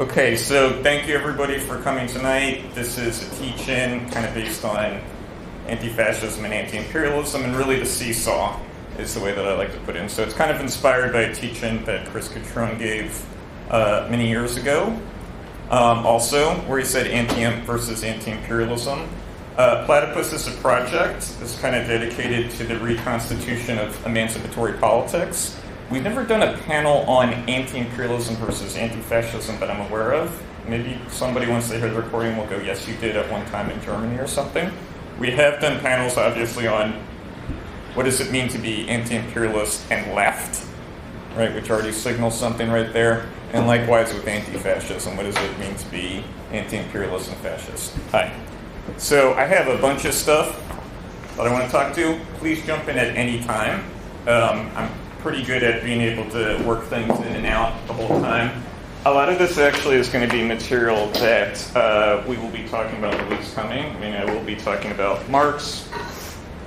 Okay, so thank you everybody for coming tonight. This is a teach-in kind of based on anti-fascism and anti-imperialism, and really the Seesaw is the way that I like to put it in. So it's kind of inspired by a teach-in that Chris Cutrone gave many years ago. Also, where he said anti-imp versus anti-imperialism. Platypus is a project that's kind of dedicated to the reconstitution of emancipatory politics. We've never done a panel on anti-imperialism versus anti-fascism that I'm aware of. Maybe somebody, once they hear the recording, will go, yes, you did at one time in Germany or something. We have done panels, obviously, on what does it mean to be anti-imperialist and left, right, which already signals something right there. And likewise with anti-fascism, what does it mean to be anti-imperialist and fascist? Hi. So I have a bunch of stuff that I want to talk to. Please jump in at any time. I'm pretty good at being able to work things in and out the whole time. A lot of this actually is going to be material that we will be talking about in the weeks coming. I mean, I will be talking about Marx,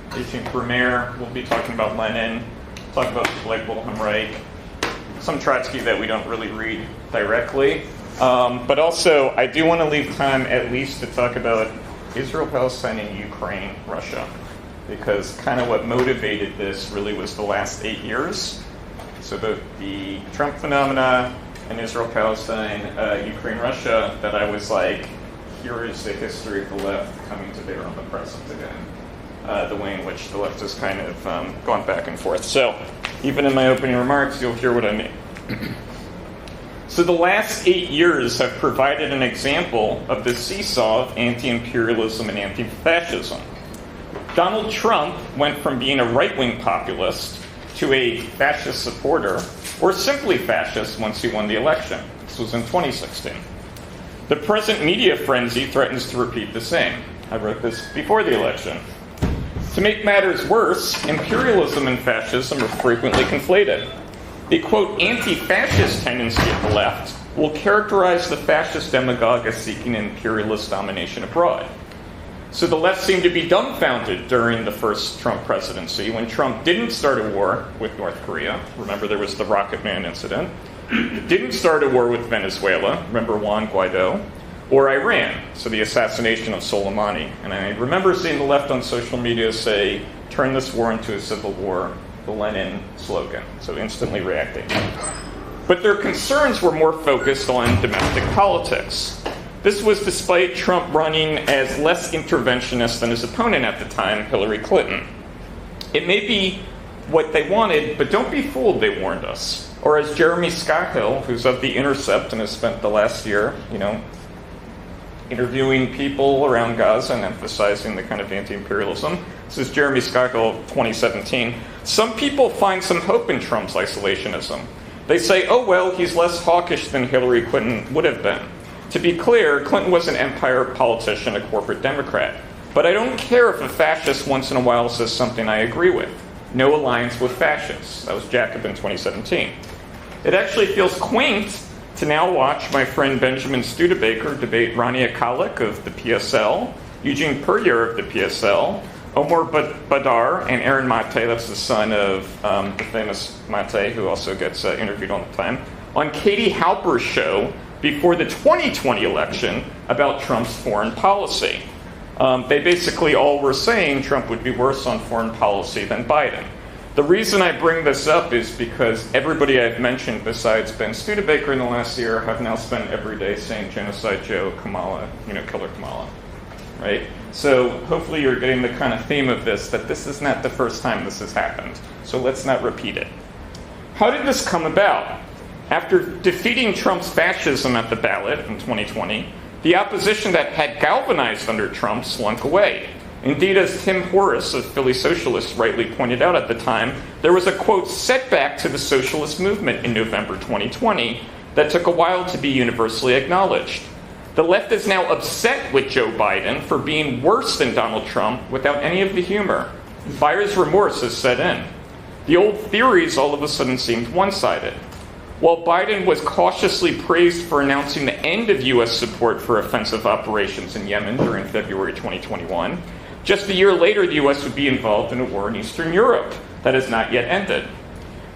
18th Brumaire, we'll be talking about Lenin, talk about people like Wilhelm Reich, some Trotsky that we don't really read directly. But also, I do want to leave time at least to talk about Israel, Palestine, and Ukraine, Russia. Because kind of what motivated this really was the last 8 years. So the Trump phenomena in Israel, Palestine, Ukraine, Russia, that I was like, here is the history of the left coming to bear on the present again. The way in which the left has kind of gone back and forth. So even in my opening remarks, you'll hear what I mean. So the last 8 years have provided an example of the seesaw of anti-imperialism and anti-fascism. Donald Trump went from being a right-wing populist to a fascist supporter, or simply fascist once he won the election. This was in 2016. The present media frenzy threatens to repeat the same. I wrote this before the election. To make matters worse, imperialism and fascism are frequently conflated. The, quote, anti-fascist tendency of the left will characterize the fascist demagogue as seeking imperialist domination abroad. So the left seemed to be dumbfounded during the first Trump presidency when Trump didn't start a war with North Korea. Remember, there was the Rocket Man incident. Didn't start a war with Venezuela. Remember Juan Guaido. Or Iran, so the assassination of Soleimani. And I remember seeing the left on social media say, turn this war into a civil war, the Lenin slogan. So instantly reacting. But their concerns were more focused on domestic politics. This was despite Trump running as less interventionist than his opponent at the time, Hillary Clinton. It may be what they wanted, but don't be fooled, they warned us. Or as Jeremy Scahill, who's of The Intercept and has spent the last year, interviewing people around Gaza and emphasizing the kind of anti-imperialism. This is Jeremy Scahill, 2017. Some people find some hope in Trump's isolationism. They say, oh, well, he's less hawkish than Hillary Clinton would have been. To be clear, Clinton was an empire politician, a corporate Democrat. But I don't care if a fascist once in a while says something I agree with. No alliance with fascists. That was Jacobin 2017. It actually feels quaint to now watch my friend Benjamin Studebaker debate Rania Khalek of the PSL, Eugene Puryear of the PSL, Omar Badar, and Aaron Mate, that's the son of the famous Mate, who also gets interviewed all the time, on Katie Halper's show before the 2020 election about Trump's foreign policy. They basically all were saying Trump would be worse on foreign policy than Biden. The reason I bring this up is because everybody I've mentioned besides Ben Studebaker in the last year have now spent every day saying Genocide Joe, Kamala, Killer Kamala, right? So hopefully you're getting the kind of theme of this, that this is not the first time this has happened. So let's not repeat it. How did this come about? After defeating Trump's fascism at the ballot in 2020, the opposition that had galvanized under Trump slunk away. Indeed, as Tim Horace of Philly Socialists rightly pointed out at the time, there was a, quote, setback to the socialist movement in November 2020 that took a while to be universally acknowledged. The left is now upset with Joe Biden for being worse than Donald Trump without any of the humor. Buyer's remorse has set in. The old theories all of a sudden seemed one-sided. While Biden was cautiously praised for announcing the end of U.S. support for offensive operations in Yemen during February 2021, just a year later the U.S. would be involved in a war in Eastern Europe that has not yet ended.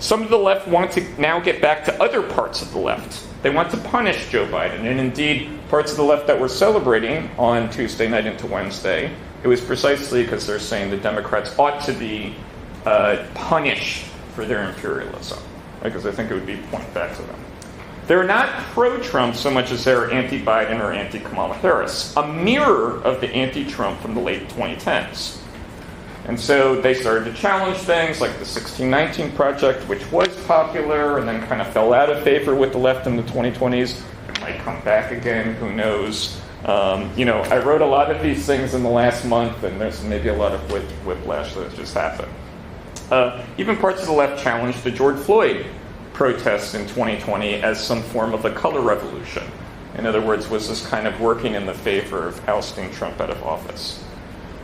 Some of the left want to now get back to other parts of the left. They want to punish Joe Biden. And indeed, parts of the left that were celebrating on Tuesday night into Wednesday, it was precisely because they're saying the Democrats ought to be punished for their imperialism, because I think it would be point back to them. They're not pro-Trump so much as they're anti-Biden or anti-Kamala Harris, a mirror of the anti-Trump from the late 2010s. And so they started to challenge things like the 1619 Project, which was popular and then kind of fell out of favor with the left in the 2020s. It might come back again, who knows. I wrote a lot of these things in the last month, and there's maybe a lot of whiplash that just happened. Even parts of the left challenged the George Floyd protests in 2020 as some form of a color revolution. In other words, was this kind of working in the favor of ousting Trump out of office?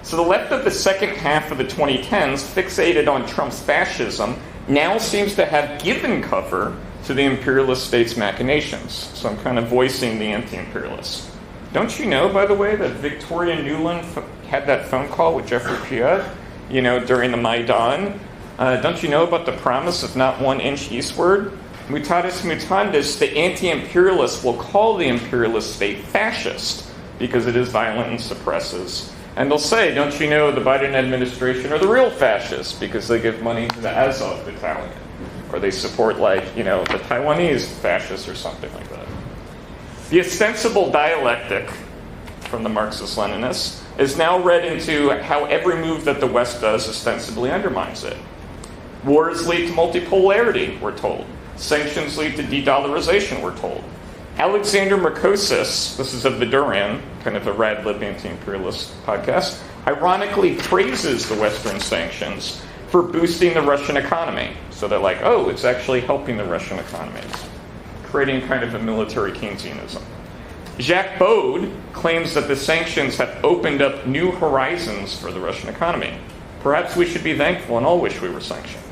So the left of the second half of the 2010s, fixated on Trump's fascism, now seems to have given cover to the imperialist state's machinations. So I'm kind of voicing the anti-imperialists. Don't you know, by the way, that Victoria Nuland had that phone call with Jeffrey Piat, during the Maidan? Don't you know about the promise of not 1 inch eastward? Mutatis mutandis, the anti-imperialists will call the imperialist state fascist because it is violent and suppresses. And they'll say, don't you know the Biden administration are the real fascists because they give money to the Azov battalion. Or they support, the Taiwanese fascists or something like that. The ostensible dialectic from the Marxist-Leninists is now read into how every move that the West does ostensibly undermines it. Wars lead to multipolarity, we're told. Sanctions lead to de-dollarization, we're told. Alexander Mercosis, this is of the Duran, kind of a rad lib anti-imperialist podcast, ironically praises the Western sanctions for boosting the Russian economy. So they're like, oh, it's actually helping the Russian economy, creating kind of a military Keynesianism. Jacques Bode claims that the sanctions have opened up new horizons for the Russian economy. Perhaps we should be thankful and all wish we were sanctioned.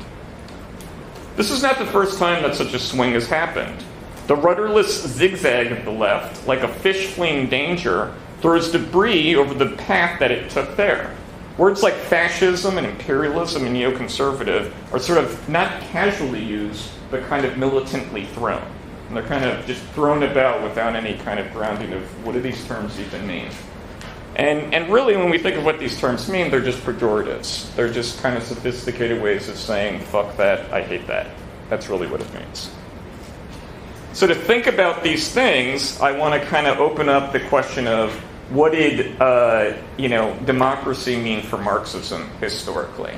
This is not the first time that such a swing has happened. The rudderless zigzag of the left, like a fish fleeing danger, throws debris over the path that it took there. Words like fascism and imperialism and neoconservative are sort of not casually used, but kind of militantly thrown. And they're kind of just thrown about without any kind of grounding of what do these terms even mean. And really, when we think of what these terms mean, they're just pejoratives. They're just kind of sophisticated ways of saying, fuck that, I hate that. That's really what it means. So to think about these things, I want to kind of open up the question of what did democracy mean for Marxism historically?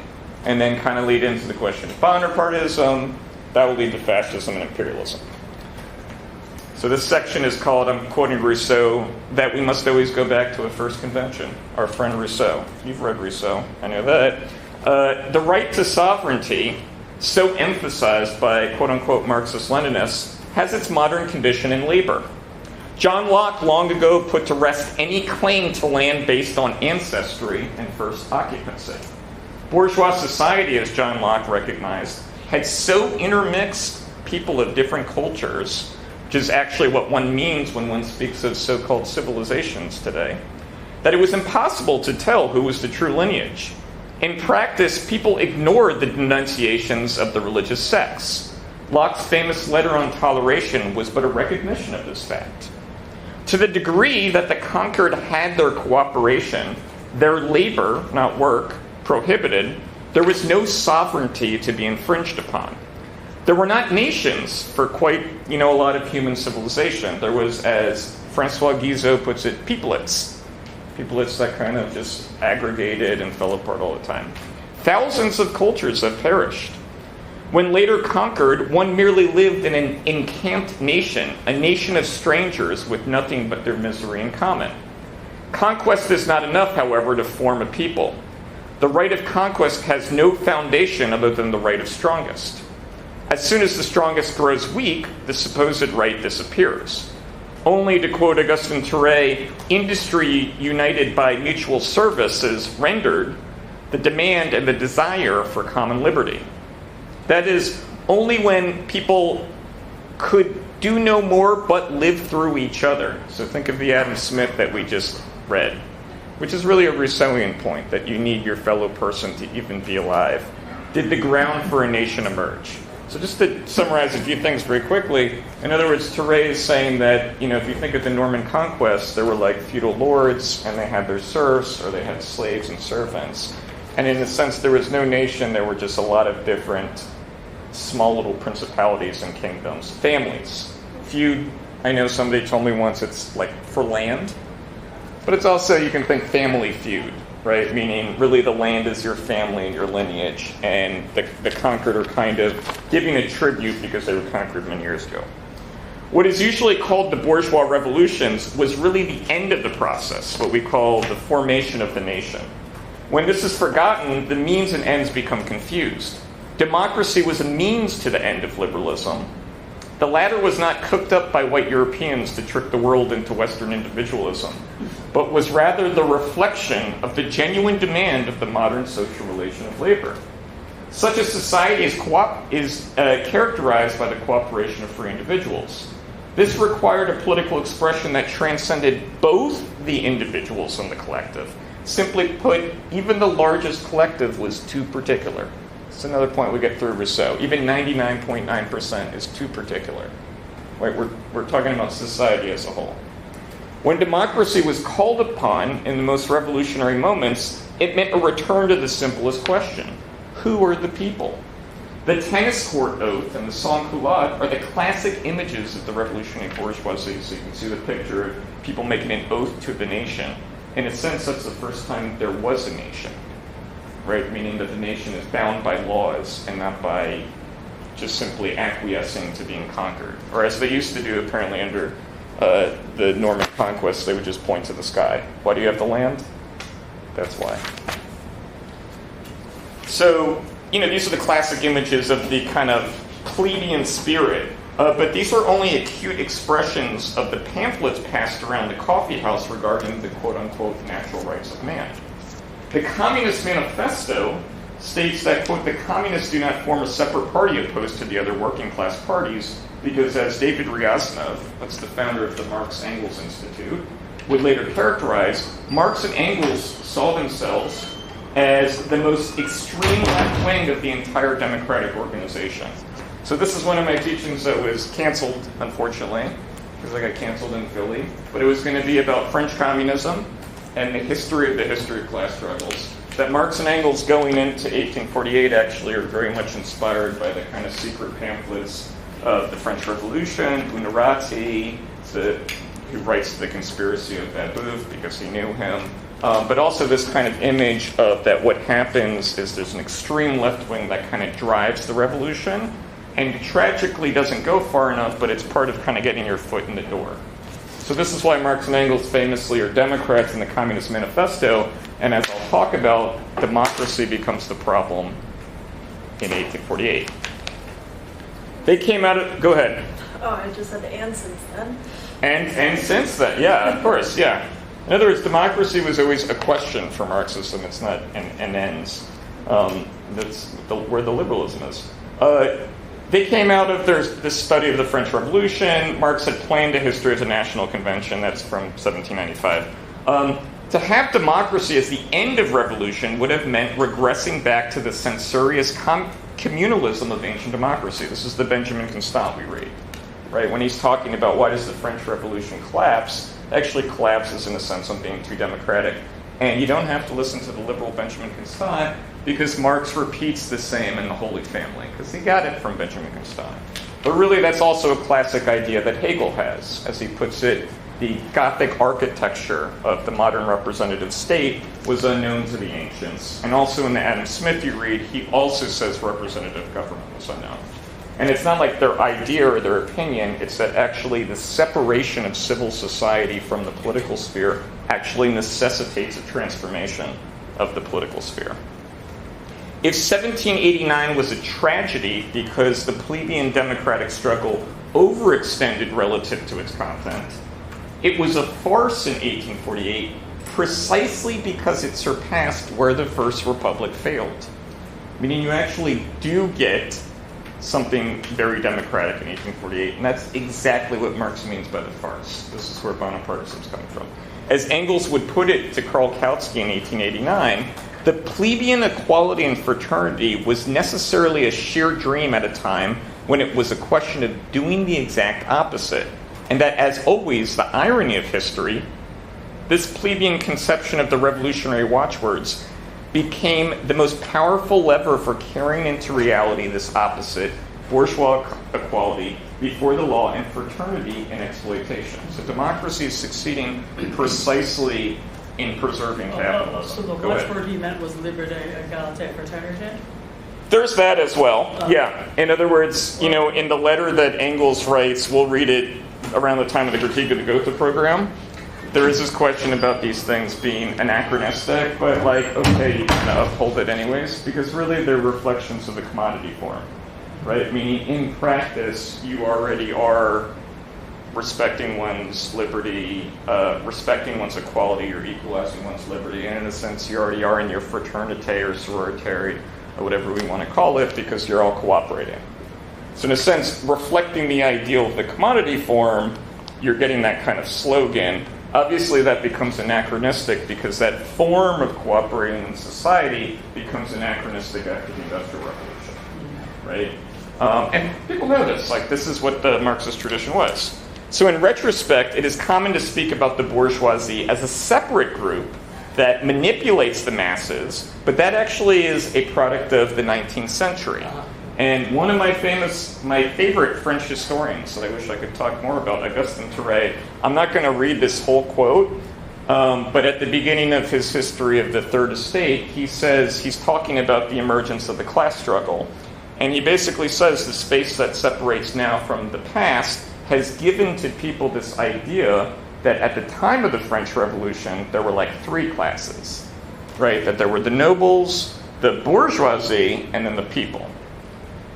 And then kind of lead into the question of Bonapartism, that will lead to fascism and imperialism. So this section is called, I'm quoting Rousseau, that we must always go back to a first convention. Our friend Rousseau. You've read Rousseau, I know that. The right to sovereignty, so emphasized by quote-unquote Marxist-Leninists, has its modern condition in labor. John Locke long ago put to rest any claim to land based on ancestry and first occupancy. Bourgeois society, as John Locke recognized, had so intermixed people of different cultures, which is actually what one means when one speaks of so-called civilizations today, that it was impossible to tell who was the true lineage. In practice, people ignored the denunciations of the religious sects. Locke's famous letter on toleration was but a recognition of this fact. To the degree that the conquered had their cooperation, their labor, not work, prohibited, there was no sovereignty to be infringed upon. There were not nations for quite, a lot of human civilization. There was, as Francois Guizot puts it, peoplets. Peoplets that kind of just aggregated and fell apart all the time. Thousands of cultures have perished. When later conquered, one merely lived in an encamped nation, a nation of strangers with nothing but their misery in common. Conquest is not enough, however, to form a people. The right of conquest has no foundation other than the right of strongest. As soon as the strongest grows weak, the supposed right disappears. Only, to quote Augustin Thierry, industry united by mutual service is rendered the demand and the desire for common liberty. That is, only when people could do no more but live through each other. So think of the Adam Smith that we just read, which is really a Rousseauian point, that you need your fellow person to even be alive. Did the ground for a nation emerge? So just to summarize a few things very quickly, in other words, Thierry is saying that, if you think of the Norman conquest, there were like feudal lords, and they had their serfs, or they had slaves and servants. And in a sense, there was no nation, there were just a lot of different small little principalities and kingdoms. Families. Feud, I know somebody told me once it's like for land, but it's also, you can think family feud, right? Meaning really the land is your family and your lineage, and the conquered are kind of giving a tribute because they were conquered many years ago. What is usually called the bourgeois revolutions was really the end of the process, what we call the formation of the nation. When this is forgotten, the means and ends become confused. Democracy was a means to the end of liberalism. The latter was not cooked up by white Europeans to trick the world into Western individualism, but was rather the reflection of the genuine demand of the modern social relation of labor. Such a society is characterized by the cooperation of free individuals. This required a political expression that transcended both the individuals and the collective. Simply put, even the largest collective was too particular. It's another point we get through Rousseau. Even 99.9% is too particular. Right? We're talking about society as a whole. When democracy was called upon in the most revolutionary moments, it meant a return to the simplest question. Who are the people? The tennis court oath and the sans-culotte are the classic images of the revolutionary bourgeoisie. So you can see the picture of people making an oath to the nation. In a sense, that's the first time there was a nation, right? Meaning that the nation is bound by laws and not by just simply acquiescing to being conquered. Or as they used to do, apparently, under the Norman conquest, they would just point to the sky. Why do you have the land? That's why. So, these are the classic images of the kind of plebeian spirit. But these are only acute expressions of the pamphlets passed around the coffee house regarding the quote-unquote natural rights of man. The Communist Manifesto states that, quote, the communists do not form a separate party opposed to the other working class parties because, as David Ryazanov, that's the founder of the Marx-Engels Institute, would later characterize, Marx and Engels saw themselves as the most extreme left wing of the entire democratic organization. So this is one of my teachings that was canceled, unfortunately, because I got canceled in Philly. But it was going to be about French communism and the history of class struggles. That Marx and Engels going into 1848 actually are very much inspired by the kind of secret pamphlets of the French Revolution, Buonarroti, who writes The Conspiracy of Babeuf because he knew him. But also this kind of image of that what happens is there's an extreme left wing that kind of drives the revolution, and tragically doesn't go far enough, but it's part of kind of getting your foot in the door. So this is why Marx and Engels famously are Democrats in the Communist Manifesto, and as I'll talk about, democracy becomes the problem in 1848. They came out of... Go ahead. Oh, I just said and since then. And since then, yeah, of course, yeah. In other words, democracy was always a question for Marxism. It's not an ends. That's where the liberalism is. They came out of this study of the French Revolution. Marx had planned a history of the National Convention. That's from 1795. To have democracy as the end of revolution would have meant regressing back to the censorious communalism of ancient democracy. This is the Benjamin Constant we read, right? When he's talking about why does the French Revolution collapse, it actually collapses in a sense on being too democratic. And you don't have to listen to the liberal Benjamin Constant because Marx repeats the same in the Holy Family, because he got it from Benjamin Constant. But really, that's also a classic idea that Hegel has. As he puts it, the Gothic architecture of the modern representative state was unknown to the ancients. And also in the Adam Smith you read, he also says representative government was unknown. And it's not like their idea or their opinion, it's that actually the separation of civil society from the political sphere actually necessitates a transformation of the political sphere. If 1789 was a tragedy because the plebeian democratic struggle overextended relative to its content, it was a farce in 1848 precisely because it surpassed where the First Republic failed. Meaning you actually do get something very democratic in 1848, and that's exactly what Marx means by the farce. This is where Bonapartism is coming from. As Engels would put it to Karl Kautsky in 1889, the plebeian equality and fraternity was necessarily a sheer dream at a time when it was a question of doing the exact opposite. And that, as always, the irony of history, this plebeian conception of the revolutionary watchwords became the most powerful lever for carrying into reality this opposite, bourgeois equality before the law and fraternity in exploitation. So democracy is succeeding precisely in preserving capital. So the watchword he meant was liberté, égalité, fraternité? There's that as well, yeah. In other words, in the letter that Engels writes, we'll read it around the time of the Critique of the Gotha program, there is this question about these things being anachronistic, but okay, you kind of uphold it anyways, because really they're reflections of the commodity form, right? Meaning in practice, you already are respecting one's liberty, respecting one's equality, or equalizing one's liberty, and in a sense, you already are in your fraternité or sorority, or whatever we want to call it, because you're all cooperating. So in a sense, reflecting the ideal of the commodity form, you're getting that kind of slogan. Obviously, that becomes anachronistic because that form of cooperating in society becomes anachronistic after the Industrial Revolution, right? And people know this. This is what the Marxist tradition was. So in retrospect, it is common to speak about the bourgeoisie as a separate group that manipulates the masses, but that actually is a product of the 19th century. And one of my favorite French historians that I wish I could talk more about, Augustin Thierry, I'm not going to read this whole quote, but at the beginning of his history of the Third Estate, he says he's talking about the emergence of the class struggle. And he basically says the space that separates now from the past has given to people this idea that at the time of the French Revolution, there were three classes, right? That there were the nobles, the bourgeoisie, and then the people.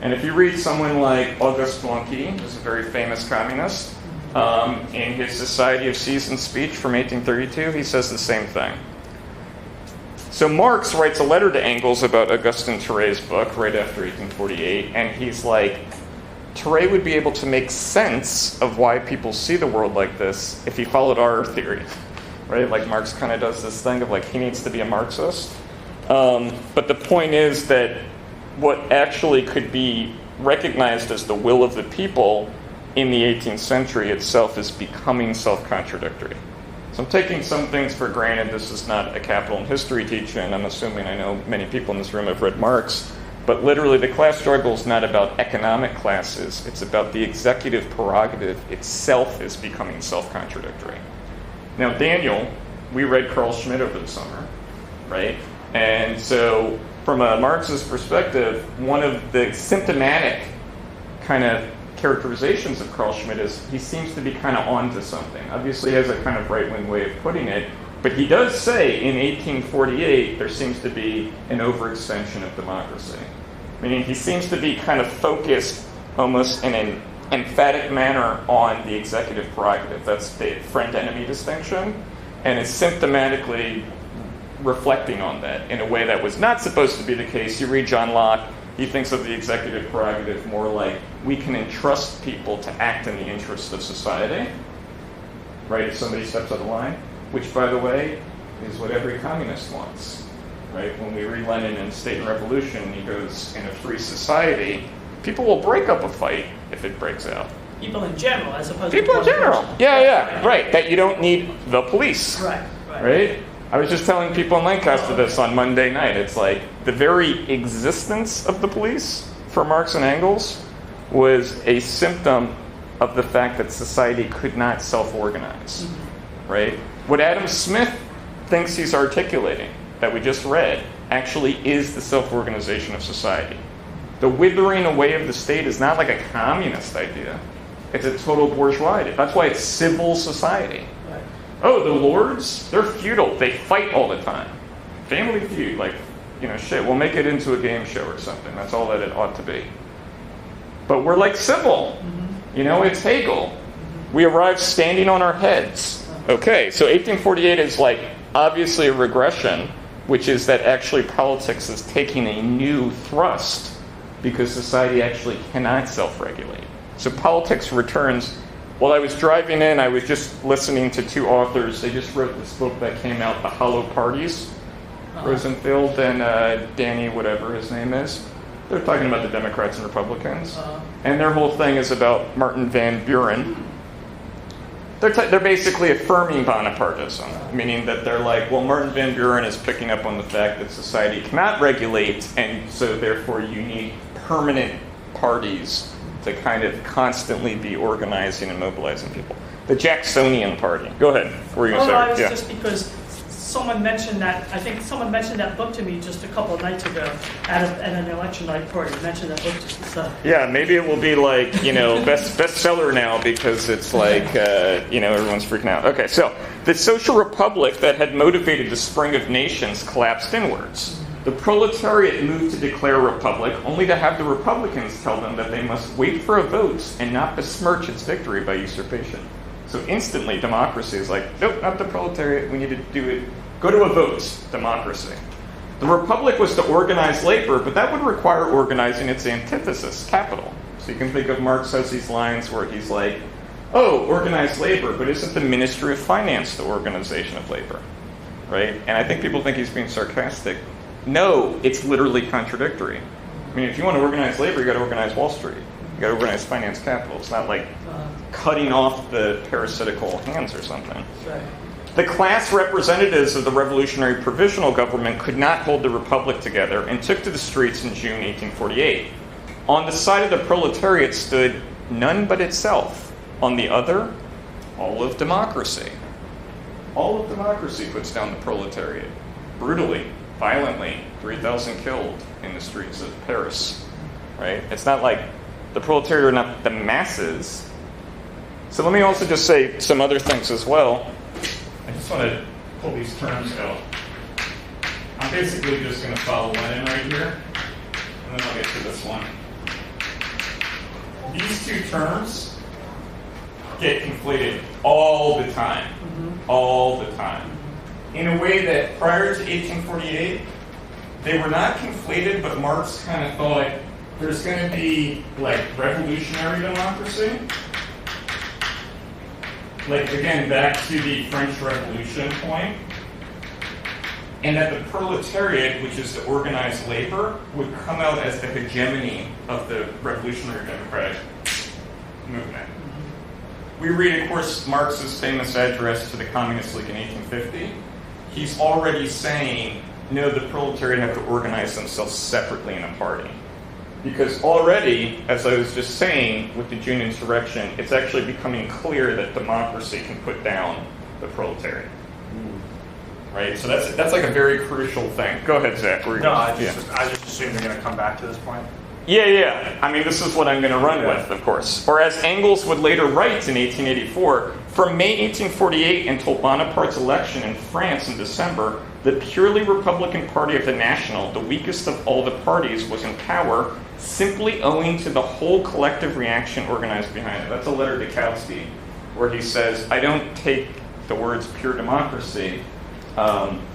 And if you read someone like Auguste Blanqui, who's a very famous communist, in his Society of Seasoned speech from 1832, he says the same thing. So Marx writes a letter to Engels about Augustin Thierry's book right after 1848, and he's like, Thierry would be able to make sense of why people see the world like this if he followed our theory, right? Marx kind of does this thing of he needs to be a Marxist. But the point is that what actually could be recognized as the will of the people in the 18th century itself is becoming self-contradictory. So I'm taking some things for granted. This is not a capital and history teacher, and I'm assuming I know many people in this room have read Marx. But literally, the class struggle is not about economic classes. It's about the executive prerogative itself is becoming self-contradictory. Now, Daniel, we read Carl Schmitt over the summer, right? And so, from a Marxist perspective, one of the symptomatic kind of characterizations of Carl Schmitt is he seems to be kind of onto something. Obviously, he has a kind of right-wing way of putting it, but he does say in 1848 there seems to be an overextension of democracy. Meaning he seems to be kind of focused almost in an emphatic manner on the executive prerogative. That's the friend-enemy distinction, and is symptomatically reflecting on that in a way that was not supposed to be the case. You read John Locke, he thinks of the executive prerogative more like we can entrust people to act in the interests of society, right, if somebody steps out of line. Which, by the way, is what every communist wants, right? When we read Lenin in State and Revolution, he goes, in a free society, people will break up a fight if it breaks out. People in general, as opposed to... People in general, yeah, right. That you don't need the police, right? I was just telling people in Lancaster this on Monday night. It's the very existence of the police for Marx and Engels was a symptom of the fact that society could not self-organize, right? What Adam Smith thinks he's articulating, that we just read, actually is the self-organization of society. The withering away of the state is not a communist idea. It's a total bourgeoisie. That's why it's civil society. Right. Oh, the lords, they're feudal. They fight all the time. Family feud, shit, we'll make it into a game show or something. That's all that it ought to be. But we're civil. It's Hegel. We arrive standing on our heads. Okay, so 1848 is obviously a regression, which is that actually politics is taking a new thrust because society actually cannot self-regulate. So politics returns. While I was driving in, I was just listening to two authors. They just wrote this book that came out, The Hollow Parties. Rosenfeld and Danny, whatever his name is. They're talking about the Democrats and Republicans. And their whole thing is about Martin Van Buren. They're basically affirming Bonapartism, meaning that they're like, well, Martin Van Buren is picking up on the fact that society cannot regulate, and so therefore you need permanent parties to kind of constantly be organizing and mobilizing people. The Jacksonian Party. Go ahead. What were you going to say? I was just because someone mentioned that, I think someone mentioned that book to me just a couple of nights ago at an election night party. Mentioned that book to me. So. Yeah, maybe it will be like, bestseller now because it's like, everyone's freaking out. Okay, so the social republic that had motivated the spring of nations collapsed inwards. The proletariat moved to declare a republic, only to have the Republicans tell them that they must wait for a vote and not besmirch its victory by usurpation. So instantly, democracy is like, nope, not the proletariat, we need to do it. Go to a vote, democracy. The republic was to organize labor, but that would require organizing its antithesis, capital. So you can think of Marx has these lines where he's like, oh, organize labor, but isn't the Ministry of Finance the organization of labor? Right? And I think people think he's being sarcastic. No, it's literally contradictory. I mean, if you want to organize labor, you got to organize Wall Street. You got to organize finance capital. It's not like cutting off the parasitical hands or something. Right. The class representatives of the revolutionary provisional government could not hold the republic together and took to the streets in June 1848. On the side of the proletariat stood none but itself. On the other, all of democracy. All of democracy puts down the proletariat. Brutally, violently, 3,000 killed in the streets of Paris. Right? It's not like the proletariat are not the masses. So let me also just say some other things as well. I just want to pull these terms out. I'm basically just going to follow Lenin right here, and then I'll get to this one. These two terms get conflated all the time. All the time. In a way that prior to 1848, they were not conflated, but Marx kind of thought there's going to be like revolutionary democracy. Like, again, back to the French Revolution point, and that the proletariat, which is the organized labor, would come out as the hegemony of the revolutionary democratic movement. We read, of course, Marx's famous address to the Communist League in 1850. He's already saying, no, the proletariat have to organize themselves separately in a party. Because already, as I was just saying, with the June insurrection, it's actually becoming clear that democracy can put down the proletariat. Right? So that's like a very crucial thing. Go ahead, Zach. I just assume they're going to come back to this point. Yeah. I mean, this is what I'm going to run with, of course. Or as Engels would later write in 1884, from May 1848 until Bonaparte's election in France in December, the purely Republican Party of the National, the weakest of all the parties, was in power simply owing to the whole collective reaction organized behind it. That's a letter to Kautsky, where he says, I don't take the words pure democracy.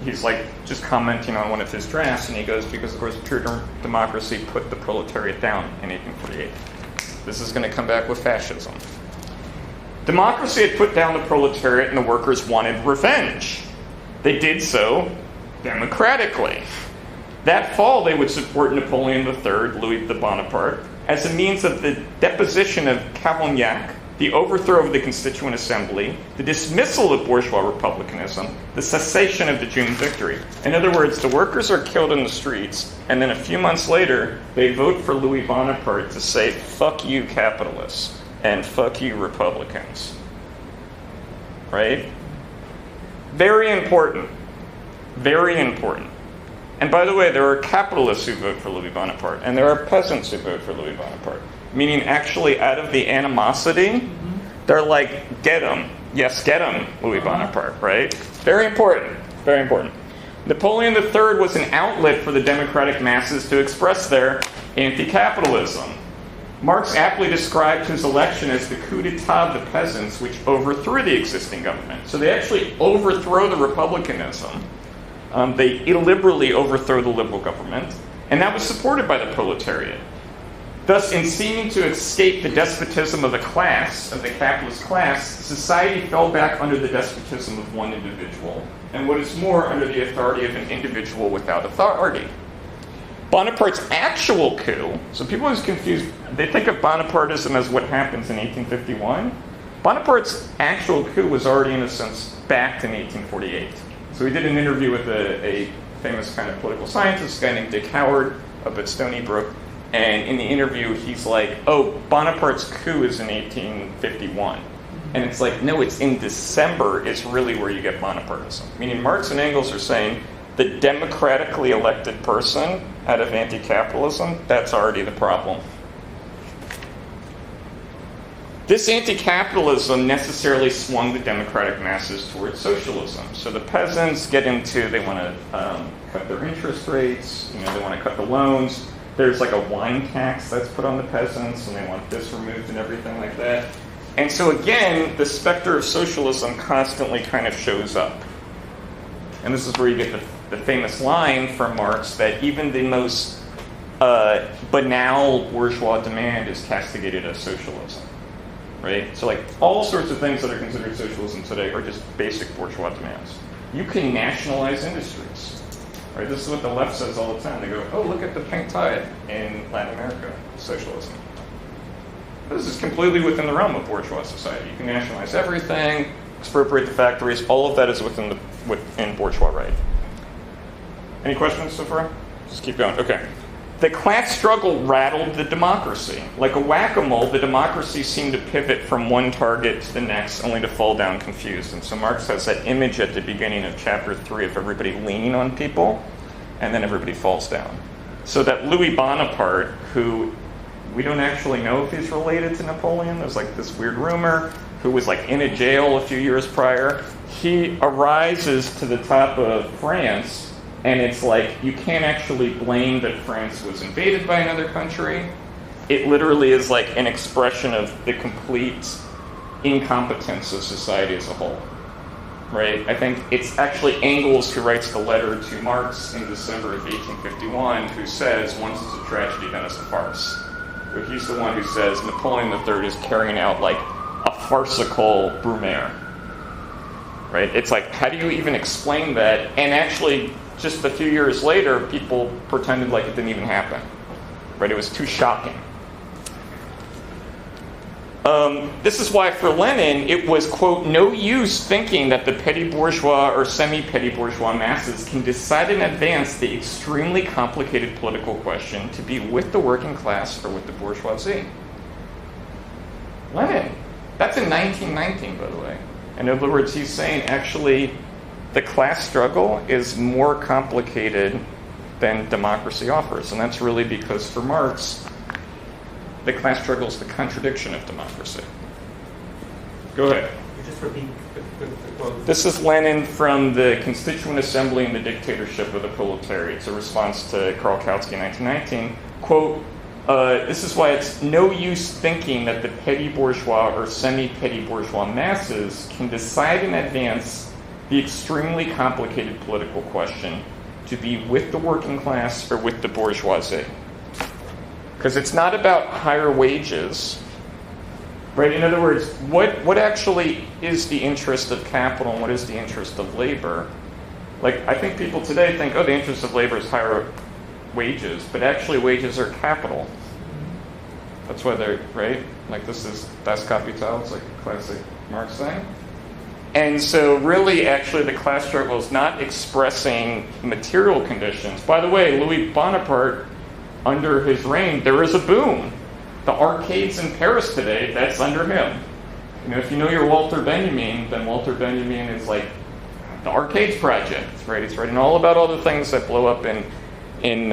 He's like just commenting on one of his drafts, and he goes, because of course pure democracy put the proletariat down in 1848. This is going to come back with fascism. Democracy had put down the proletariat, and the workers wanted revenge. They did so democratically. That fall, they would support Napoleon III, Louis Bonaparte, as a means of the deposition of Cavaignac, the overthrow of the Constituent Assembly, the dismissal of bourgeois republicanism, the cessation of the June victory. In other words, the workers are killed in the streets, and then a few months later, they vote for Louis Bonaparte to say, fuck you, capitalists, and fuck you, Republicans. Right? Very important. Very important. And by the way, there are capitalists who vote for Louis Bonaparte, and there are peasants who vote for Louis Bonaparte. Meaning, actually, out of the animosity, they're like, get him. Yes, get him, Louis Bonaparte, right? Very important. Very important. Napoleon III was an outlet for the democratic masses to express their anti-capitalism. Marx aptly described his election as the coup d'etat of the peasants, which overthrew the existing government. So they actually overthrow the republicanism. They illiberally overthrow the liberal government, and that was supported by the proletariat. Thus, in seeming to escape the despotism of the class, of the capitalist class, society fell back under the despotism of one individual, and what is more, under the authority of an individual without authority. Bonaparte's actual coup, so people always confuse, they think of Bonapartism as what happens in 1851. Bonaparte's actual coup was already, in a sense, backed in 1848. So we did an interview with a famous kind of political scientist, a guy named Dick Howard up at Stony Brook, and in the interview he's like, oh, Bonaparte's coup is in 1851. And it's like, no, it's in December is really where you get Bonapartism. Meaning Marx and Engels are saying the democratically elected person out of anti-capitalism, that's already the problem. This anti-capitalism necessarily swung the democratic masses towards socialism. So the peasants get into, they want to cut their interest rates, they want to cut the loans. There's like a wine tax that's put on the peasants, and they want this removed and everything like that. And so again, the specter of socialism constantly kind of shows up. And this is where you get the famous line from Marx that even the most banal bourgeois demand is castigated as socialism. Right? So like all sorts of things that are considered socialism today are just basic bourgeois demands. You can nationalize industries. Right? This is what the left says all the time. They go, oh, look at the pink tide in Latin America, socialism. This is completely within the realm of bourgeois society. You can nationalize everything, expropriate the factories, all of that is within bourgeois right. Any questions so far? Just keep going. Okay. The class struggle rattled the democracy. Like a whack-a-mole, the democracy seemed to pivot from one target to the next, only to fall down confused. And so Marx has that image at the beginning of chapter 3 of everybody leaning on people, and then everybody falls down. So that Louis Bonaparte, who we don't actually know if he's related to Napoleon, there's like this weird rumor, who was like in a jail a few years prior, he arises to the top of France. And it's like, you can't actually blame that France was invaded by another country. It literally is like an expression of the complete incompetence of society as a whole. Right? I think it's actually Engels who writes the letter to Marx in December of 1851, who says, once it's a tragedy, then it's a farce. But he's the one who says Napoleon III is carrying out like a farcical Brumaire. Right? It's like, how do you even explain that? And actually, just a few years later, people pretended like it didn't even happen. Right? It was too shocking. This is why for Lenin, it was, quote, no use thinking that the petty bourgeois or semi-petty bourgeois masses can decide in advance the extremely complicated political question to be with the working class or with the bourgeoisie. Lenin. That's in 1919, by the way. In other words, he's saying, actually, the class struggle is more complicated than democracy offers. And that's really because for Marx, the class struggle is the contradiction of democracy. Go ahead. Could you just repeat the quote? This is Lenin from the Constituent Assembly and the Dictatorship of the Proletariat. It's a response to Karl Kautsky in 1919. Quote, this is why it's no use thinking that the petty bourgeois or semi-petty bourgeois masses can decide in advance the extremely complicated political question to be with the working class or with the bourgeoisie. Because it's not about higher wages, right? In other words, what actually is the interest of capital and what is the interest of labor? Like, I think people today think, oh, the interest of labor is higher wages, but actually wages are capital. That's why they're, right? Like this is Das Kapital, it's like a classic Marx thing. And so really, actually, the class struggle is not expressing material conditions. By the way, Louis Bonaparte, under his reign, there is a boom. The arcades in Paris today, that's under him. If you know your Walter Benjamin, then Walter Benjamin is like the Arcades Project, right? He's writing all about all the things that blow up in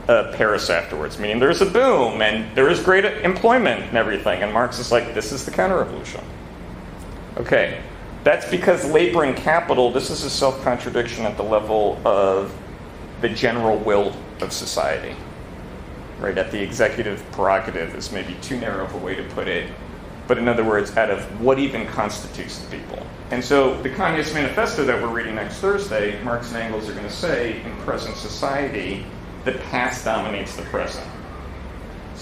Paris afterwards. Meaning there's a boom, and there is great employment and everything. And Marx is like, this is the counter-revolution. Okay, that's because labor and capital, this is a self-contradiction at the level of the general will of society. Right, at the executive prerogative is maybe too narrow of a way to put it. But in other words, out of what even constitutes the people. And so the Communist Manifesto that we're reading next Thursday, Marx and Engels are going to say, in present society, the past dominates the present.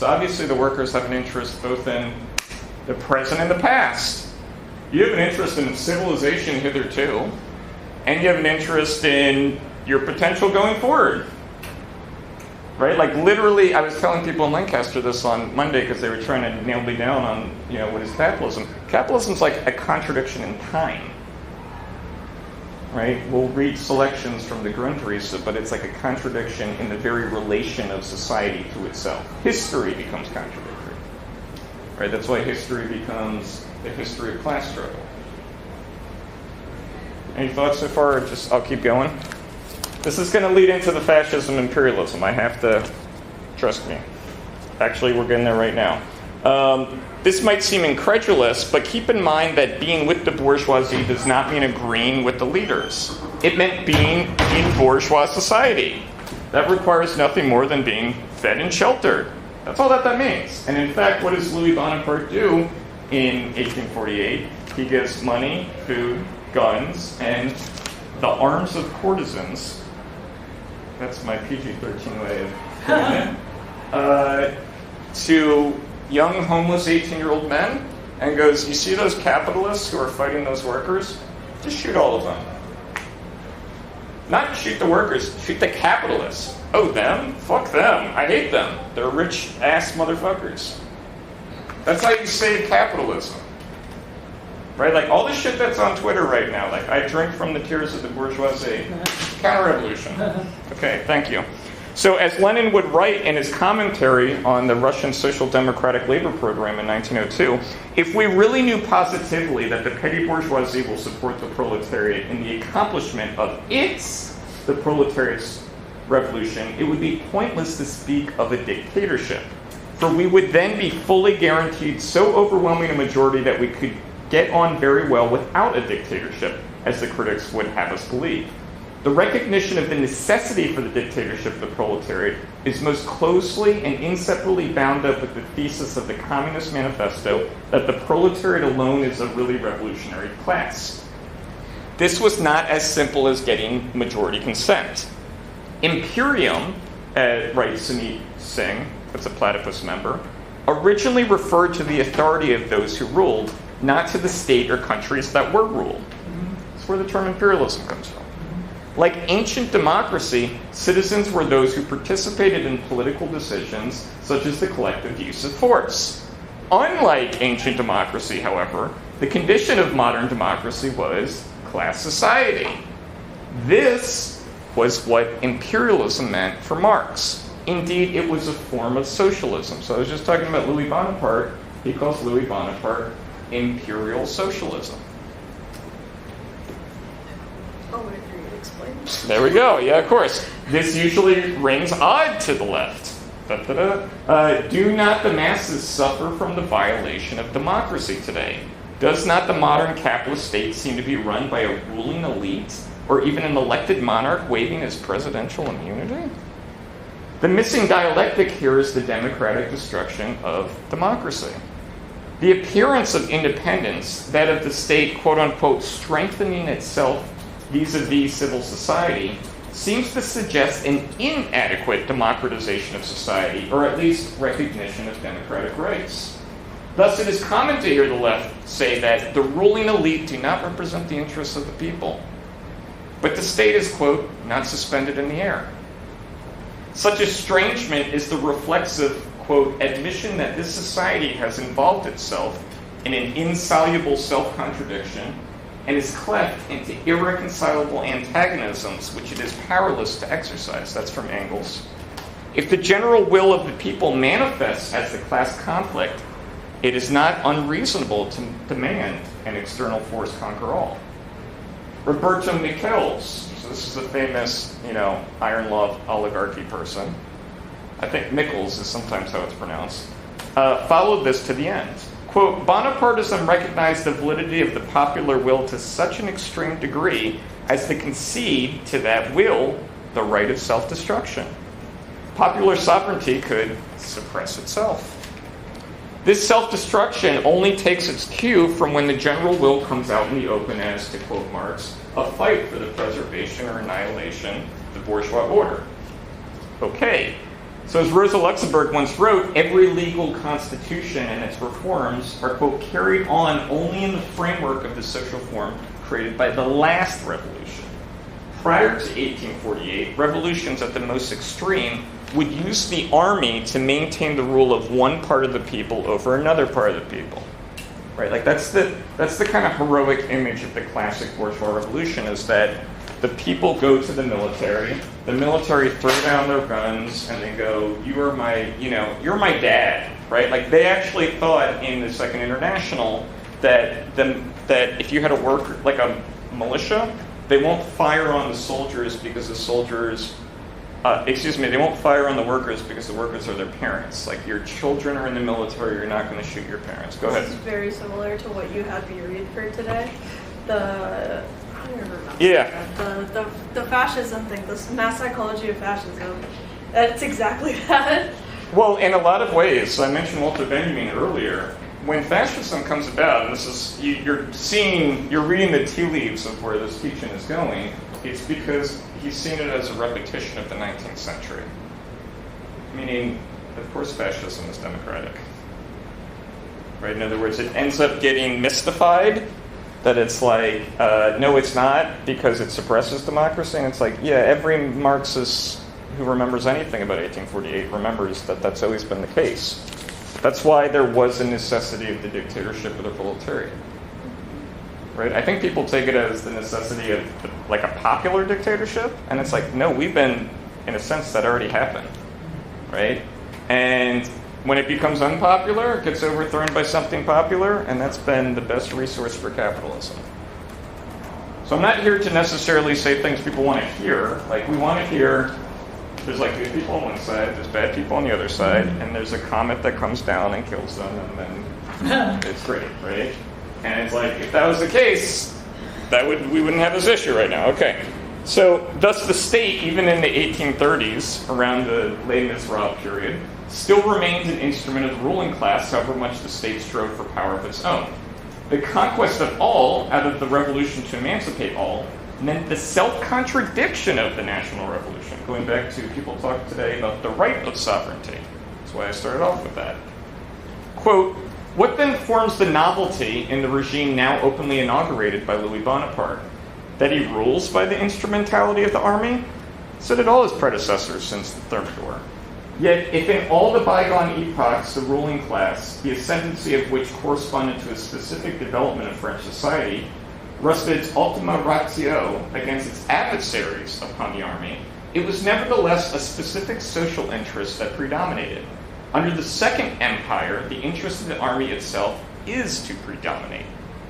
So obviously the workers have an interest both in the present and the past. You have an interest in civilization hitherto, and you have an interest in your potential going forward. Right? Like literally, I was telling people in Lancaster this on Monday because they were trying to nail me down on, what is capitalism? Capitalism's like a contradiction in time. Right? We'll read selections from the Grundrisse, but it's like a contradiction in the very relation of society to itself. History becomes contradictory. Right? That's why history becomes the history of class struggle. Any thoughts so far? Or I'll keep going. This is going to lead into the fascism imperialism. I have to, trust me. Actually, we're getting there right now. This might seem incredulous, but keep in mind that being with the bourgeoisie does not mean agreeing with the leaders. It meant being in bourgeois society. That requires nothing more than being fed and sheltered. That's all that means. And in fact, what does Louis Bonaparte do in 1848? He gives money, food, guns, and the arms of courtesans. That's my PG-13 way of putting it. To young, homeless 18-year-old men, and goes, you see those capitalists who are fighting those workers? Just shoot all of them. Not shoot the workers, shoot the capitalists. Oh, them? Fuck them. I hate them. They're rich-ass motherfuckers. That's how you save capitalism. Right? Like all the shit that's on Twitter right now, like I drink from the tears of the bourgeoisie. Counter-revolution. Okay, thank you. So as Lenin would write in his commentary on the Russian Social Democratic Labor Program in 1902, if we really knew positively that the petty bourgeoisie will support the proletariat in the accomplishment of the proletariat's revolution, it would be pointless to speak of a dictatorship. For we would then be fully guaranteed so overwhelming a majority that we could get on very well without a dictatorship, as the critics would have us believe. The recognition of the necessity for the dictatorship of the proletariat is most closely and inseparably bound up with the thesis of the Communist Manifesto that the proletariat alone is a really revolutionary class. This was not as simple as getting majority consent. Imperium, writes Sunit Singh, that's a platypus member, originally referred to the authority of those who ruled, not to the state or countries that were ruled. That's where the term imperialism comes from. Like ancient democracy, citizens were those who participated in political decisions, such as the collective use of force. Unlike ancient democracy, however, the condition of modern democracy was class society. This was what imperialism meant for Marx. Indeed, it was a form of socialism. So I was just talking about Louis Bonaparte. He calls Louis Bonaparte imperial socialism. I'll wait for you to explain. There we go. Yeah, of course. This usually rings odd to the left. Do not the masses suffer from the violation of democracy today? Does not the modern capitalist state seem to be run by a ruling elite, or even an elected monarch waving his presidential immunity? The missing dialectic here is the democratic destruction of democracy. The appearance of independence, that of the state, quote-unquote, strengthening itself vis-a-vis civil society, seems to suggest an inadequate democratization of society, or at least recognition of democratic rights. Thus, it is common to hear the left say that the ruling elite do not represent the interests of the people, but the state is, quote, not suspended in the air. Such estrangement is the reflexive, quote, admission that this society has involved itself in an insoluble self-contradiction and is cleft into irreconcilable antagonisms which it is powerless to exercise. That's from Engels. If the general will of the people manifests as the class conflict, it is not unreasonable to demand an external force conquer all. Roberto Michels, so this is a famous, iron love oligarchy person. I think Michels is sometimes how it's pronounced. Followed this to the end. Quote, Bonapartism recognized the validity of the popular will to such an extreme degree as to concede to that will the right of self-destruction. Popular sovereignty could suppress itself. This self-destruction only takes its cue from when the general will comes out in the open as, to quote Marx, a fight for the preservation or annihilation of the bourgeois order. Okay, So as Rosa Luxemburg once wrote, every legal constitution and its reforms are, quote, carried on only in the framework of the social form created by the last revolution. Prior to 1848, revolutions at the most extreme would use the army to maintain the rule of one part of the people over another part of the people. Right? Like that's the kind of heroic image of the classic bourgeois revolution, is that the people go to the military throw down their guns, and they go, you're my dad, right? Like they actually thought in the Second International that if you had a worker, like a militia, they won't fire on the soldiers because the soldiers, they won't fire on the workers because the workers are their parents. Like your children are in the military, you're not going to shoot your parents. Go ahead. This is very similar to what you had me read for today. I don't remember. Yeah. The fascism thing, the mass psychology of fascism. It's exactly that. Well, in a lot of ways, I mentioned Walter Benjamin earlier. When fascism comes about, and this is you're reading the tea leaves of where this teaching is going, it's because he's seen it as a repetition of the 19th century. Meaning, of course, fascism is democratic. Right? In other words, it ends up getting mystified, that it's like, no, it's not, because it suppresses democracy. And it's like, yeah, every Marxist who remembers anything about 1848 remembers that that's always been the case. That's why there was a necessity of the dictatorship of the proletariat. Right? I think people take it as the necessity of like a popular dictatorship, and it's like, no, we've been, in a sense, that already happened. Right? And when it becomes unpopular, it gets overthrown by something popular, and that's been the best resource for capitalism. So I'm not here to necessarily say things people want to hear. Like, we want to hear, there's like good people on one side, there's bad people on the other side, and there's a comet that comes down and kills them, and then it's great, right? And it's like, if that was the case, we wouldn't have this issue right now. Okay. So, thus the state, even in the 1830s, around the Les Miserables period, still remained an instrument of the ruling class, however much the state strove for power of its own. The conquest of all, out of the revolution to emancipate all, meant the self-contradiction of the national revolution. Going back to people talk today about the right of sovereignty. That's why I started off with that. Quote, what then forms the novelty in the regime now openly inaugurated by Louis Bonaparte? That he rules by the instrumentality of the army? So did all his predecessors since the Thermidor. Yet, if in all the bygone epochs the ruling class, the ascendancy of which corresponded to a specific development of French society, rested its ultima ratio against its adversaries upon the army, it was nevertheless a specific social interest that predominated. Under the Second Empire, the interest of the army itself is to predominate.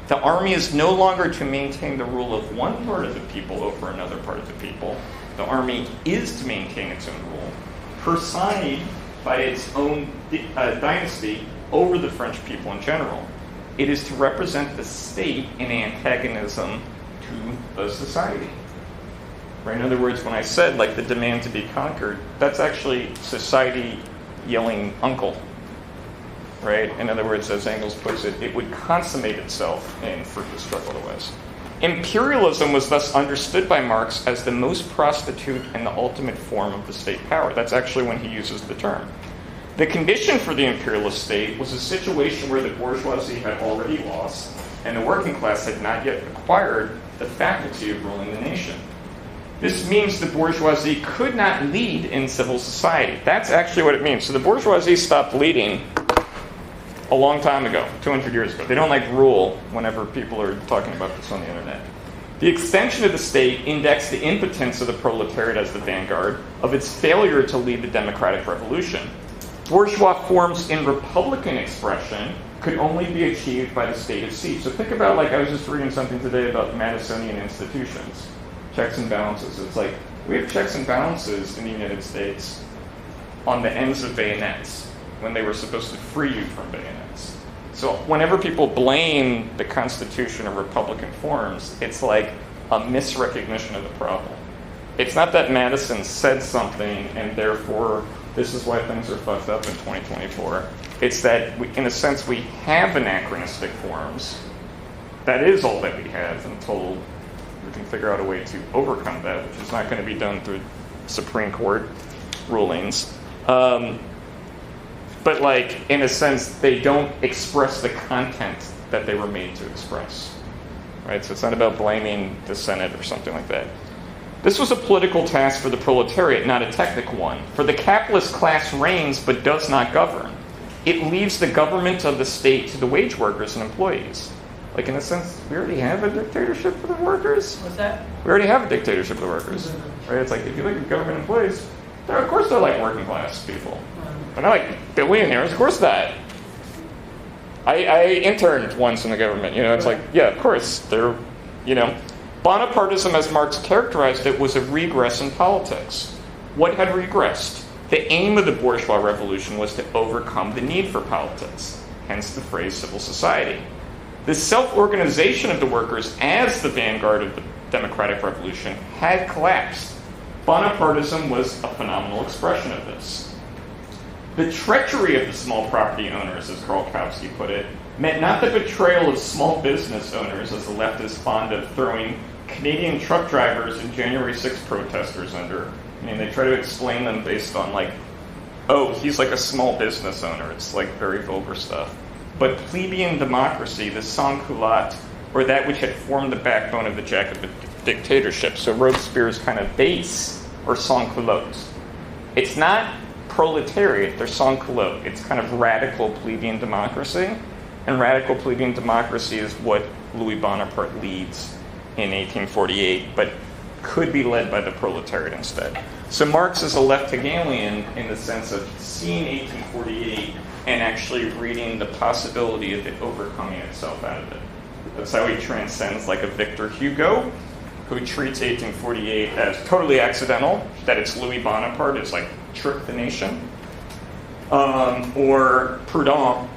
The army is no longer to maintain the rule of one part of the people over another part of the people. The army is to maintain its own rule, personated by its own dynasty over the French people in general. It is to represent the state in antagonism to the society. Right? In other words, when I said like the demand to be conquered, that's actually society yelling uncle. Right? In other words, as Engels puts it, it would consummate itself in fruitless struggle to the West. Imperialism was thus understood by Marx as the most prostitute and the ultimate form of the state power. That's actually when he uses the term. The condition for the imperialist state was a situation where the bourgeoisie had already lost, and the working class had not yet acquired the faculty of ruling the nation. This means the bourgeoisie could not lead in civil society. That's actually what it means. So the bourgeoisie stopped leading a long time ago, 200 years ago. They don't like rule whenever people are talking about this on the internet. The extension of the state indexed the impotence of the proletariat as the vanguard of its failure to lead the democratic revolution. Bourgeois forms in republican expression could only be achieved by the state of siege. So think about, like, I was just reading something today about Madisonian institutions, checks and balances. It's like, we have checks and balances in the United States on the ends of bayonets when they were supposed to free you from bayonets. So whenever people blame the Constitution or Republican forms, it's like a misrecognition of the problem. It's not that Madison said something and therefore this is why things are fucked up in 2024. It's that, in a sense, we have anachronistic forms. That is all that we have until we can figure out a way to overcome that, which is not going to be done through Supreme Court rulings. But like, in a sense, they don't express the content that they were made to express. Right? So it's not about blaming the Senate or something like that. This was a political task for the proletariat, not a technical one. For the capitalist class reigns but does not govern. It leaves the government of the state to the wage workers and employees. Like, in a sense, we already have a dictatorship for the workers. What's that? We already have a dictatorship for the workers. Right? It's like, if you look at government employees, of course they're like working class people. They're not like billionaires, of course not. I interned once in the government, it's like, yeah, of course, they're, Bonapartism, as Marx characterized it, was a regress in politics. What had regressed? The aim of the bourgeois revolution was to overcome the need for politics, hence the phrase civil society. The self-organization of the workers as the vanguard of the democratic revolution had collapsed. Bonapartism was a phenomenal expression of this. The treachery of the small property owners, as Karl Kautsky put it, meant not the betrayal of small business owners, as the left is fond of throwing Canadian truck drivers and January 6th protesters under. They try to explain them based on like, oh, he's like a small business owner. It's like very vulgar stuff. But plebeian democracy, the sans-culotte, or that which had formed the backbone of the Jacobin dictatorship. So Robespierre's kind of base, or sans-culottes. It's not proletariat, they're sans-culotte. It's kind of radical plebeian democracy. And radical plebeian democracy is what Louis Bonaparte leads in 1848, but could be led by the proletariat instead. So Marx is a left Hegelian in the sense of seeing 1848 and actually reading the possibility of it overcoming itself out of it. That's how he transcends like a Victor Hugo, who treats 1848 as totally accidental, that it's Louis Bonaparte, it's like tricked the nation, or Proudhon,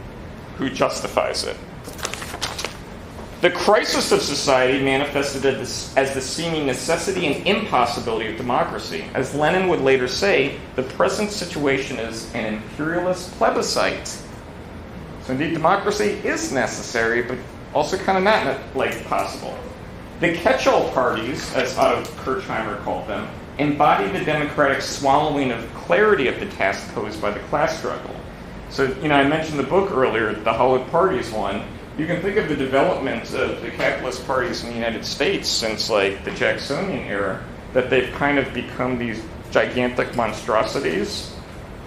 who justifies it. The crisis of society manifested as the seeming necessity and impossibility of democracy. As Lenin would later say, the present situation is an imperialist plebiscite. So indeed, democracy is necessary, but also kind of not like possible. The catch-all parties, as Otto Kirchheimer called them, embody the democratic swallowing of clarity of the task posed by the class struggle. So, I mentioned the book earlier, the Hollowed Parties one. You can think of the development of the capitalist parties in the United States since, like, the Jacksonian era, that they've kind of become these gigantic monstrosities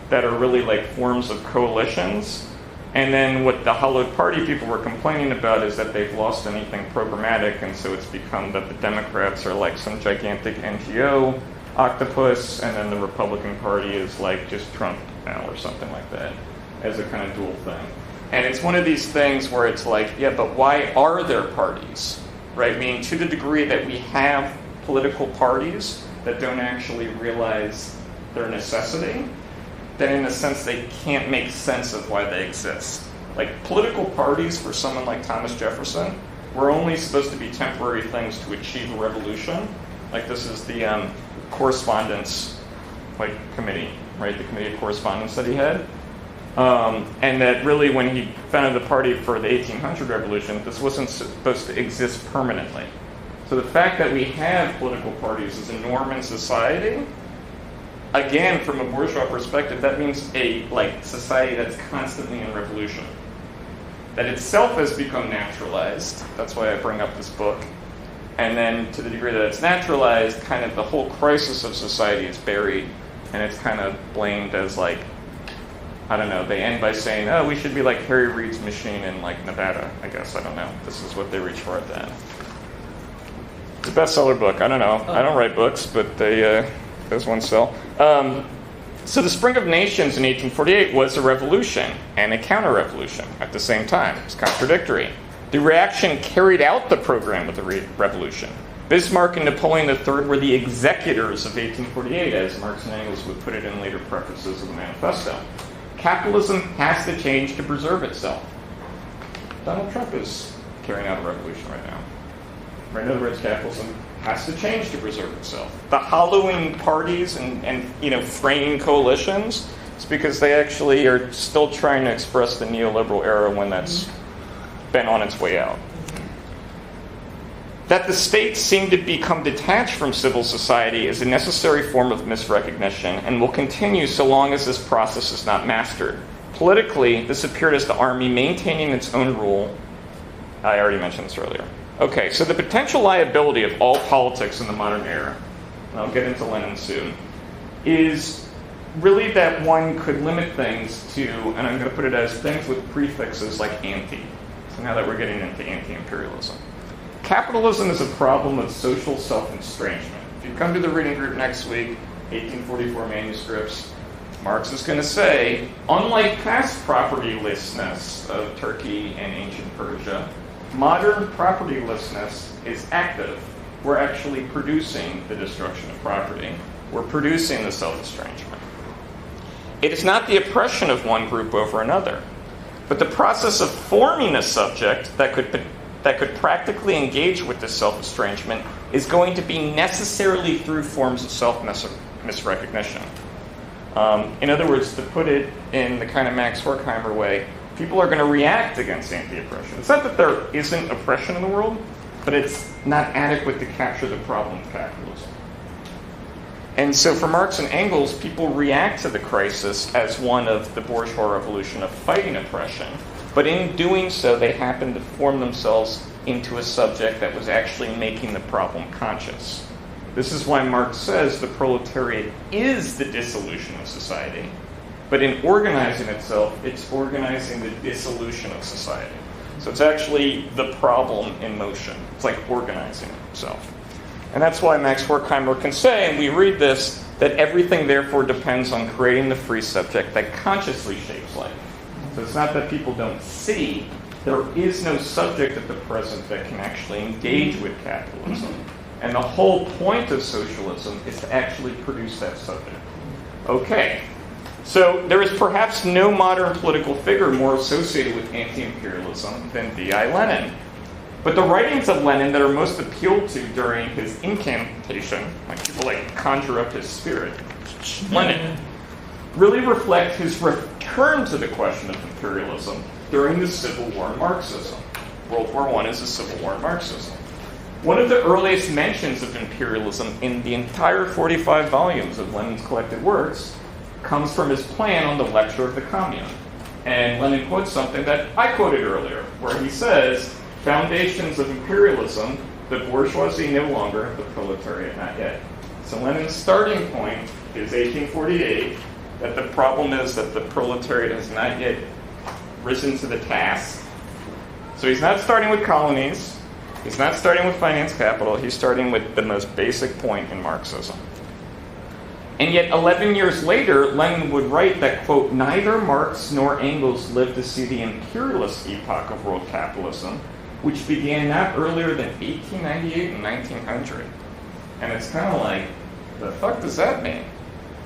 that are really like forms of coalitions. And then what the Hollowed Party people were complaining about is that they've lost anything programmatic, and so it's become that the Democrats are like some gigantic NGO octopus, and then the Republican Party is like just Trump now or something like that, as a kind of dual thing. And it's one of these things where it's like, yeah, but why are there parties, right? Meaning to the degree that we have political parties that don't actually realize their necessity, then in a sense they can't make sense of why they exist. Like political parties for someone like Thomas Jefferson were only supposed to be temporary things to achieve a revolution. Like this is the correspondence committee, right? The committee of correspondence that he had. And that really when he founded the party for the 1800 revolution, this wasn't supposed to exist permanently. So the fact that we have political parties is a norm in society. Again, from a bourgeois perspective, that means a society that's constantly in revolution. That itself has become naturalized. That's why I bring up this book. And then to the degree that it's naturalized, kind of the whole crisis of society is buried. And it's kind of blamed as I don't know, they end by saying, oh, we should be like Harry Reid's machine in Nevada, I guess. I don't know. This is what they reach for at the end. It's a bestseller book. I don't know. I don't write books, but those ones sell. So the Spring of Nations in 1848 was a revolution and a counter-revolution at the same time. It's contradictory. The reaction carried out the program of the revolution. Bismarck and Napoleon III were the executors of 1848, as Marx and Engels would put it in later prefaces of the manifesto. Capitalism has to change to preserve itself. Donald Trump is carrying out a revolution right now. Right? In other words, capitalism has to change to preserve itself. The hollowing parties and fraying coalitions is because they actually are still trying to express the neoliberal era when that's been on its way out. That the state seemed to become detached from civil society is a necessary form of misrecognition and will continue so long as this process is not mastered. Politically, this appeared as the army maintaining its own rule. I already mentioned this earlier. Okay, so the potential liability of all politics in the modern era, and I'll get into Lenin soon, is really that one could limit things to, and I'm going to put it as things with prefixes like anti. So now that we're getting into anti-imperialism. Capitalism is a problem of social self-estrangement. If you come to the reading group next week, 1844 manuscripts, Marx is going to say, unlike past propertylessness of Turkey and ancient Persia, modern propertylessness is active. We're actually producing the destruction of property. We're producing the self-estrangement. It is not the oppression of one group over another, but the process of forming a subject that could practically engage with this self-estrangement is going to be necessarily through forms of self-misrecognition. In other words, to put it in the kind of Max Horkheimer way, people are going to react against anti-oppression. It's not that there isn't oppression in the world, but it's not adequate to capture the problem of capitalism. And so for Marx and Engels, people react to the crisis as one of the bourgeois revolution of fighting oppression. But in doing so, they happen to form themselves into a subject that was actually making the problem conscious. This is why Marx says the proletariat is the dissolution of society. But in organizing itself, it's organizing the dissolution of society. So it's actually the problem in motion. It's like organizing itself. And that's why Max Horkheimer can say, and we read this, that everything therefore depends on creating the free subject that consciously shapes life. So it's not that people don't see, there is no subject at the present that can actually engage with capitalism. And the whole point of socialism is to actually produce that subject. Okay, so there is perhaps no modern political figure more associated with anti-imperialism than V.I. Lenin. But the writings of Lenin that are most appealed to during his incantation, like people like conjure up his spirit, Lenin, really reflect his return to the question of imperialism during the Civil War in Marxism. World War I is a Civil War in Marxism. One of the earliest mentions of imperialism in the entire 45 volumes of Lenin's collected works comes from his plan on the Lecture of the Commune. And Lenin quotes something that I quoted earlier, where he says, foundations of imperialism, the bourgeoisie no longer, the proletariat not yet. So Lenin's starting point is 1848, that the problem is that the proletariat has not yet risen to the task. So he's not starting with colonies, he's not starting with finance capital, he's starting with the most basic point in Marxism. And yet 11 years later, Lenin would write that, quote, neither Marx nor Engels lived to see the imperialist epoch of world capitalism, which began not earlier than 1898 and 1900. And it's kind of like, the fuck does that mean?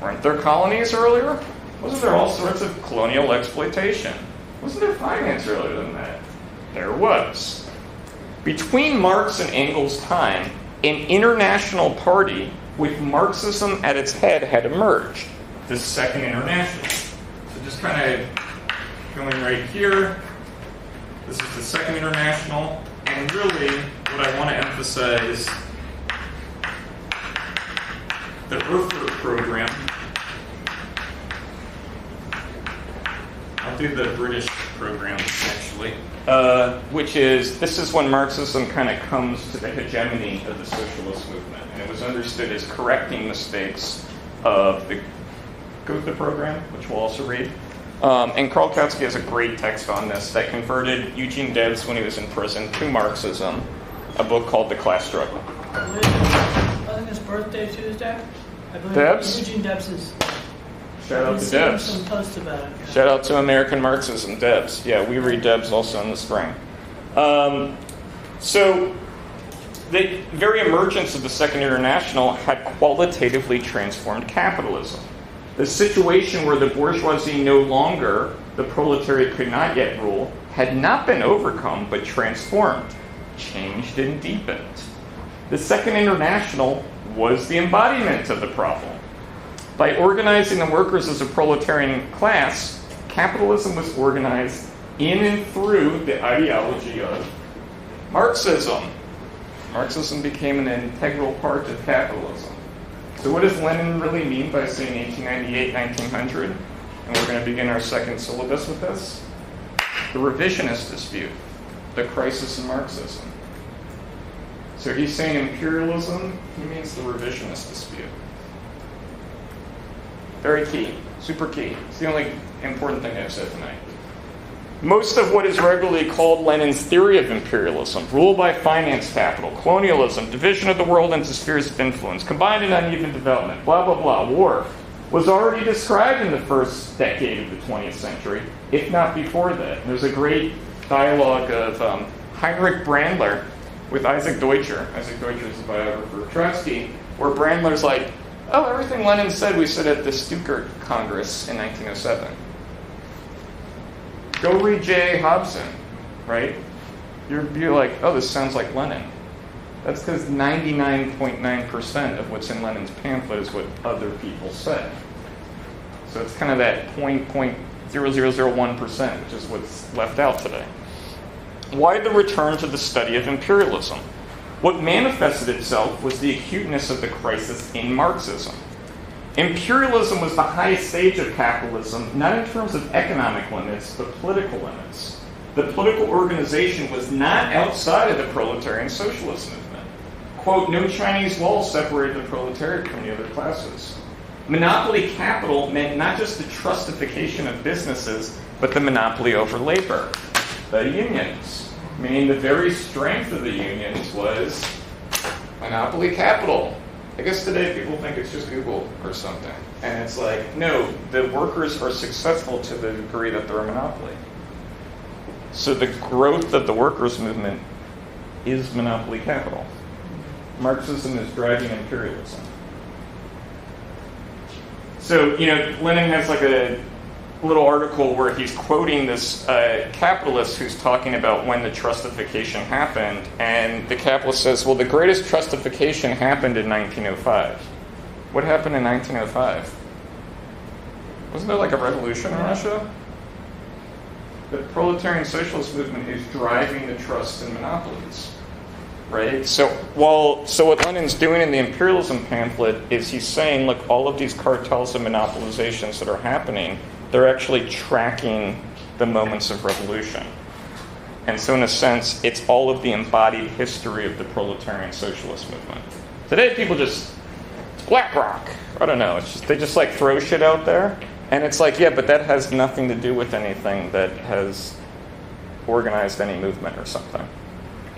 Weren't there colonies earlier? Wasn't there all sorts of colonial exploitation? Wasn't there finance earlier than that? There was. Between Marx and Engels' time, an international party with Marxism at its head had emerged, the Second International. So just kind of going right here, this is the Second International, and really what I want to emphasize, the Earthwork program. I'll do the British program, actually, which is, this is when Marxism kind of comes to the hegemony of the socialist movement. And it was understood as correcting mistakes of the Gotha program, which we'll also read. And Karl Kautsky has a great text on this that converted Eugene Debs, when he was in prison, to Marxism, a book called The Class Struggle. I think his birthday Tuesday. I believe Debs? Eugene Debs is. Shout out to Debs. Some posts about it. Shout out to American Marxism, Debs. Yeah, we read Debs also in the spring. So the very emergence of the Second International had qualitatively transformed capitalism. The situation where the bourgeoisie no longer, the proletariat could not yet rule, had not been overcome but transformed, changed and deepened. The Second International was the embodiment of the problem. By organizing the workers as a proletarian class, capitalism was organized in and through the ideology of Marxism. Marxism became an integral part of capitalism. So what does Lenin really mean by saying 1898, 1900? And we're going to begin our second syllabus with this. The revisionist dispute, the crisis in Marxism. So he's saying imperialism, he means the revisionist dispute. Very key, super key. It's the only important thing I've said tonight. Most of what is regularly called Lenin's theory of imperialism, rule by finance capital, colonialism, division of the world into spheres of influence, combined and uneven development, blah, blah, blah, war, was already described in the first decade of the 20th century, if not before that. There's a great dialogue of Heinrich Brandler with Isaac Deutscher. Isaac Deutscher is a biographer of Trotsky, where Brandler's like, oh, everything Lenin said we said at the Stuttgart Congress in 1907. Go read J.A. Hobson, right? You're like, oh, this sounds like Lenin. That's because 99.9% of what's in Lenin's pamphlet is what other people said. So it's kind of that 0.0001%, which is what's left out today. Why the return to the study of imperialism? What manifested itself was the acuteness of the crisis in Marxism. Imperialism was the highest stage of capitalism, not in terms of economic limits, but political limits. The political organization was not outside of the proletarian socialist movement. Quote, no Chinese wall separated the proletariat from the other classes. Monopoly capital meant not just the trustification of businesses, but the monopoly over labor. The unions, meaning the very strength of the unions was monopoly capital. I guess today people think it's just Google or something. And it's like, no, the workers are successful to the degree that they're a monopoly. So the growth of the workers' movement is monopoly capital. Marxism is driving imperialism. So, Lenin has like a little article where he's quoting this capitalist who's talking about when the trustification happened, and the capitalist says, well, the greatest trustification happened in 1905. What happened in 1905? Wasn't there like a revolution in Russia? The proletarian socialist movement is driving the trust in monopolies, right? So what Lenin's doing in the imperialism pamphlet is he's saying, look, all of these cartels and monopolizations that are happening, they're actually tracking the moments of revolution. And so in a sense, it's all of the embodied history of the proletarian socialist movement. Today people it's BlackRock. I don't know, they just like throw shit out there. And it's like, yeah, but that has nothing to do with anything that has organized any movement or something.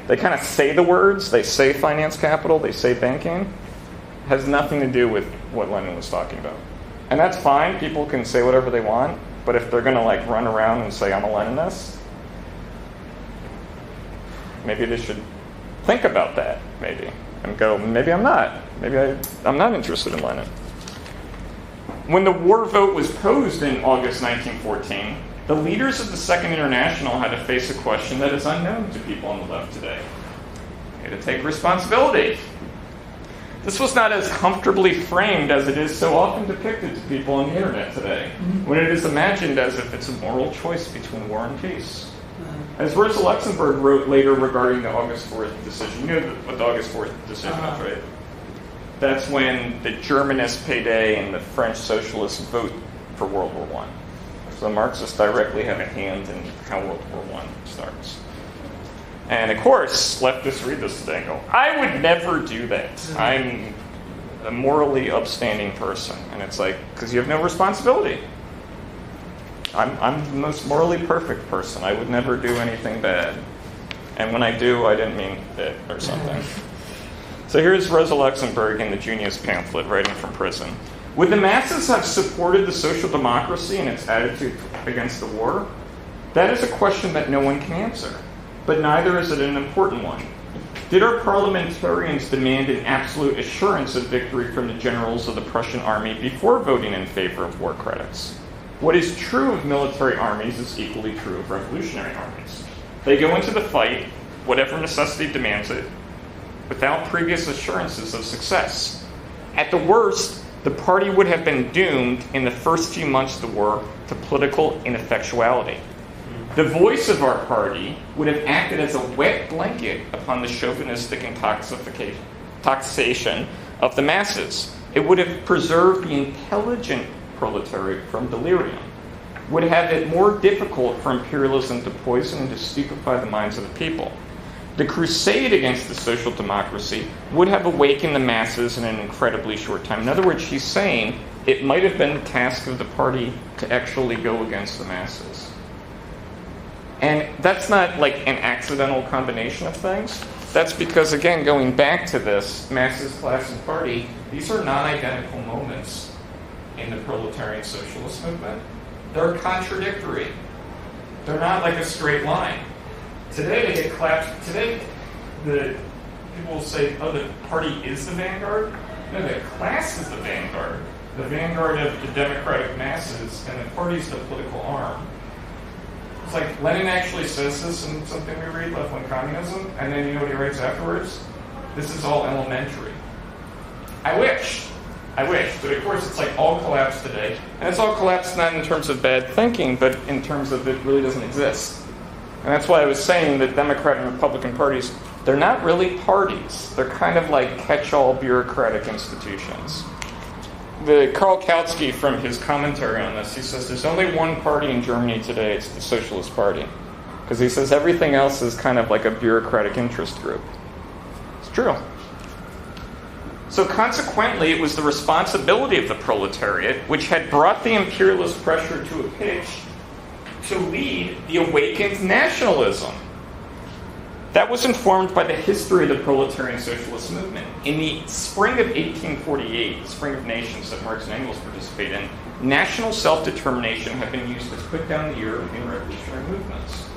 They kind of say the words, they say finance capital, they say banking. It has nothing to do with what Lenin was talking about. And that's fine, people can say whatever they want, but if they're going to like run around and say I'm a Leninist, maybe they should think about that, maybe, and go, maybe I'm not. Maybe I'm not interested in Lenin. When the war vote was posed in August 1914, the leaders of the Second International had to face a question that is unknown to people on the left today. They had to take responsibility. This was not as comfortably framed as it is so often depicted to people on the internet today, when it is imagined as if it's a moral choice between war and peace. As Rosa Luxemburg wrote later regarding the August 4th decision, you know what the August 4th decision is, right? That's when the Germanists payday and the French socialists vote for World War I. So the Marxists directly have a hand in how World War I starts. And of course, leftists read this today and go, I would never do that. I'm a morally upstanding person. And it's like, because you have no responsibility. I'm the most morally perfect person. I would never do anything bad. And when I do, I didn't mean it or something. So here's Rosa Luxemburg in the Junius pamphlet, writing from prison. Would the masses have supported the social democracy and its attitude against the war? That is a question that no one can answer. But neither is it an important one. Did our parliamentarians demand an absolute assurance of victory from the generals of the Prussian army before voting in favor of war credits? What is true of military armies is equally true of revolutionary armies. They go into the fight, whatever necessity demands it, without previous assurances of success. At the worst, the party would have been doomed in the first few months of the war to political ineffectuality. The voice of our party would have acted as a wet blanket upon the chauvinistic intoxication of the masses. It would have preserved the intelligent proletariat from delirium, would have it more difficult for imperialism to poison and to stupefy the minds of the people. The crusade against the social democracy would have awakened the masses in an incredibly short time. In other words, she's saying it might have been the task of the party to actually go against the masses. And that's not like an accidental combination of things. That's because, again, going back to this, masses, class, and party, these are non-identical moments in the proletarian socialist movement. They're contradictory. They're not like a straight line. Today they get collapsed. Today the people will say, oh, the party is the vanguard. No, the class is the vanguard. The vanguard of the democratic masses, and the party's the political arm. It's like Lenin actually says this in something we read, Left-Wing Communism, and then you know what he writes afterwards? This is all elementary. I wish. But of course it's like all collapsed today. And it's all collapsed not in terms of bad thinking, but in terms of it really doesn't exist. And that's why I was saying that Democrat and Republican parties, they're not really parties. They're kind of like catch-all bureaucratic institutions. Karl Kautsky, from his commentary on this, he says there's only one party in Germany today, it's the Socialist Party. Because he says everything else is kind of like a bureaucratic interest group. It's true. So consequently, it was the responsibility of the proletariat, which had brought the imperialist pressure to a pitch, to lead the awakened nationalism. That was informed by the history of the proletarian socialist movement. In the spring of 1848, the Spring of Nations that Marx and Engels participated in, national self-determination had been used to put down the European revolutionary movements.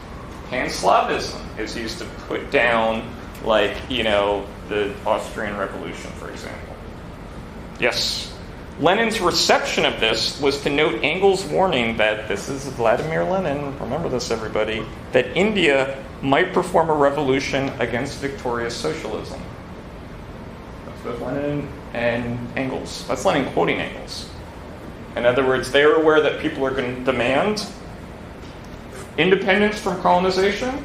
Pan-Slavism is used to put down, the Austrian Revolution, for example. Yes. Lenin's reception of this was to note Engels' warning that, this is Vladimir Lenin, remember this everybody, that India might perform a revolution against victorious socialism. That's both Lenin and Engels. That's Lenin quoting Engels. In other words, they are aware that people are going to demand independence from colonization.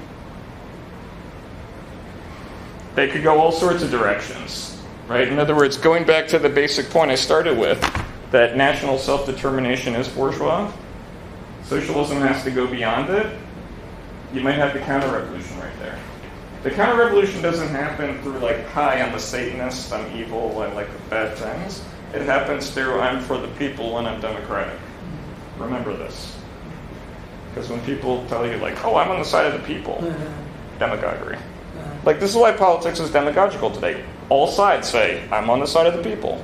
They could go all sorts of directions, right? In other words, going back to the basic point I started with, that national self-determination is bourgeois, socialism has to go beyond it, you might have the counter-revolution right there. The counter-revolution doesn't happen through hi, I'm a Satanist, I'm evil, I like bad things. It happens through, I'm for the people and I'm democratic. Remember this. Because when people tell you oh, I'm on the side of the people, demagoguery. This is why politics is demagogical today. All sides say, I'm on the side of the people.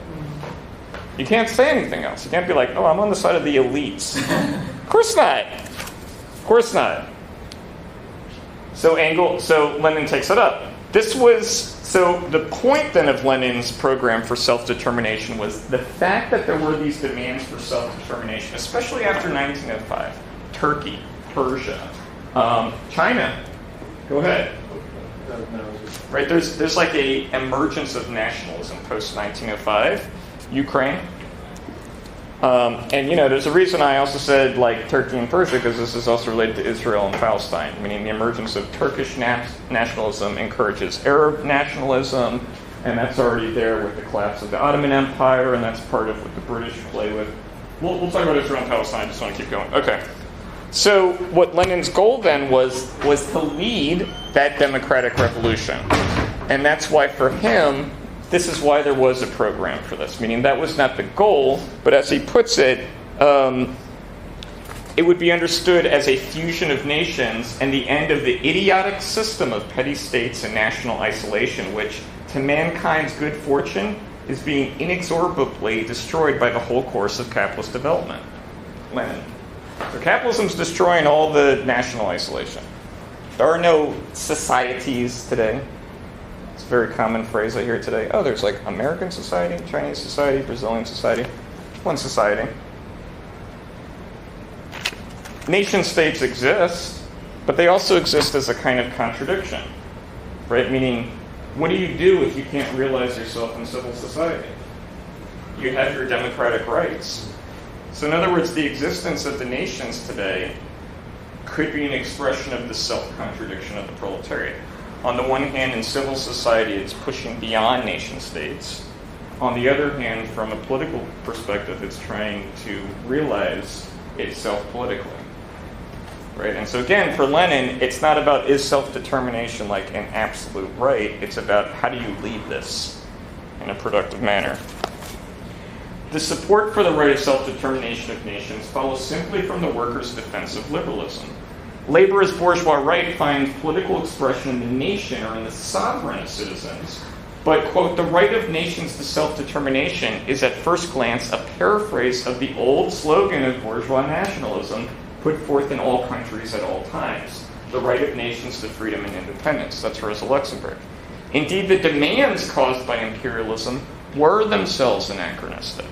You can't say anything else. You can't be oh, I'm on the side of the elites. Of course not. Of course not. So Lenin takes it up. The point then of Lenin's program for self-determination was the fact that there were these demands for self-determination, especially after 1905. Turkey, Persia, China. Go ahead. Right, there's a emergence of nationalism post-1905. Ukraine. And there's a reason I also said Turkey and Persia, because this is also related to Israel and Palestine, meaning the emergence of Turkish nationalism encourages Arab nationalism, and that's already there with the collapse of the Ottoman Empire, and that's part of what the British play with. We'll talk about Israel and Palestine, I just want to keep going. Okay. So what Lenin's goal then was to lead that democratic revolution. And that's why for him, this is why there was a program for this. Meaning that was not the goal, but as he puts it, it would be understood as a fusion of nations and the end of the idiotic system of petty states and national isolation, which, to mankind's good fortune, is being inexorably destroyed by the whole course of capitalist development. Lenin. So capitalism's destroying all the national isolation. There are no societies today. It's a very common phrase I hear today. Oh, there's American society, Chinese society, Brazilian society. One society. Nation states exist, but they also exist as a kind of contradiction, right? Meaning, what do you do if you can't realize yourself in civil society? You have your democratic rights. So in other words, the existence of the nations today could be an expression of the self-contradiction of the proletariat. On the one hand, in civil society, it's pushing beyond nation states. On the other hand, from a political perspective, it's trying to realize itself politically. Right? And so again, for Lenin, it's not about is self-determination like an absolute right, it's about how do you lead this in a productive manner. The support for the right of self-determination of nations follows simply from the workers' defense of liberalism. Labor as bourgeois right finds political expression in the nation or in the sovereign of citizens, but, quote, the right of nations to self-determination is at first glance a paraphrase of the old slogan of bourgeois nationalism put forth in all countries at all times, the right of nations to freedom and independence. That's Rosa Luxemburg. Indeed, the demands caused by imperialism were themselves anachronistic.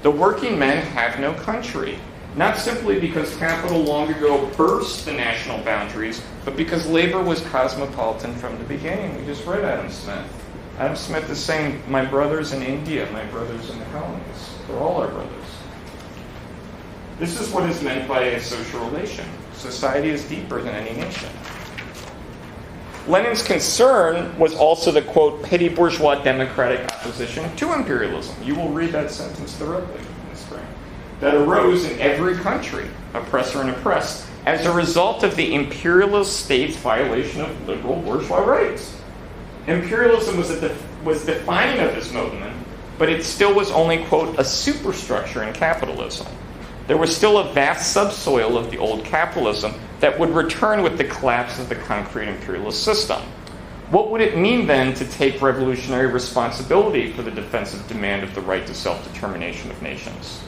The working men have no country, not simply because capital long ago burst the national boundaries, but because labor was cosmopolitan from the beginning. We just read Adam Smith. Adam Smith is saying, my brothers in India, my brothers in the colonies. They're all our brothers. This is what is meant by a social relation. Society is deeper than any nation. Lenin's concern was also the, quote, petty bourgeois democratic opposition to imperialism. You will read that sentence directly in the spring. That arose in every country, oppressor and oppressed, as a result of the imperialist state's violation of liberal bourgeois rights. Imperialism was defining of this movement, but it still was only, quote, a superstructure in capitalism. There was still a vast subsoil of the old capitalism that would return with the collapse of the concrete imperialist system. What would it mean then to take revolutionary responsibility for the defensive demand of the right to self-determination of nations?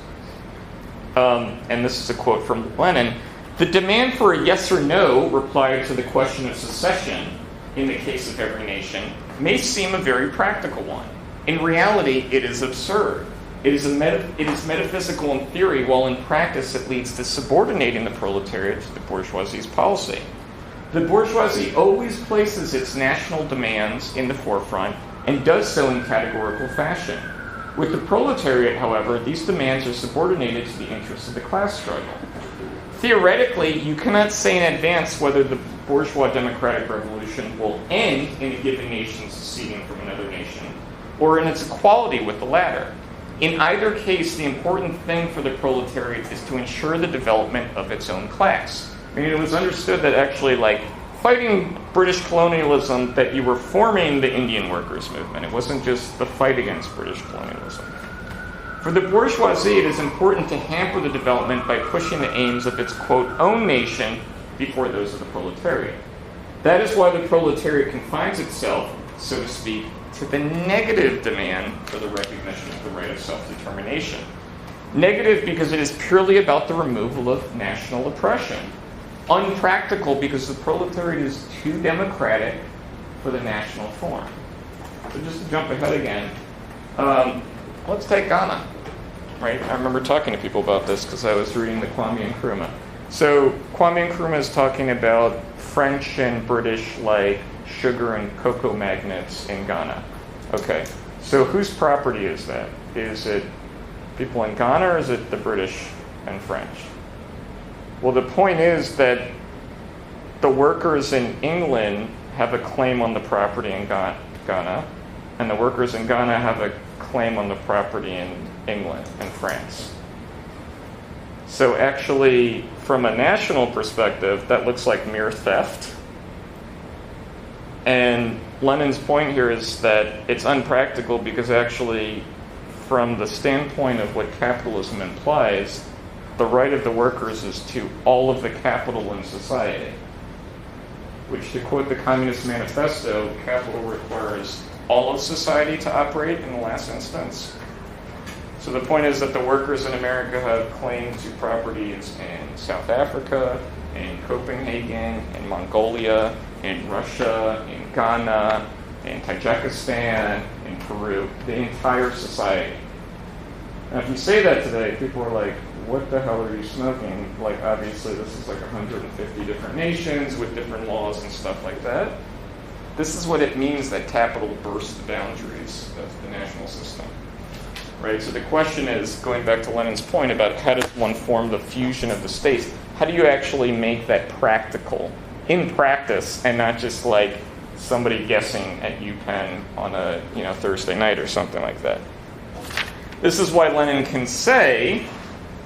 And this is a quote from Lenin. The demand for a yes or no reply to the question of secession, in the case of every nation, may seem a very practical one. In reality, it is absurd. It is metaphysical in theory, while in practice it leads to subordinating the proletariat to the bourgeoisie's policy. The bourgeoisie always places its national demands in the forefront and does so in categorical fashion. With the proletariat, however, these demands are subordinated to the interests of the class struggle. Theoretically, you cannot say in advance whether the bourgeois democratic revolution will end in a given nation seceding from another nation, or in its equality with the latter. In either case, the important thing for the proletariat is to ensure the development of its own class. I mean, it was understood that actually, like, fighting British colonialism, that you were forming the Indian workers' movement. It wasn't just the fight against British colonialism. For the bourgeoisie, it is important to hamper the development by pushing the aims of its, quote, own nation before those of the proletariat. That is why the proletariat confines itself, so to speak, to the negative demand for the recognition of the right of self-determination. Negative because it is purely about the removal of national oppression. Unpractical because the proletariat is too democratic for the national form. So just to jump ahead again, let's take Ghana. Right? I remember talking to people about this because I was reading the Kwame Nkrumah. So Kwame Nkrumah is talking about French and British, like, sugar and cocoa magnates in Ghana. Okay, so whose property is that? Is it people in Ghana or is it the British and French? Well, the point is that the workers in England have a claim on the property in Ghana, and the workers in Ghana have a claim on the property in England and France. So actually, from a national perspective, that looks like mere theft. And Lenin's point here is that it's unpractical because actually, from the standpoint of what capitalism implies, the right of the workers is to all of the capital in society. Which, to quote the Communist Manifesto, capital requires all of society to operate in the last instance. So the point is that the workers in America have claim to properties in South Africa, in Copenhagen, in Mongolia, in Russia, in Ghana, in Tajikistan, in Peru, the entire society. Now, if you say that today, people are like, what the hell are you smoking? Like, obviously, this is like 150 different nations with different laws and stuff like that. This is what it means that capital bursts the boundaries of the national system. Right? So the question is, going back to Lenin's point about how does one form the fusion of the states, how do you actually make that practical in practice and not just like somebody guessing at UPenn on a Thursday night or something like that? This is why Lenin can say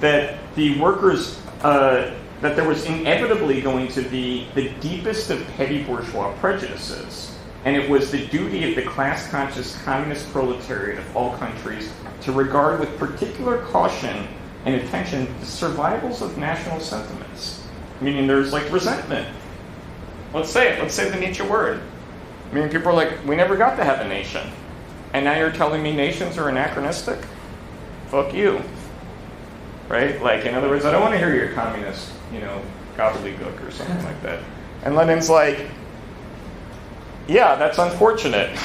that the workers, that there was inevitably going to be the deepest of petty bourgeois prejudices, and it was the duty of the class-conscious communist proletariat of all countries to regard with particular caution and attention the survivals of national sentiments. Meaning there's like resentment. Let's say the Nietzsche word. I mean, people are like, we never got to have a nation. And now you're telling me nations are anachronistic? Fuck you. Right? Like, in other words, I don't want to hear your communist, gobbledygook or something like that. And Lenin's like, yeah, that's unfortunate.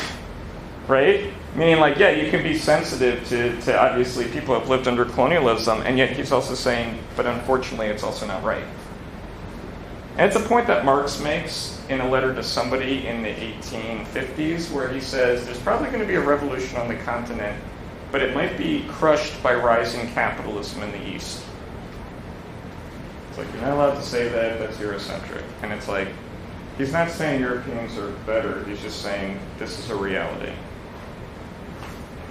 Right? Meaning like, yeah, you can be sensitive to obviously people who have lived under colonialism, and yet he's also saying, but unfortunately it's also not right. And it's a point that Marx makes in a letter to somebody in the 1850s where he says there's probably going to be a revolution on the continent, but it might be crushed by rising capitalism in the East. It's like, you're not allowed to say that, that's Eurocentric. And it's like, he's not saying Europeans are better, he's just saying this is a reality.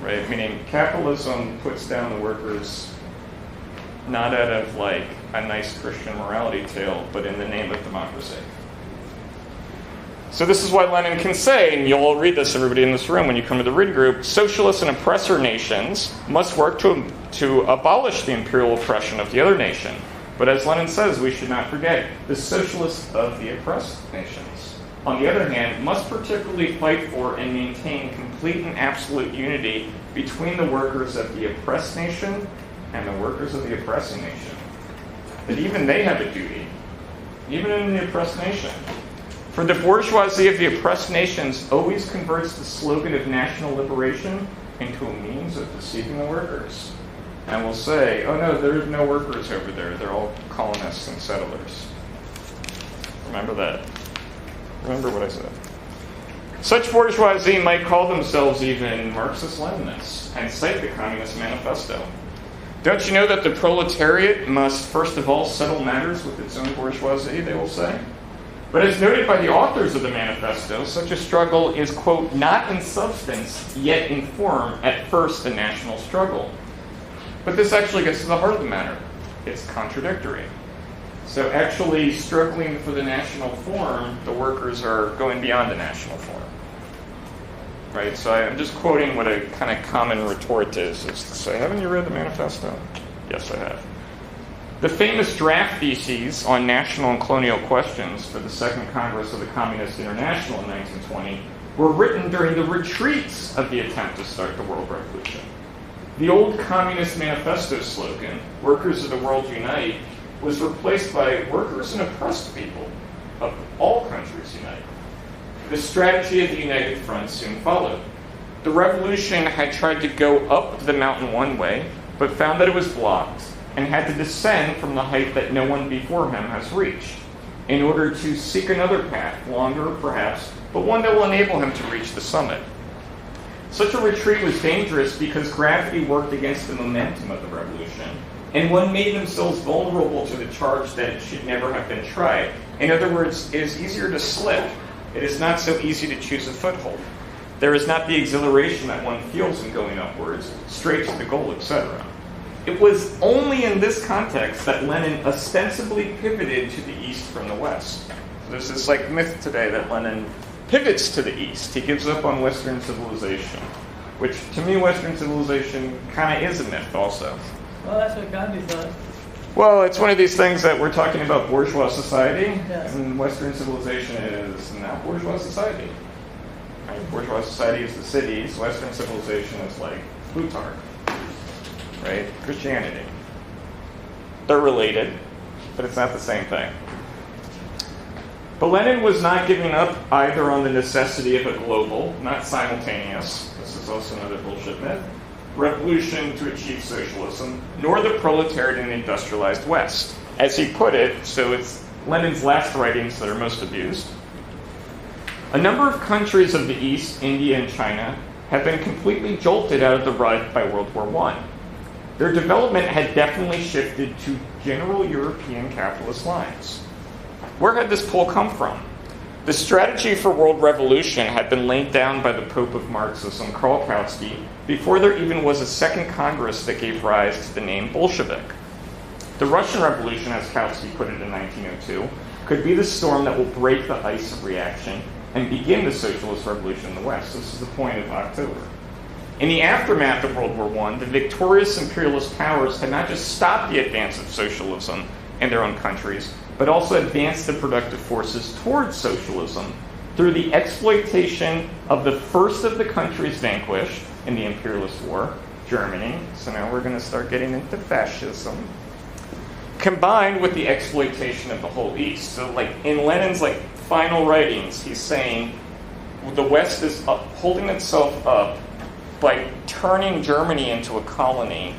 Right? Meaning capitalism puts down the workers not out of like a nice Christian morality tale, but in the name of democracy. So this is why Lenin can say, and you'll all read this, everybody in this room, when you come to the read group, socialist and oppressor nations must work to abolish the imperial oppression of the other nation. But as Lenin says, we should not forget, the socialists of the oppressed nations, on the other hand, must particularly fight for and maintain complete and absolute unity between the workers of the oppressed nation and the workers of the oppressing nation. That even they have a duty, even in the oppressed nation. For the bourgeoisie of the oppressed nations always converts the slogan of national liberation into a means of deceiving the workers. And will say, oh no, there are no workers over there. They're all colonists and settlers. Remember that. Remember what I said. Such bourgeoisie might call themselves even Marxist-Leninists and cite the Communist Manifesto. Don't you know that the proletariat must first of all settle matters with its own bourgeoisie, they will say? But as noted by the authors of the manifesto, such a struggle is, quote, not in substance, yet in form, at first a national struggle. But this actually gets to the heart of the matter. It's contradictory. So actually struggling for the national form, the workers are going beyond the national form. Right? So I'm just quoting what a kind of common retort is to say, haven't you read the manifesto? Yes, I have. The famous draft theses on national and colonial questions for the Second Congress of the Communist International in 1920 were written during the retreats of the attempt to start the world revolution. The old Communist Manifesto slogan, "Workers of the World Unite," was replaced by "Workers and Oppressed People of all countries unite." The strategy of the United Front soon followed. The revolution had tried to go up the mountain one way, but found that it was blocked, and had to descend from the height that no one before him has reached, in order to seek another path, longer perhaps, but one that will enable him to reach the summit. Such a retreat was dangerous because gravity worked against the momentum of the revolution, and one made themselves vulnerable to the charge that it should never have been tried. In other words, it is easier to slip. It is not so easy to choose a foothold. There is not the exhilaration that one feels in going upwards, straight to the goal, etc. It was only in this context that Lenin ostensibly pivoted to the east from the west. So there's this like myth today that Lenin pivots to the east. He gives up on Western civilization, which to me Western civilization kind of is a myth also. Well, that's what Gandhi thought. Well, it's one of these things that we're talking about bourgeois society, Yes. and Western civilization is not bourgeois society. Right? Bourgeois society is the cities. Western civilization is like Plutarch, right? Christianity. They're related, but it's not the same thing. But Lenin was not giving up either on the necessity of a global, not simultaneous, this is also another bullshit myth, revolution to achieve socialism, nor the proletariat in the industrialized West. As he put it, so it's Lenin's last writings that are most abused. A number of countries of the East, India and China, have been completely jolted out of the rut by World War I. their development had definitely shifted to general European capitalist lines. Where had this pull come from? The strategy for world revolution had been laid down by the Pope of Marxism, Karl Kautsky, before there even was a second Congress that gave rise to the name Bolshevik. The Russian Revolution, as Kautsky put it in 1902, could be the storm that will break the ice of reaction and begin the socialist revolution in the West. This is the point of October. In the aftermath of World War I, the victorious imperialist powers had not just stopped the advance of socialism in their own countries, but also advanced the productive forces towards socialism through the exploitation of the first of the countries vanquished in the imperialist war, Germany. So now we're going to start getting into fascism. Combined with the exploitation of the whole East. So like in Lenin's final writings, he's saying the West is holding itself up by turning Germany into a colony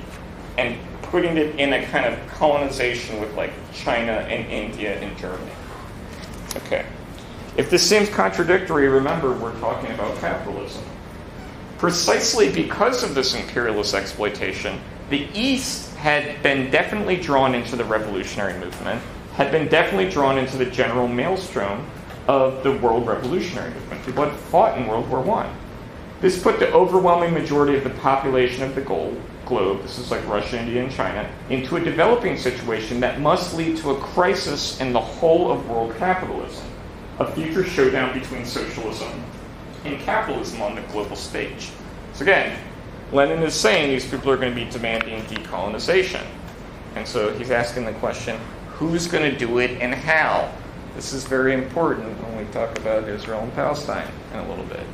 and putting it in a kind of colonization with China and India and Germany. Okay. If this seems contradictory, remember we're talking about capitalism. Precisely because of this imperialist exploitation, the East had been definitely drawn into the revolutionary movement, had been definitely drawn into the general maelstrom of the world revolutionary movement. People had fought in World War I. This put the overwhelming majority of the population of the globe, this is like Russia, India, and China, into a developing situation that must lead to a crisis in the whole of world capitalism, a future showdown between socialism and capitalism on the global stage. So again, Lenin is saying these people are going to be demanding decolonization. And so he's asking the question, who's going to do it and how? This is very important when we talk about Israel and Palestine in a little bit.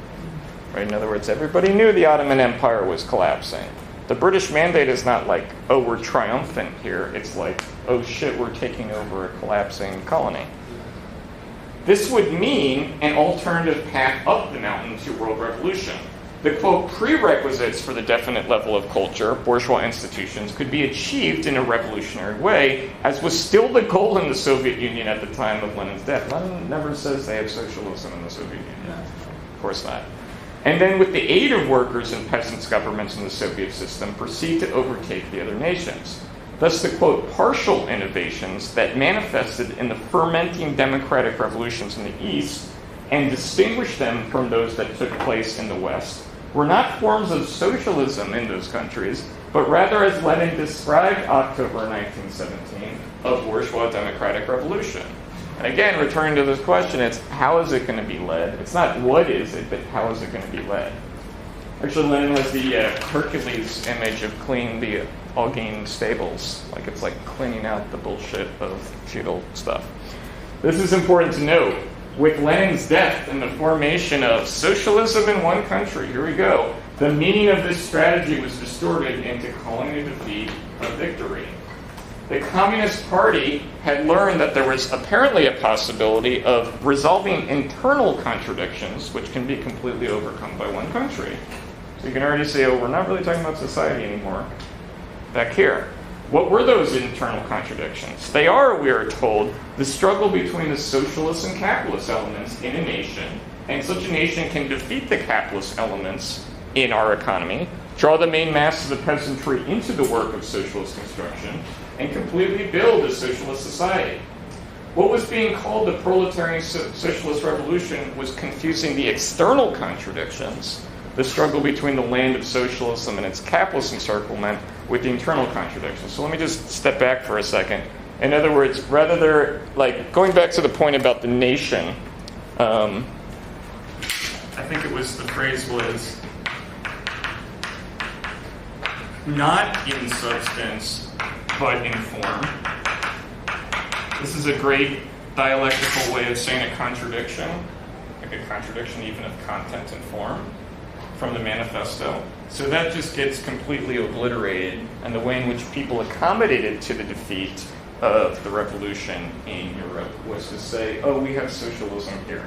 Right? In other words, everybody knew the Ottoman Empire was collapsing. The British mandate is not like, oh, we're triumphant here. It's like, oh shit, we're taking over a collapsing colony. This would mean an alternative path up the mountain to world revolution. The, quote, prerequisites for the definite level of culture, bourgeois institutions, could be achieved in a revolutionary way, as was still the goal in the Soviet Union at the time of Lenin's death. Lenin never says they have socialism in the Soviet Union. Of course not. And then with the aid of workers and peasants' governments in the Soviet system, proceed to overtake the other nations. Thus the, quote, partial innovations that manifested in the fermenting democratic revolutions in the East and distinguished them from those that took place in the West were not forms of socialism in those countries, but rather, as Lenin described October 1917, a bourgeois democratic revolution. And again, returning to this question, it's how is it going to be led? It's not what is it, but how is it going to be led? Actually, Lenin has the Hercules image of cleaning the Algene stables. Like it's like cleaning out the bullshit of feudal stuff. This is important to note. With Lenin's death and the formation of socialism in one country, here we go, the meaning of this strategy was distorted into calling a defeat a victory. The Communist Party had learned that there was apparently a possibility of resolving internal contradictions, which can be completely overcome by one country. So you can already say, oh, we're not really talking about society anymore. Back here. What were those internal contradictions? They are, we are told, the struggle between the socialist and capitalist elements in a nation, and such a nation can defeat the capitalist elements in our economy, draw the main mass of the peasantry into the work of socialist construction, and completely build a socialist society. What was being called the proletarian socialist revolution was confusing the external contradictions, the struggle between the land of socialism and its capitalist encirclement, with the internal contradictions. So let me just step back for a second. In other words, rather they're like going back to the point about the nation, I think it was the phrase was not in substance, but in form. This is a great dialectical way of saying a contradiction, like a contradiction even of content and form, from the manifesto. So that just gets completely obliterated, and the way in which people accommodated to the defeat of the revolution in Europe was to say, oh, we have socialism here,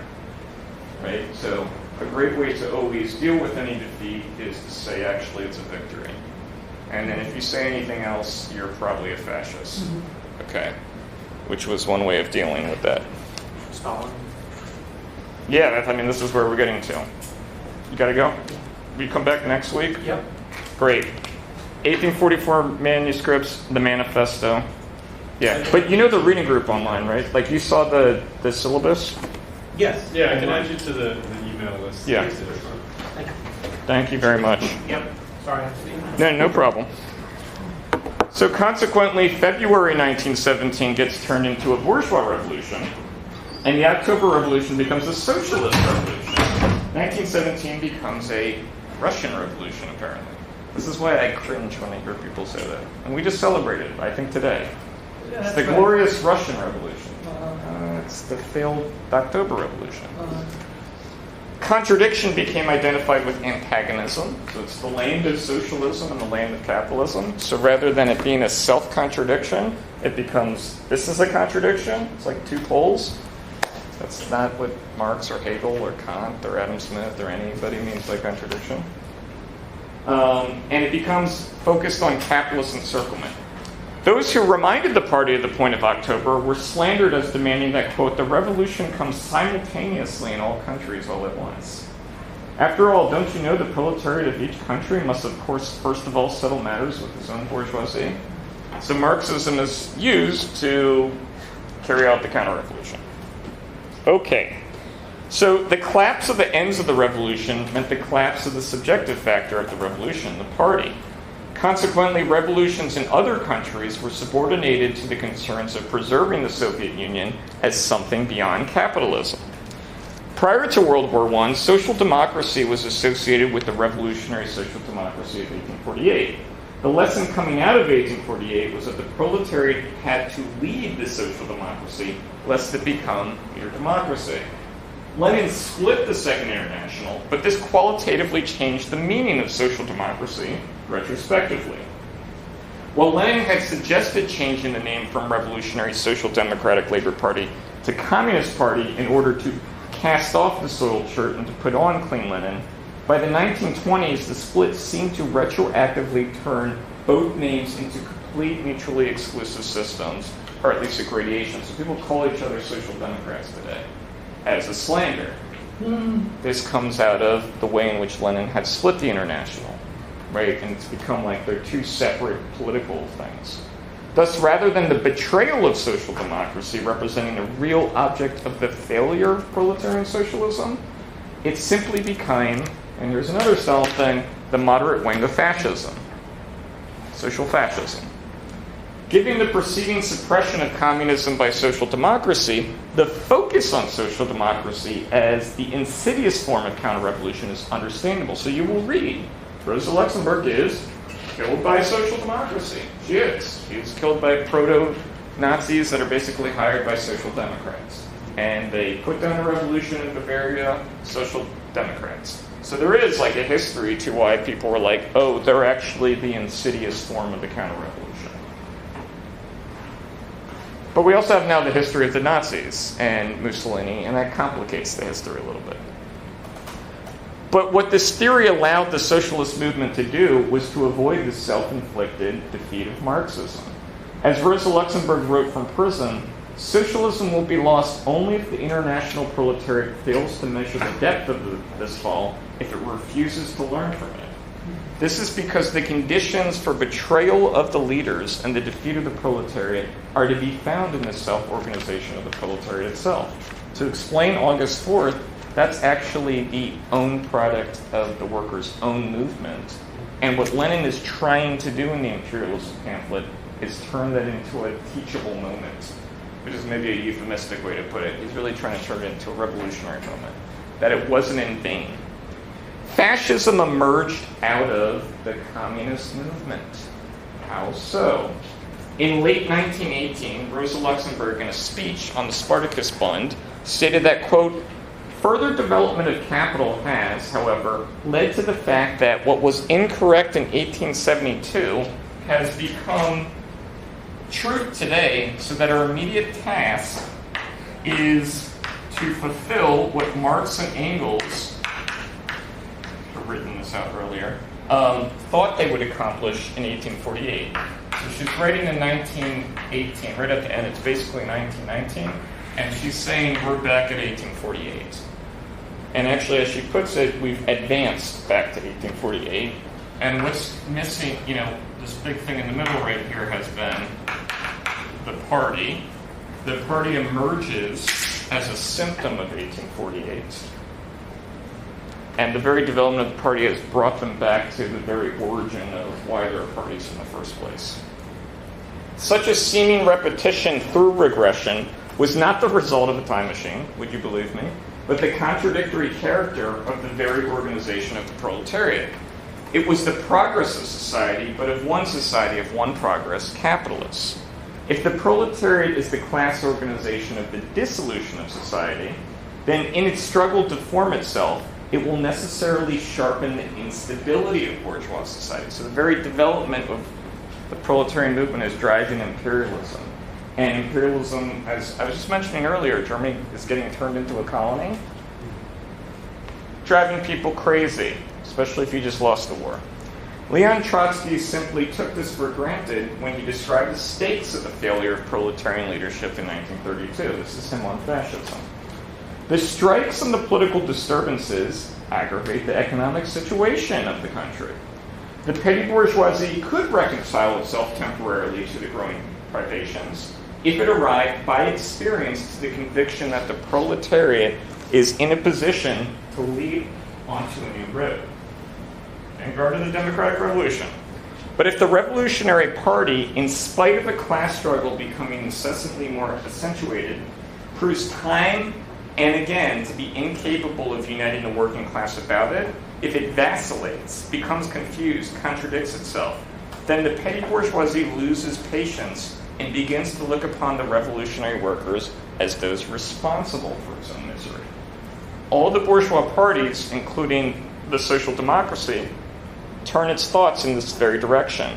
right? So a great way to always deal with any defeat is to say, actually, it's a victory. And then if you say anything else, you're probably a fascist. Mm-hmm. Okay. Which was one way of dealing with that. Stalin. Yeah, I mean, this is where we're getting to. You gotta go? Will you come back next week? Yep. Great. 1844 manuscripts, the manifesto. Yeah, but you know the reading group online, right? Like you saw the syllabus? Yes. Yeah, I can add you to the email list. Yeah. Thank you very much. Yep. Sorry. No problem. So consequently, February 1917 gets turned into a bourgeois revolution, and the October Revolution becomes a socialist revolution. 1917 becomes a Russian revolution, apparently. This is why I cringe when I hear people say that. And we just celebrated, I think, today. Yeah, It's the right. glorious Russian Revolution. It's the failed October Revolution. Contradiction became identified with antagonism. So it's the land of socialism and the land of capitalism. So rather than it being a self-contradiction, it becomes, this is a contradiction. It's like two poles. That's not what Marx or Hegel or Kant or Adam Smith or anybody means by contradiction. And it becomes focused on capitalist encirclement. Those who reminded the party of the point of October were slandered as demanding that, quote, the revolution comes simultaneously in all countries all at once. After all, don't you know the proletariat of each country must, of course, first of all settle matters with his own bourgeoisie? So Marxism is used to carry out the counter-revolution. Okay. So the collapse of the ends of the revolution meant the collapse of the subjective factor of the revolution, the party. Consequently, revolutions in other countries were subordinated to the concerns of preserving the Soviet Union as something beyond capitalism. Prior to World War I, social democracy was associated with the revolutionary social democracy of 1848. The lesson coming out of 1848 was that the proletariat had to lead the social democracy lest it become mere democracy. Lenin split the Second International, but this qualitatively changed the meaning of social democracy retrospectively. While Lenin had suggested changing the name from Revolutionary Social Democratic Labor Party to Communist Party in order to cast off the soiled shirt and to put on clean linen, by the 1920s the split seemed to retroactively turn both names into complete mutually exclusive systems, or at least a gradation. So people call each other social democrats today as a slander. This comes out of the way in which Lenin had split the International, right? And it's become like they're two separate political things. Thus, rather than the betrayal of social democracy representing the real object of the failure of proletarian socialism, it simply became, and here's another style thing, the moderate wing of fascism, social fascism. Given the preceding suppression of communism by social democracy, the focus on social democracy as the insidious form of counter-revolution is understandable. So you will read, Rosa Luxemburg is killed by social democracy. She is. She was killed by proto-Nazis that are basically hired by social democrats. And they put down a revolution in Bavaria, social democrats. So there is like a history to why people were like, oh, they're actually the insidious form of the counter-revolution. But we also have now the history of the Nazis and Mussolini, and that complicates the history a little bit. But what this theory allowed the socialist movement to do was to avoid the self-inflicted defeat of Marxism. As Rosa Luxemburg wrote from prison, socialism will be lost only if the international proletariat fails to measure the depth of this fall, if it refuses to learn from it. This is because the conditions for betrayal of the leaders and the defeat of the proletariat are to be found in the self-organization of the proletariat itself. To explain August 4th, that's actually the own product of the workers' own movement. And what Lenin is trying to do in the imperialism pamphlet is turn that into a teachable moment, which is maybe a euphemistic way to put it. He's really trying to turn it into a revolutionary moment, that it wasn't in vain. Fascism emerged out of the communist movement. How so? In late 1918, Rosa Luxemburg, in a speech on the Spartacus Fund, stated that, quote, further development of capital has, however, led to the fact that what was incorrect in 1872 has become truth today, so that our immediate task is to fulfill what Marx and Engels, written this out earlier, thought they would accomplish in 1848. So she's writing in 1918, right at the end, it's basically 1919, and she's saying we're back at 1848. And actually, as she puts it, we've advanced back to 1848. And what's missing, this big thing in the middle right here has been the party. The party emerges as a symptom of 1848. And the very development of the party has brought them back to the very origin of why there are parties in the first place. Such a seeming repetition through regression was not the result of a time machine, would you believe me, but the contradictory character of the very organization of the proletariat. It was the progress of society, but of one society, of one progress, capitalists. If the proletariat is the class organization of the dissolution of society, then in its struggle to form itself, it will necessarily sharpen the instability of bourgeois society. So the very development of the proletarian movement is driving imperialism. And imperialism, as I was just mentioning earlier, Germany is getting turned into a colony, driving people crazy, especially if you just lost the war. Leon Trotsky simply took this for granted when he described the stakes of the failure of proletarian leadership in 1932. This is him on fascism. The strikes and the political disturbances aggravate the economic situation of the country. The petty bourgeoisie could reconcile itself temporarily to the growing privations if it arrived by experience to the conviction that the proletariat is in a position to lead onto a new road. Vanguard of the Democratic Revolution. But if the Revolutionary Party, in spite of the class struggle becoming incessantly more accentuated, proves time and again to be incapable of uniting the working class about it, if it vacillates, becomes confused, contradicts itself, then the petty bourgeoisie loses patience and begins to look upon the revolutionary workers as those responsible for its own misery. All the bourgeois parties, including the social democracy, turn its thoughts in this very direction.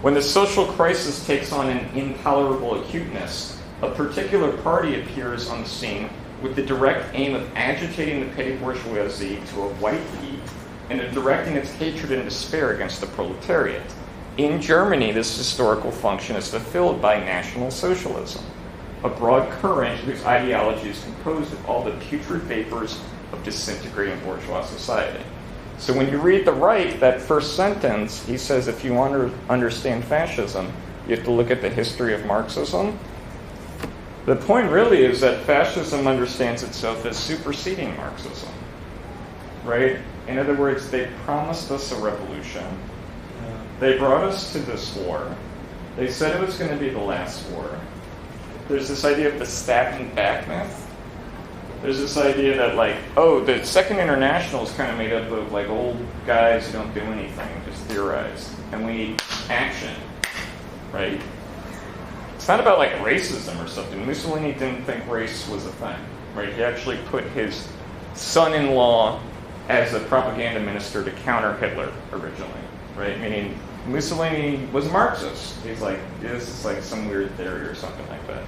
When the social crisis takes on an intolerable acuteness, a particular party appears on the scene with the direct aim of agitating the petty bourgeoisie to a white heat and of directing its hatred and despair against the proletariat. In Germany, this historical function is fulfilled by National Socialism, a broad current whose ideology is composed of all the putrid vapors of disintegrating bourgeois society. So when you read the right, that first sentence, he says if you want to understand fascism, you have to look at the history of Marxism. The point really is that fascism understands itself as superseding Marxism, right? In other words, they promised us a revolution. They brought us to this war. They said it was going to be the last war. There's this idea of the stabbing back myth. There's this idea that, the Second International is kind of made up of, old guys who don't do anything, just theorize. And we need action, right? It's not about, racism or something. Mussolini didn't think race was a thing, right? He actually put his son-in-law as a propaganda minister to counter Hitler originally, right? Meaning Mussolini was a Marxist. He's this is some weird theory or something like that.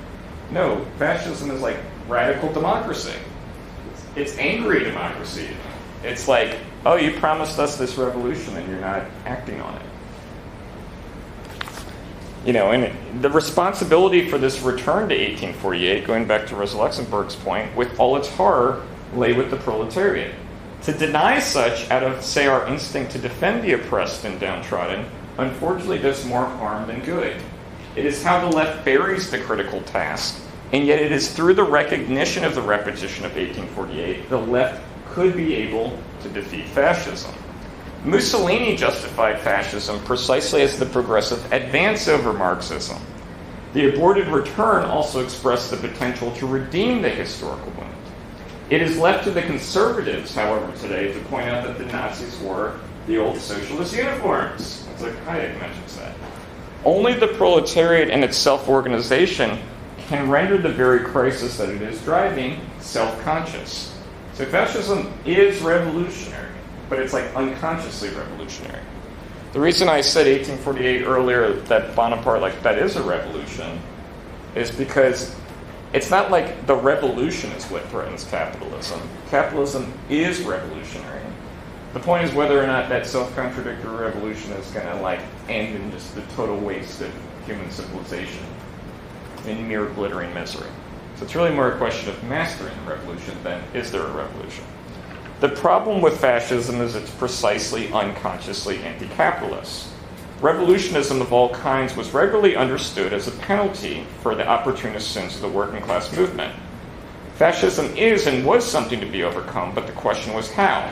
No, fascism is radical democracy. It's angry democracy. It's you promised us this revolution and you're not acting on it. And the responsibility for this return to 1848, going back to Rosa Luxemburg's point, with all its horror, lay with the proletariat. To deny such out of, say, our instinct to defend the oppressed and downtrodden, unfortunately does more harm than good. It is how the left buries the critical task, and yet it is through the recognition of the repetition of 1848 the left could be able to defeat fascism. Mussolini justified fascism precisely as the progressive advance over Marxism. The aborted return also expressed the potential to redeem the historical wound. It is left to the conservatives, however, today to point out that the Nazis wore the old socialist uniforms. It's Hayek mentions that. Only the proletariat and its self-organization can render the very crisis that it is driving self-conscious. So fascism is revolutionary, but it's unconsciously revolutionary. The reason I said 1848 earlier, that Bonaparte, that is a revolution, is because it's not the revolution is what threatens capitalism. Capitalism is revolutionary. The point is whether or not that self-contradictory revolution is going to end in just the total waste of human civilization in mere glittering misery. So it's really more a question of mastering the revolution than is there a revolution. The problem with fascism is it's precisely unconsciously anti-capitalist. Revolutionism of all kinds was regularly understood as a penalty for the opportunist sins of the working class movement. Fascism is and was something to be overcome, but the question was how.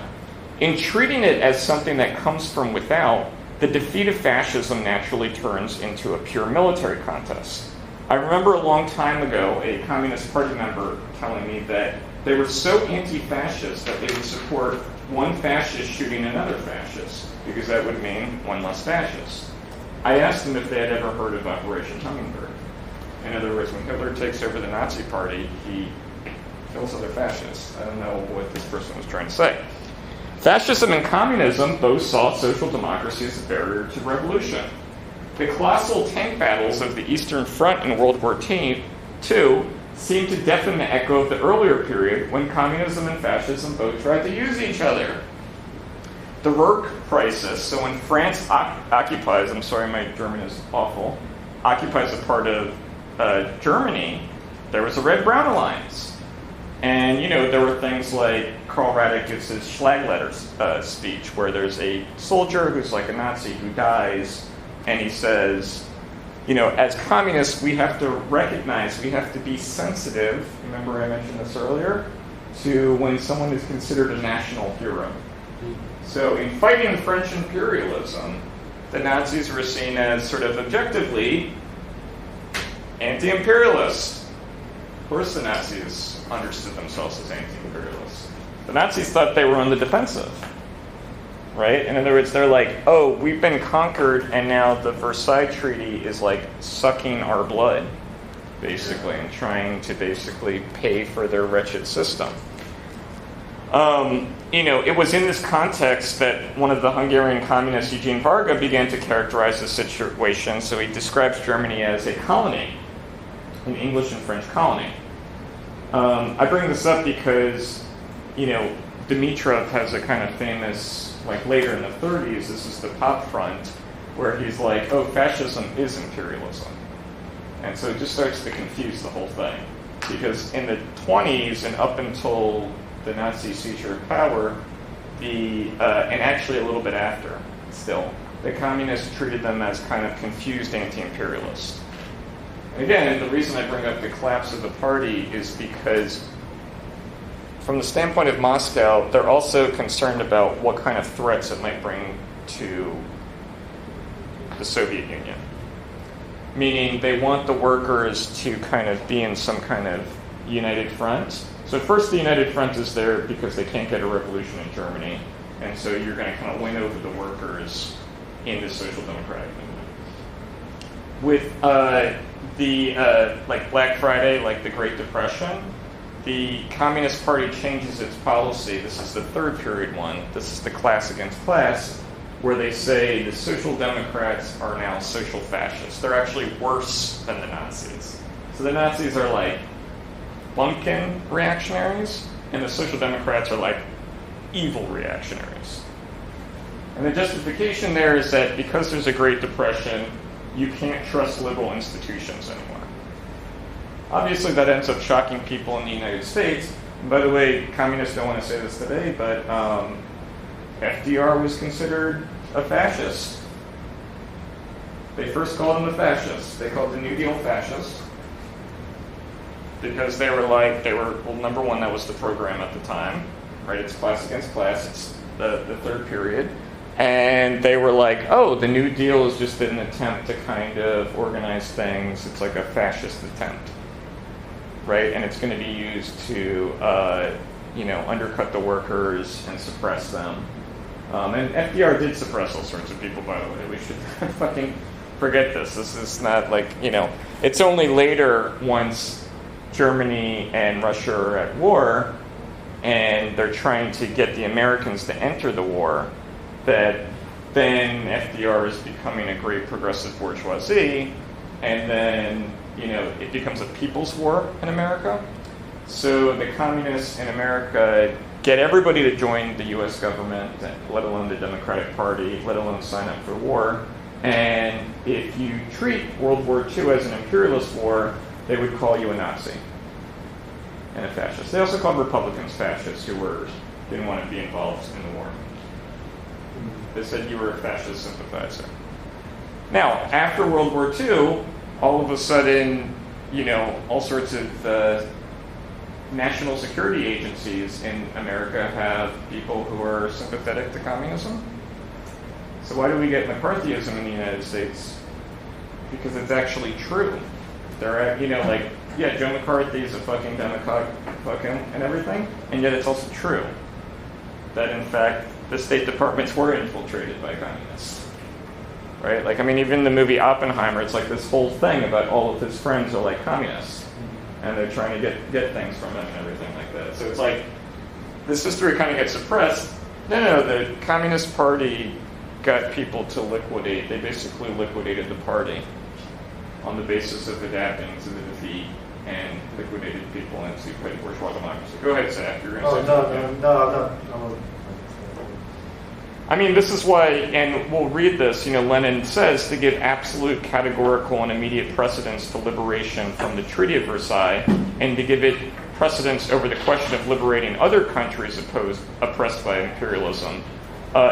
In treating it as something that comes from without, the defeat of fascism naturally turns into a pure military contest. I remember a long time ago a Communist Party member telling me that they were so anti-fascist that they would support one fascist shooting another fascist, because that would mean one less fascist. I asked them if they had ever heard of Operation Hummingbird. In other words, when Hitler takes over the Nazi Party, he kills other fascists. I don't know what this person was trying to say. Fascism and communism both saw social democracy as a barrier to revolution. The colossal tank battles of the Eastern Front in World War II seemed to deafen the echo of the earlier period when communism and fascism both tried to use each other. The Ruhr crisis, so when France occupies, I'm sorry my German is awful, occupies a part of Germany, there was a Red-Brown alliance. And, there were things like Karl Radek gives his Schlagletter speech, where there's a soldier who's like a Nazi who dies, and he says, as communists, we have to recognize, we have to be sensitive, remember I mentioned this earlier, to when someone is considered a national hero. So in fighting French imperialism, the Nazis were seen as sort of objectively anti-imperialist. Of course the Nazis understood themselves as anti-imperialists. The Nazis thought they were on the defensive. Right? In other words, they're like, oh, we've been conquered, and now the Versailles Treaty is like sucking our blood, basically, and trying to basically pay for their wretched system. It was in this context that one of the Hungarian communists, Eugene Varga, began to characterize the situation. So he describes Germany as a colony, an English and French colony. I bring this up because, Dimitrov has a kind of famous, later in the 30s, this is the Pop Front, where he's like, oh, fascism is imperialism. And so it just starts to confuse the whole thing. Because in the 20s and up until the Nazi seizure of power, and actually a little bit after still, the communists treated them as kind of confused anti-imperialists. And again, the reason I bring up the collapse of the party is because from the standpoint of Moscow, they're also concerned about what kind of threats it might bring to the Soviet Union. Meaning they want the workers to kind of be in some kind of united front. So first the united front is there because they can't get a revolution in Germany. And so you're going to kind of win over the workers in the social democratic movement. With Black Friday, the Great Depression, the Communist Party changes its policy. This is the third period one. This is the class against class, where they say the Social Democrats are now social fascists. They're actually worse than the Nazis. So the Nazis are like bumpkin reactionaries, and the Social Democrats are like evil reactionaries. And the justification there is that because there's a Great Depression, you can't trust liberal institutions anymore. Obviously, that ends up shocking people in the United States. And by the way, communists don't want to say this today, but FDR was considered a fascist. They first called him a fascist. They called the New Deal fascist because they were number one, that was the program at the time, right? It's class against class. It's the third period. And they were like, oh, the New Deal is just an attempt to kind of organize things. It's like a fascist attempt, right? And it's going to be used to, undercut the workers and suppress them. And FDR did suppress all sorts of people, by the way. We should fucking forget this. This is not it's only later, once Germany and Russia are at war, and they're trying to get the Americans to enter the war, that then FDR is becoming a great progressive bourgeoisie, and then, it becomes a people's war in America. So the communists in America get everybody to join the U.S. government, let alone the Democratic Party, let alone sign up for war. And if you treat World War II as an imperialist war, they would call you a Nazi and a fascist. They also called Republicans fascists, who were didn't want to be involved in the war. They said you were a fascist sympathizer. Now, after World War II, all of a sudden, all sorts of national security agencies in America have people who are sympathetic to communism. So why do we get McCarthyism in the United States? Because it's actually true. There are, Joe McCarthy is a fucking demagogue, and everything, and yet it's also true that, in fact, the State Departments were infiltrated by communists. Right? Even the movie Oppenheimer, it's like this whole thing about all of his friends are like communists. And they're trying to get things from him and everything like that. So it's like, this history kind of gets suppressed. No, the Communist Party got people to liquidate. They basically liquidated the party on the basis of adapting to the defeat and liquidated people into petty bourgeois democracy. Go ahead, Zach. You're going to say No. this is why, and we'll read this, Lenin says to give absolute, categorical, and immediate precedence to liberation from the Treaty of Versailles, and to give it precedence over the question of liberating other countries oppressed by imperialism,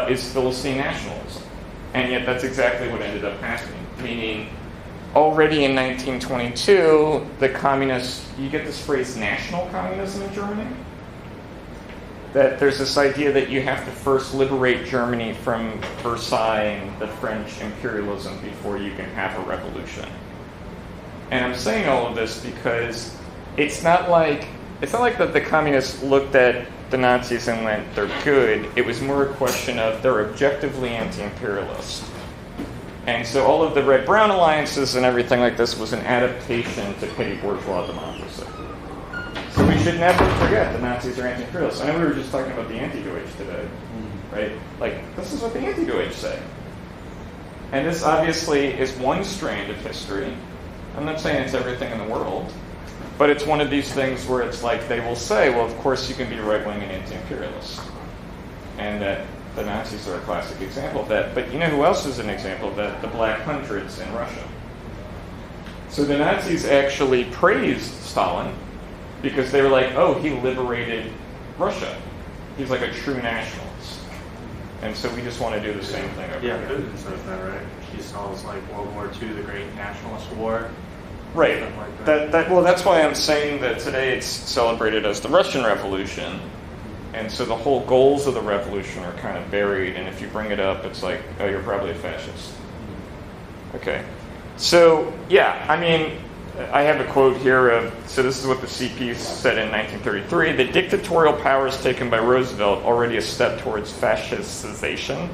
is Philistine nationalism. And yet that's exactly what ended up happening. Meaning, already in 1922, the communists, you get this phrase national communism in Germany? That there's this idea that you have to first liberate Germany from Versailles and the French imperialism before you can have a revolution. And I'm saying all of this because it's not like that the communists looked at the Nazis and went, they're good. It was more a question of they're objectively anti-imperialist. And so all of the red-brown alliances and everything like this was an adaptation to petty bourgeois democracy. So we should never forget the Nazis are anti-imperialists. I know we were just talking about the anti-Deutsch today, right? This is what the anti-Deutsch say. And this obviously is one strand of history. I'm not saying it's everything in the world, but it's one of these things where it's like they will say, well, of course you can be right-wing and anti-imperialist. And that the Nazis are a classic example of that. But you know who else is an example of that? The Black Hundreds in Russia. So the Nazis actually praised Stalin because they were like, oh, he liberated Russia. He's like a true nationalist. And so we just want to do the same thing over Yeah, here. Putin says that, right? He calls World War II the Great Nationalist War. Right. Like that. That's why I'm saying that today it's celebrated as the Russian Revolution. And so the whole goals of the revolution are kind of buried. And if you bring it up, it's like, oh, you're probably a fascist. Okay. So, yeah, I have a quote here so this is what the CP said in 1933. The dictatorial powers taken by Roosevelt already a step towards fascistization.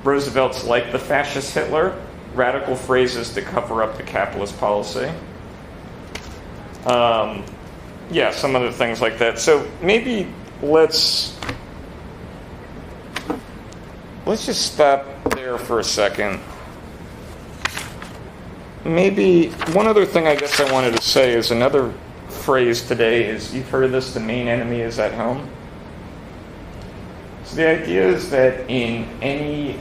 Roosevelt's like the fascist Hitler, radical phrases to cover up the capitalist policy. Some other things like that. So maybe let's just stop there for a second. Maybe one other thing I guess I wanted to say is another phrase today is, you've heard of this, the main enemy is at home. So the idea is that in any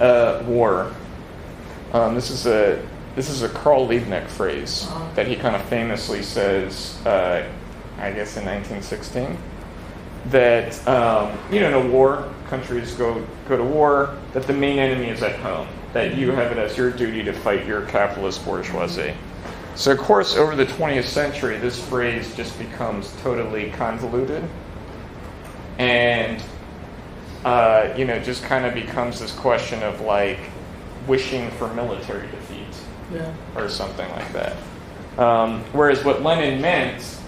war, this is a Carl Liebknecht phrase that he kind of famously says, I guess in 1916, that in a war, countries go to war, that the main enemy is at home, that you have it as your duty to fight your capitalist bourgeoisie. So of course, over the 20th century, this phrase just becomes totally convoluted, and just kind of becomes this question of like wishing for military defeat, or something like that. Whereas what Lenin meant,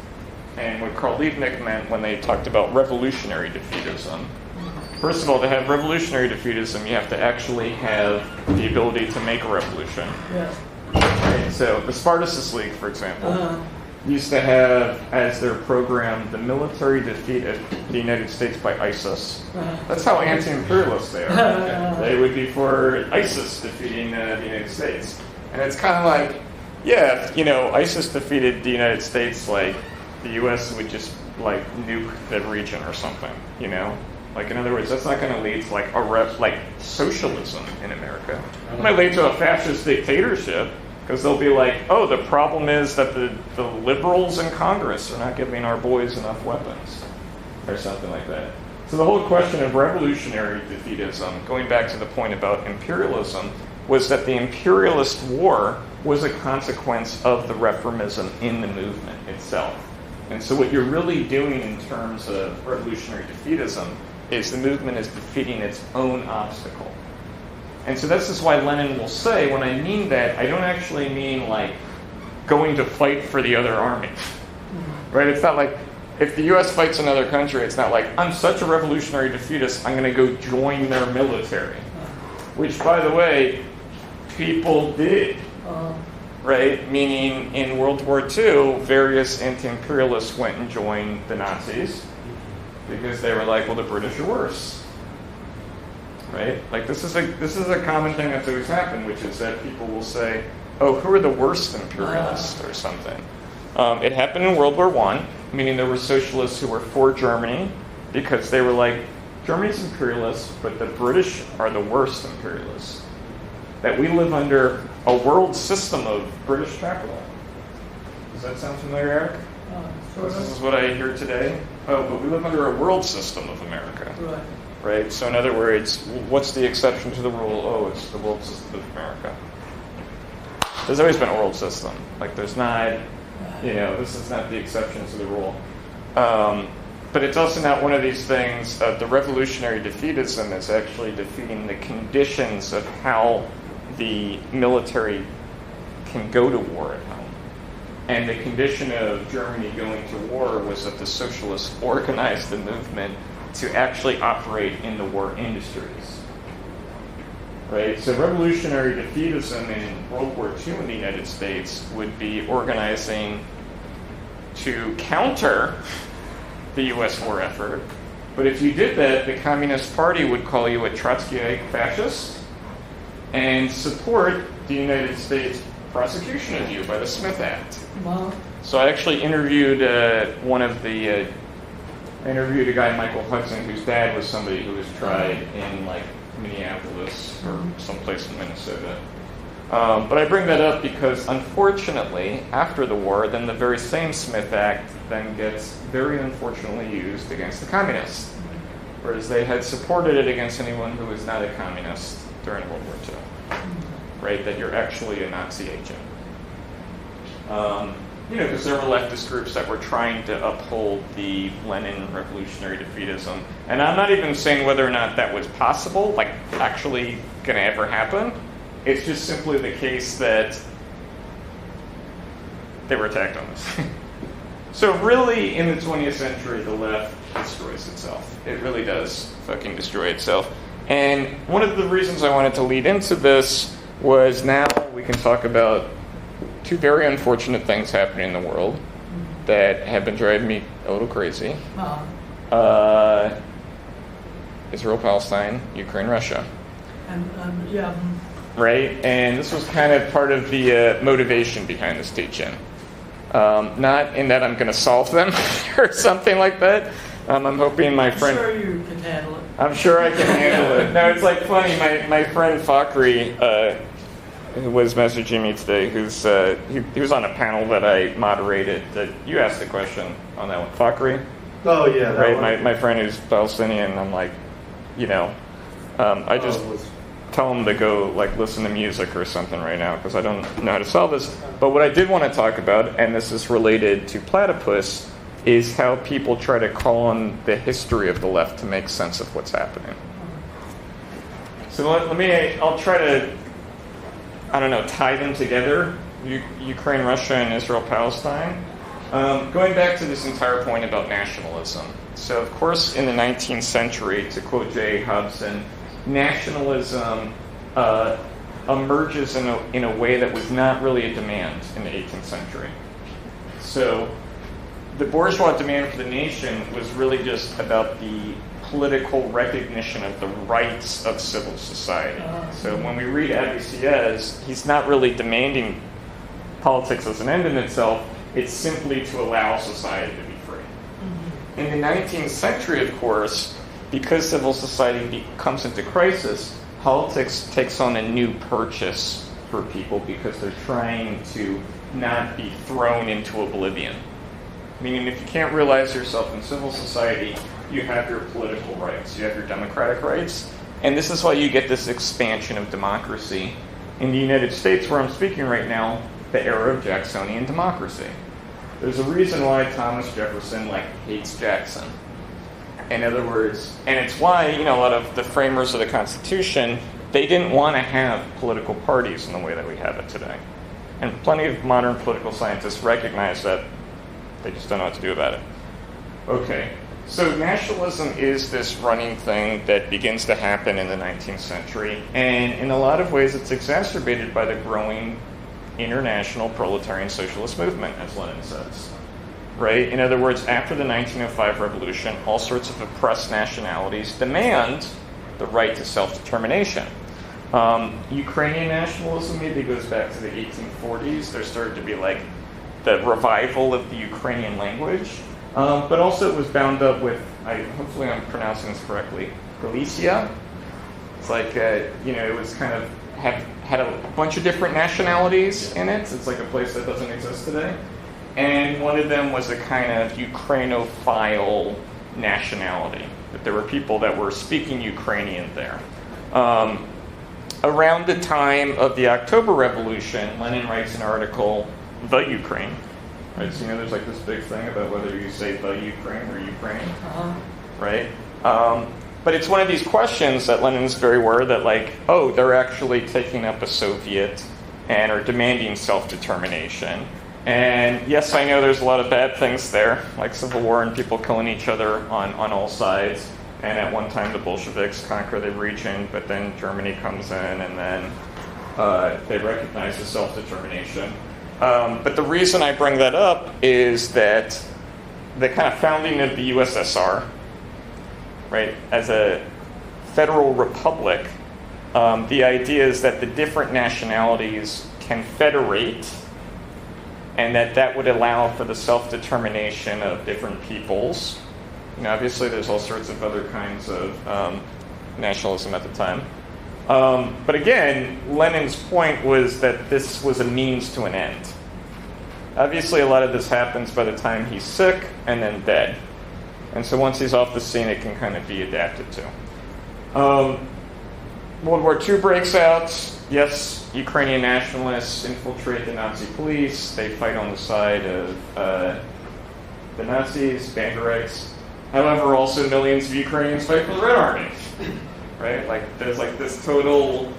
and what Carl Liebknecht meant when they talked about revolutionary defeatism, first of all, to have revolutionary defeatism, you have to actually have the ability to make a revolution. Yeah. Right? So the Spartacus League, for example, used to have as their program the military defeat of the United States by ISIS. That's how anti-imperialist they are. They would be for ISIS defeating the United States. And it's kind of like, ISIS defeated the United States, like the U.S. would just nuke the region or something, Like, in other words, that's not going to lead to socialism in America. It might lead to a fascist dictatorship, because they'll be like, oh, the problem is that the liberals in Congress are not giving our boys enough weapons. or something like that. So the whole question of revolutionary defeatism, going back to the point about imperialism, was that the imperialist war was a consequence of the reformism in the movement itself. And so what you're really doing in terms of revolutionary defeatism is the movement is defeating its own obstacle. And so this is why Lenin will say, when I mean that, I don't actually mean like going to fight for the other army. Right? It's not like, if the US fights another country, it's not like, I'm such a revolutionary defeatist, I'm going to go join their military. Which, by the way, people did. Right? Meaning, in World War II, various anti-imperialists went and joined the Nazis because they were like, well, the British are worse. Right? Like, this is a common thing that's always happened, which is that people will say, oh, who are the worst imperialists or something. It happened in World War I, meaning there were socialists who were for Germany because they were like, Germany's imperialist, but the British are the worst imperialists. That we live under a world system of British capital. Does that sound familiar, Eric? This is what I hear today. Oh, but we live under a world system of America. Right? So in other words, what's the exception to the rule? Oh, it's the world system of America. There's always been a world system. Like, there's not, this is not the exception to the rule. But it's also not one of these things. The revolutionary defeatism is actually defeating the conditions of how the military can go to war at home. And the condition of Germany going to war was that the socialists organized the movement to actually operate in the war industries. Right? So revolutionary defeatism in World War II in the United States would be organizing to counter the U.S. war effort. But if you did that, the Communist Party would call you a Trotskyite fascist and support the United States prosecution of you by the Smith Act. Wow. So I actually interviewed I interviewed a guy, Michael Hudson, whose dad was somebody who was tried in like Minneapolis or someplace in Minnesota. But I bring that up because, unfortunately, after the war, then the very same Smith Act then gets very unfortunately used against the communists, whereas they had supported it against anyone who was not a communist during World War II, right? That you're actually a Nazi agent. Because there were leftist groups that were trying to uphold the Lenin revolutionary defeatism. And I'm not even saying whether or not that was possible, like actually going to ever happen. It's just simply the case that they were attacked on this. So really, in the 20th century, the left destroys itself. It really does fucking destroy itself. And one of the reasons I wanted to lead into this was now we can talk about two very unfortunate things happening in the world that have been driving me a little crazy. Israel, Palestine, Ukraine, Russia. Right? And this was kind of part of the motivation behind this teaching. Not in that I'm going to solve them or something like that. I'm hoping my friend... I'm sure you can handle it. I'm sure I can handle it. No, it's like funny. My friend Fakhri who was messaging me today, he was on a panel that I moderated. That you asked the question on that one. Fakhri? Oh, yeah. Right? My friend who's Palestinian, I'm like, I just... tell them to go listen to music or something right now because I don't know how to solve this. But what I did want to talk about, and this is related to platypus, is how people try to call on the history of the left to make sense of what's happening. So I'll try to, tie them together, Ukraine, Russia, and Israel, Palestine. Going back to this entire point about nationalism. So of course in the 19th century, to quote J. Hobson, nationalism emerges in a way that was not really a demand in the 18th century. So the bourgeois demand for the nation was really just about the political recognition of the rights of civil society. So when we read Abbé Sieyès, he's not really demanding politics as an end in itself, it's simply to allow society to be free. In the 19th century, of course, because civil society comes into crisis, politics takes on a new purchase for people because they're trying to not be thrown into oblivion. Meaning if you can't realize yourself in civil society, you have your political rights, you have your democratic rights, and this is why you get this expansion of democracy. In the United States, where I'm speaking right now, the era of Jacksonian democracy. There's a reason why Thomas Jefferson hates Jackson. In other words, and it's why, a lot of the framers of the Constitution, they didn't want to have political parties in the way that we have it today. And plenty of modern political scientists recognize that. They just don't know what to do about it. Okay, so nationalism is this running thing that begins to happen in the 19th century, and in a lot of ways it's exacerbated by the growing international proletarian socialist movement, as Lenin says. Right? In other words, after the 1905 revolution, all sorts of oppressed nationalities demand the right to self-determination. Ukrainian nationalism maybe goes back to the 1840s. There started to be the revival of the Ukrainian language, but also it was bound up with, hopefully I'm pronouncing this correctly, Galicia. It's it was kind of had a bunch of different nationalities in it. It's like a place that doesn't exist today. And one of them was a kind of Ukrainophile nationality, that there were people that were speaking Ukrainian there. Around the time of the October Revolution, Lenin writes an article, The Ukraine. Right? So there's this big thing about whether you say the Ukraine or Ukraine. Right? But it's one of these questions that Lenin's very aware that they're actually taking up a Soviet and are demanding self-determination. And yes, I know there's a lot of bad things there, like civil war and people killing each other on all sides. And at one time the Bolsheviks conquer the region, but then Germany comes in and then they recognize the self-determination. But the reason I bring that up is that the kind of founding of the USSR, right, as a federal republic, the idea is that the different nationalities can federate, and that would allow for the self-determination of different peoples. Obviously there's all sorts of other kinds of nationalism at the time. But again, Lenin's point was that this was a means to an end. Obviously a lot of this happens by the time he's sick and then dead. And so once he's off the scene, it can kind of be adapted to. World War II breaks out. Yes, Ukrainian nationalists infiltrate the Nazi police. They fight on the side of the Nazis, Banderites. However, also millions of Ukrainians fight for the Red Army. Right? There's this total...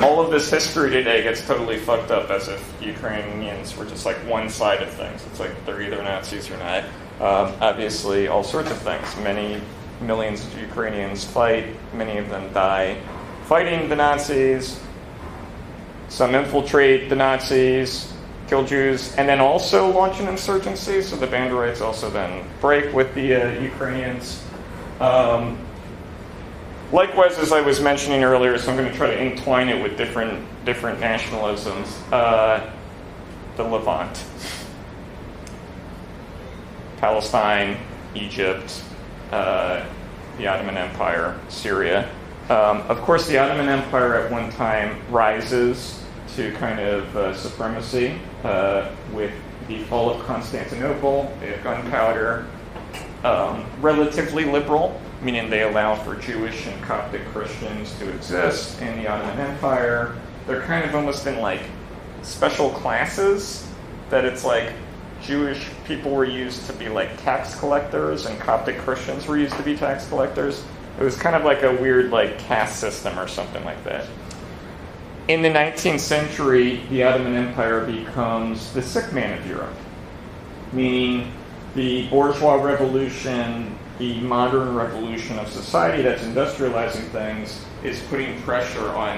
All of this history today gets totally fucked up as if Ukrainians were just one side of things. It's they're either Nazis or not. Obviously, all sorts of things. Many millions of Ukrainians fight. Many of them die fighting the Nazis. Some infiltrate the Nazis, kill Jews, and then also launch an insurgency. So the Banderites also then break with the Ukrainians. Likewise, as I was mentioning earlier, so I'm going to try to entwine it with different nationalisms. The Levant, Palestine, Egypt, the Ottoman Empire, Syria. Of course, the Ottoman Empire at one time rises to kind of supremacy with the fall of Constantinople. They have gunpowder, relatively liberal, meaning they allow for Jewish and Coptic Christians to exist in the Ottoman Empire. They're kind of almost in special classes, that it's Jewish people were used to be tax collectors and Coptic Christians were used to be tax collectors. It was kind of a weird caste system or something like that. In the 19th century, the Ottoman Empire becomes the sick man of Europe, meaning the bourgeois revolution, the modern revolution of society that's industrializing things, is putting pressure on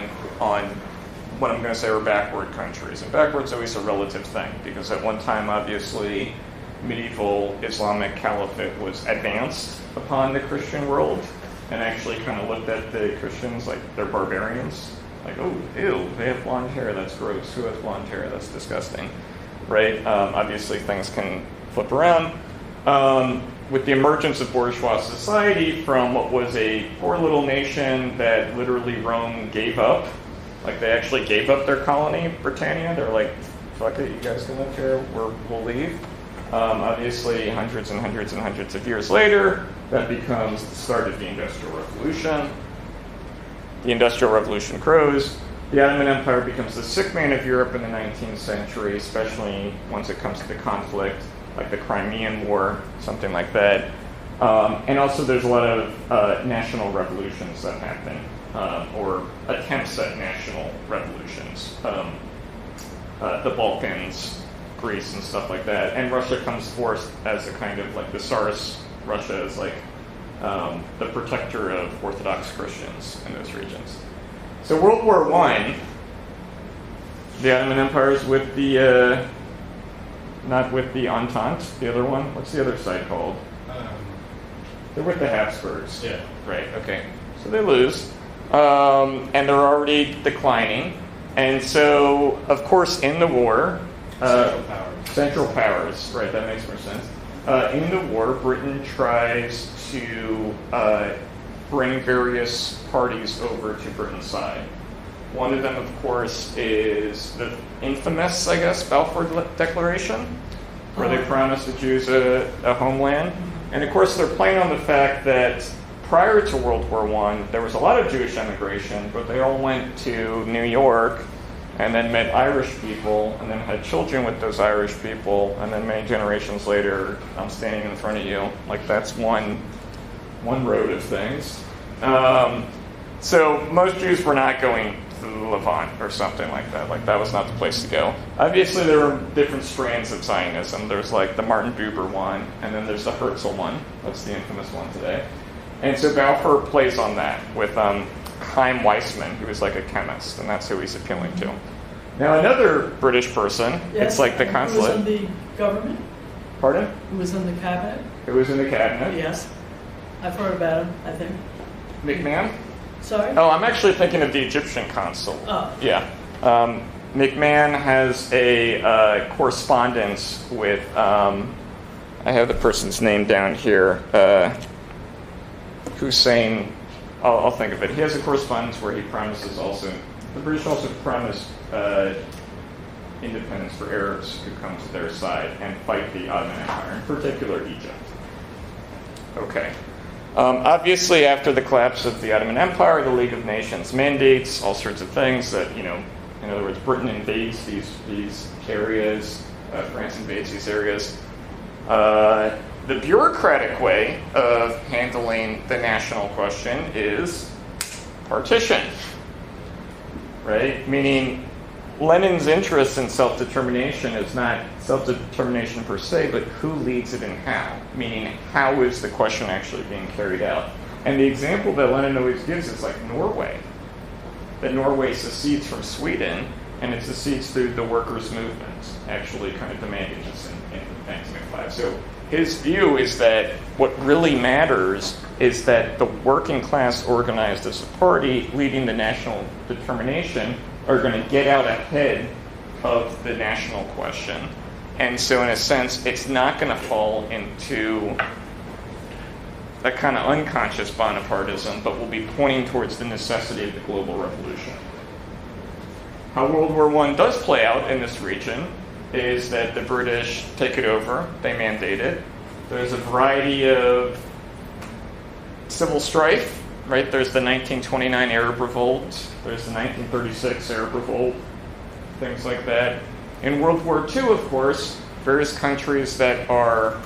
what I'm going to say are backward countries. And backward's always a relative thing, because at one time, obviously, medieval Islamic caliphate was advanced upon the Christian world, and actually kind of looked at the Christians like they're barbarians. Oh, ew, they have blonde hair, that's gross. Who has blonde hair? That's disgusting. Right? Obviously, things can flip around. With the emergence of bourgeois society from what was a poor little nation that literally Rome gave up, they actually gave up their colony, Britannia. They're fuck it, you guys can live here, we'll leave. Obviously, hundreds and hundreds and hundreds of years later, That becomes the start of the Industrial Revolution. The Industrial Revolution grows. The Ottoman Empire becomes the sick man of Europe in the 19th century, especially once it comes to the conflict, like the Crimean War, something like that. And also there's a lot of national revolutions that happen, or attempts at national revolutions. The Balkans, Greece, and stuff like that. And Russia comes forth as a kind of like the Tsarist Russia is like the protector of Orthodox Christians in those regions. So World War I, the Ottoman Empire is with the, not with the Entente, the other one. What's the other side called? They're with the Habsburgs. Yeah. Right, okay. So they lose. And they're already declining. And so, of course, in the war... Central powers, right, that makes more sense. In the war, Britain tries to bring various parties over to Britain's side. One of them, of course, is the infamous, I guess, Balfour Declaration, where they promised the Jews a homeland. And of course, they're playing on the fact that prior to World War I, there was a lot of Jewish emigration, but they all went to New York and then met Irish people, and then had children with those Irish people, and then many generations later, I'm standing in front of you. Like, that's one road of things. So most Jews were not going to Levant or something like that. Like, that was not the place to go. Obviously, there were different strands of Zionism. There's like the Martin Buber one, and then there's the Herzl one. That's the infamous one today. And so Balfour plays on that with Chaim Weizmann, who was like a chemist, and that's who he's appealing to. Now, another British person, it's like the consulate. Who was in the government? Pardon? Who was in the cabinet? Who was in the cabinet? Yes. I've heard about him, I think. McMahon? Sorry? Oh, I'm actually thinking of the Egyptian consul. Oh. Yeah. McMahon has a correspondence with, I have the person's name down here, Hussein, I'll think of it. He has a correspondence where he promises also, the British also promised independence for Arabs who come to their side and fight the Ottoman Empire, in particular Egypt. Okay. Obviously, after the collapse of the Ottoman Empire, the League of Nations mandates all sorts of things that, in other words, Britain invades these areas, France invades these areas. The bureaucratic way of handling the national question is partition, right? Meaning Lenin's interest in self-determination is not self-determination per se, but who leads it and how, meaning how is the question actually being carried out. And the example that Lenin always gives is like Norway, that Norway secedes from Sweden, and it secedes through the workers' movement, actually kind of demanding this in 1905. So his view is that what really matters is that the working class organized as a party leading the national determination are going to get out ahead of the national question. And so in a sense, it's not going to fall into a kind of unconscious Bonapartism, but will be pointing towards the necessity of the global revolution. How World War I does play out in this region is that the British take it over, they mandate it. There's a variety of civil strife, right? There's the 1929 Arab Revolt, there's the 1936 Arab Revolt, things like that. In World War II, of course, various countries that are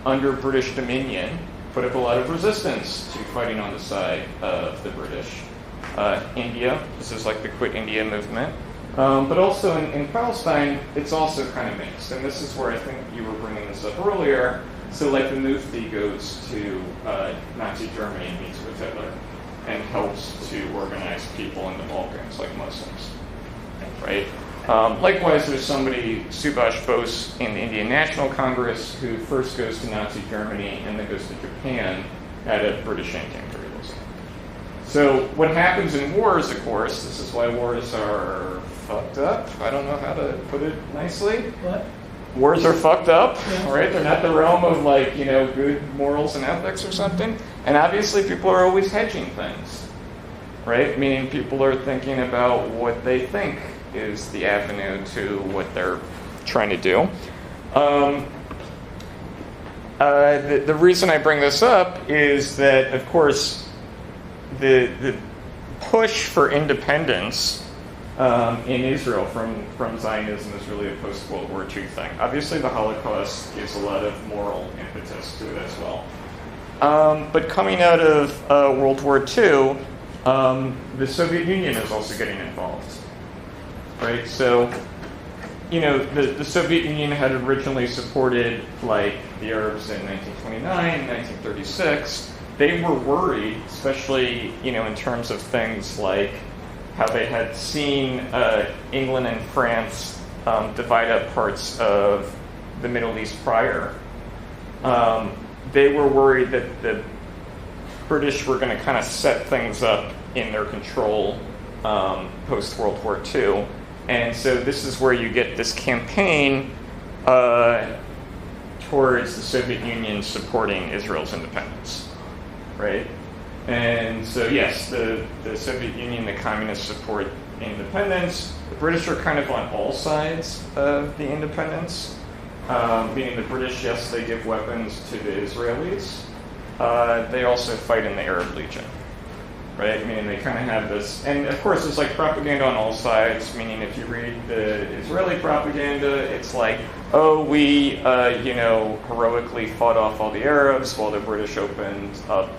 under British dominion put up a lot of resistance to fighting on the side of the British. India, this is like the Quit India movement. But also in Palestine, it's also kind of mixed. And this is where I think you were bringing this up earlier. So like the Mufti goes to Nazi Germany and meets with Hitler and helps to organize people in the Balkans, like Muslims, right? Likewise, there's somebody, Subhash Bose, in the Indian National Congress, who first goes to Nazi Germany and then goes to Japan out of British anti-imperialism. So what happens in wars, of course, this is why wars are fucked up. I don't know how to put it nicely. What? Wars are fucked up, Yeah. right? They're not the realm of good morals and ethics or something. And obviously people are always hedging things, right? Meaning people are thinking about what they think is the avenue to what they're trying to do. The reason I bring this up is that, of course, the push for independence in Israel from Zionism is really a post-World War II thing. Obviously, the Holocaust gives a lot of moral impetus to it as well. But coming out of World War II, the Soviet Union is also getting involved, right? So, you know, the Soviet Union had originally supported, like, the Arabs in 1929, 1936. They were worried, especially, you know, in terms of things like how they had seen England and France divide up parts of the Middle East prior. They were worried that the British were going to kind of set things up in their control post-World War II. And so this is where you get this campaign towards the Soviet Union supporting Israel's independence, right? And so, yes, the Soviet Union, the communists support independence. The British are kind of on all sides of the independence, meaning the British, yes, they give weapons to the Israelis. They also fight in the Arab Legion, right? Meaning they kind of have this, and of course it's like propaganda on all sides, meaning if you read the Israeli propaganda, it's like, oh, we, heroically fought off all the Arabs while the British opened up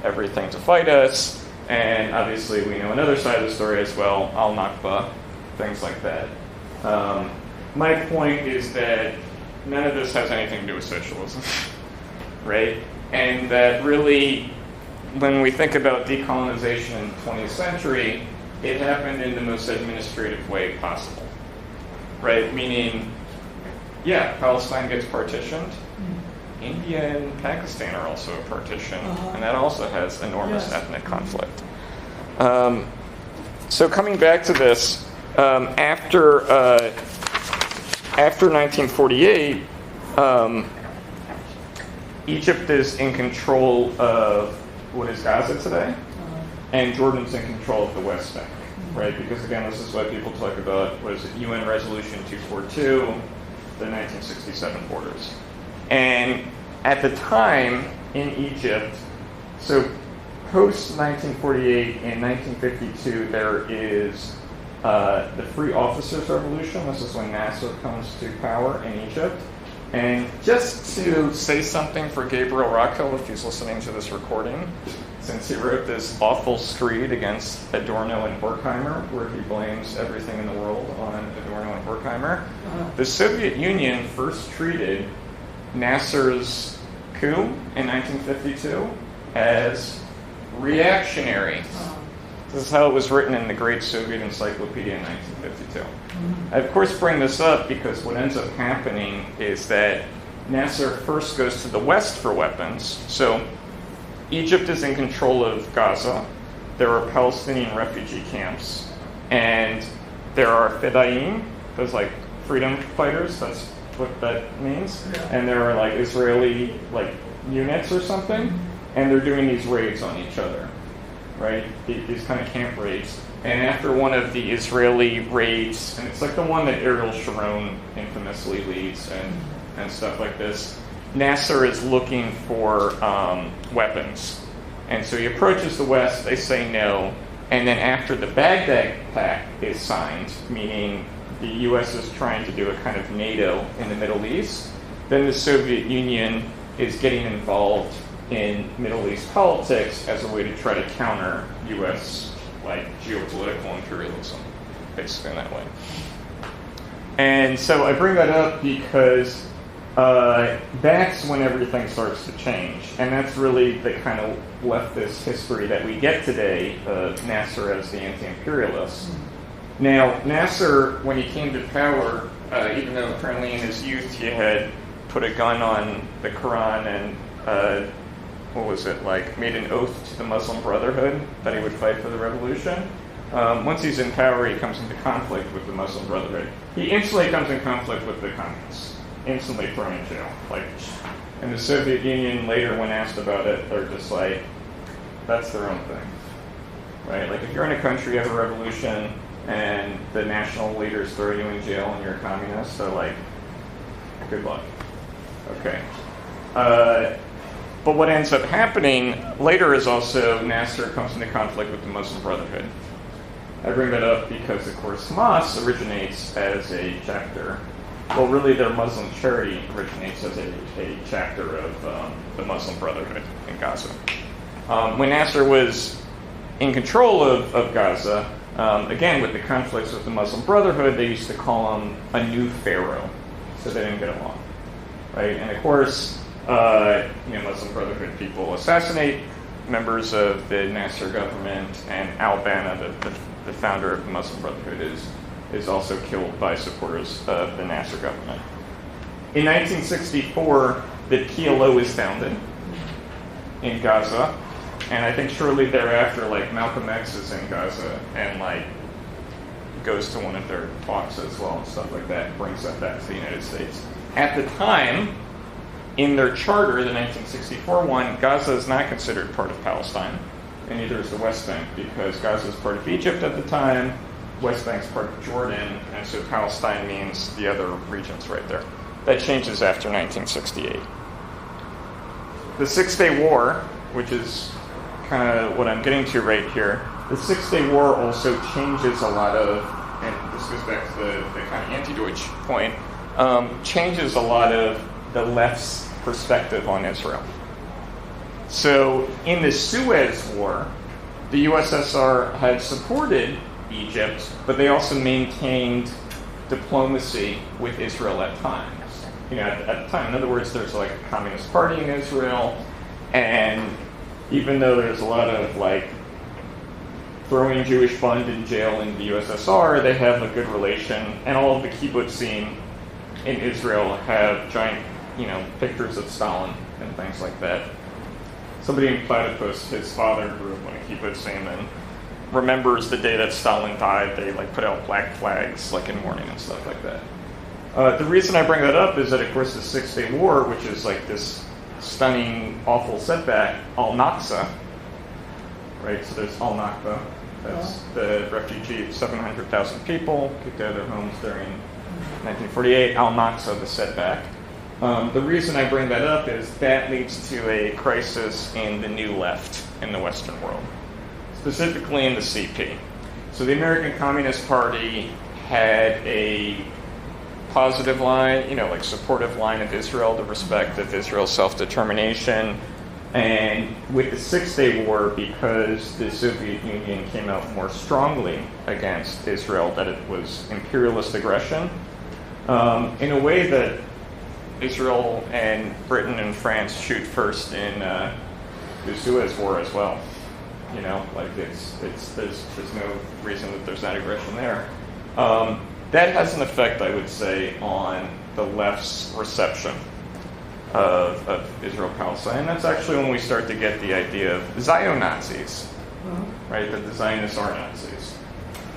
everything to fight us, and obviously we know another side of the story as well, al-Nakba, things like that. My point is that none of this has anything to do with socialism, right? And that really, when we think about decolonization in the 20th century, it happened in the most administrative way possible, right? Meaning, yeah, Palestine gets partitioned. India and Pakistan are also a partition, and that also has enormous ethnic conflict. So coming back to this, after 1948, Egypt is in control of what is Gaza today, and Jordan's in control of the West Bank, right? Because again, this is why people talk about, what is it, UN Resolution 242, the 1967 borders. And at the time in Egypt, so post-1948 in 1952, there is the Free Officers Revolution. This is when Nasser comes to power in Egypt. And just to say something for Gabriel Raquel, if he's listening to this recording, since he wrote this awful screed against Adorno and Horkheimer, where he blames everything in the world on Adorno and Horkheimer, the Soviet Union first treated Nasser's coup in 1952 as reactionary. This is how it was written in the Great Soviet Encyclopedia in 1952. I, of course, bring this up because what ends up happening is that Nasser first goes to the West for weapons. So Egypt is in control of Gaza. There are Palestinian refugee camps. And there are Fedayeen, those like freedom fighters, that's what that means. And there are like Israeli like units or something. And they're doing these raids on each other, right? These kind of camp raids. And after one of the Israeli raids, and it's like the one that Ariel Sharon infamously leads and stuff like this, Nasser is looking for weapons. And so he approaches the West, they say no, and then after the Baghdad Pact is signed, meaning the US is trying to do a kind of NATO in the Middle East, then the Soviet Union is getting involved in Middle East politics as a way to try to counter US like geopolitical imperialism, basically in that way. And so I bring that up because that's when everything starts to change. And that's really the kind of leftist history that we get today of Nasser as the anti-imperialist. Now, Nasser, when he came to power, even though apparently in his youth he had put a gun on the Quran and made an oath to the Muslim Brotherhood that he would fight for the revolution. Once he's in power, he comes into conflict with the Muslim Brotherhood. He instantly comes in conflict with the communists, instantly thrown in jail. And the Soviet Union later, when asked about it, they're just like, that's their own thing, right? Like if you're in a country, you have a revolution, and the national leaders throw you in jail and you're a communist, they're like, good luck. Okay. But what ends up happening later is also Nasser comes into conflict with the Muslim Brotherhood. I bring that up because, of course, Hamas originates as a chapter. Well, really, their Muslim charity originates as a chapter of the Muslim Brotherhood in Gaza. When Nasser was in control of Gaza, again, with the conflicts with the Muslim Brotherhood, they used to call him a new pharaoh, so they didn't get along, right? And of course, Muslim Brotherhood people assassinate members of the Nasser government, and al-Banna, the founder of the Muslim Brotherhood, is also killed by supporters of the Nasser government. In 1964, the PLO is founded in Gaza, and I think shortly thereafter, like, Malcolm X is in Gaza and, like, goes to one of their talks as well and stuff like that, brings that back to the United States. At the time, in their charter, the 1964 one, Gaza is not considered part of Palestine, and neither is the West Bank, because Gaza is part of Egypt at the time, West Bank's part of Jordan, and so Palestine means the other regions right there. That changes after 1968. The Six-Day War, which is kind of what I'm getting to right here, the Six-Day War also changes a lot of, and this goes back to the kind of anti-Deutsch point, changes a lot of the left's perspective on Israel. So in the Suez War, the USSR had supported Egypt, but they also maintained diplomacy with Israel at times. At the time, in other words, there's like a communist party in Israel, and even though there's a lot of like throwing Jewish fund in jail in the USSR, they have a good relation, and all of the kibbutzim in Israel have giant, pictures of Stalin and things like that. Somebody in Platypus, his father grew up on a kibbutzim and remembers the day that Stalin died. They like put out black flags like in mourning and stuff like that. The reason I bring that up is that, of course, the Six-Day War, which is like this stunning, awful setback, Al-Naqsa, right? So there's Al-Naqba. That's the refugee, 700,000 people kicked out of their homes during 1948. Al-Naqsa, the setback. The reason I bring that up is that leads to a crisis in the new left in the Western world, specifically in the CP. So the American Communist Party had a positive line, like supportive line of Israel, the respect of Israel's self-determination. And with the Six-Day War, because the Soviet Union came out more strongly against Israel, that it was imperialist aggression, in a way that Israel and Britain and France shoot first in the Suez War as well. There's no reason that there's that aggression there. That has an effect, I would say, on the left's reception of Israel-Palestine. And that's actually when we start to get the idea of Zio-Nazis, right? That the Zionists are Nazis.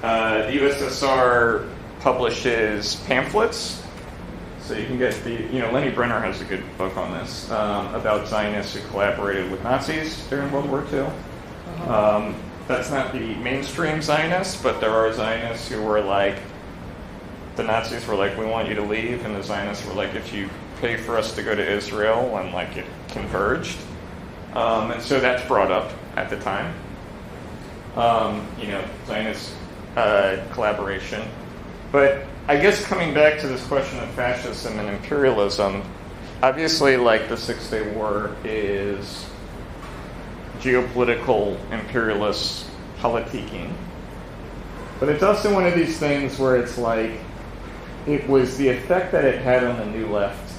The USSR publishes pamphlets. So you can get Lenny Brenner has a good book on this, about Zionists who collaborated with Nazis during World War II. That's not the mainstream Zionists, but there are Zionists who were like, the Nazis were like, we want you to leave, and the Zionists were like, if you pay for us to go to Israel, and like it converged. And so that's brought up at the time. Zionist collaboration. But I guess coming back to this question of fascism and imperialism, obviously like the Six-Day War is geopolitical imperialist politicking. But it's also one of these things where it's like, it was the effect that it had on the New Left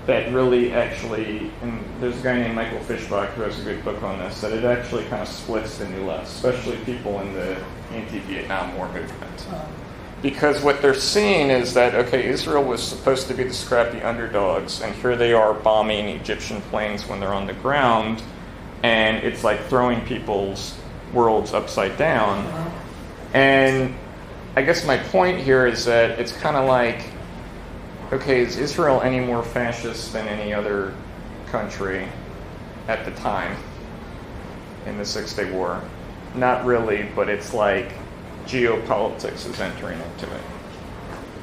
that really actually, and there's a guy named Michael Fishbach who has a good book on this, that it actually kind of splits the New Left, especially people in the anti-Vietnam War movement. Because what they're seeing is that, okay, Israel was supposed to be the scrappy underdogs, and here they are bombing Egyptian planes when they're on the ground, and it's like throwing people's worlds upside down. And I guess my point here is that it's kind of like, okay, is Israel any more fascist than any other country at the time in the Six-Day War? Not really, but it's like geopolitics is entering into it.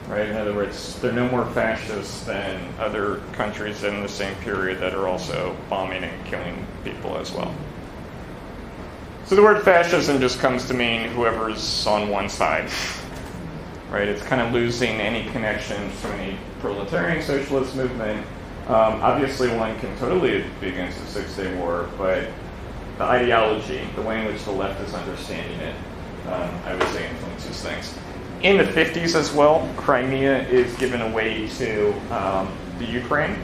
right? In other words, they're no more fascist than other countries in the same period that are also bombing and killing people as well. So the word fascism just comes to mean whoever's on one side, right? It's kind of losing any connection to any proletarian socialist movement. Obviously, one can totally be against the Six-Day War, but the ideology, the way in which the left is understanding it, I would say influences things. In the 50s as well, Crimea is given away to the Ukraine,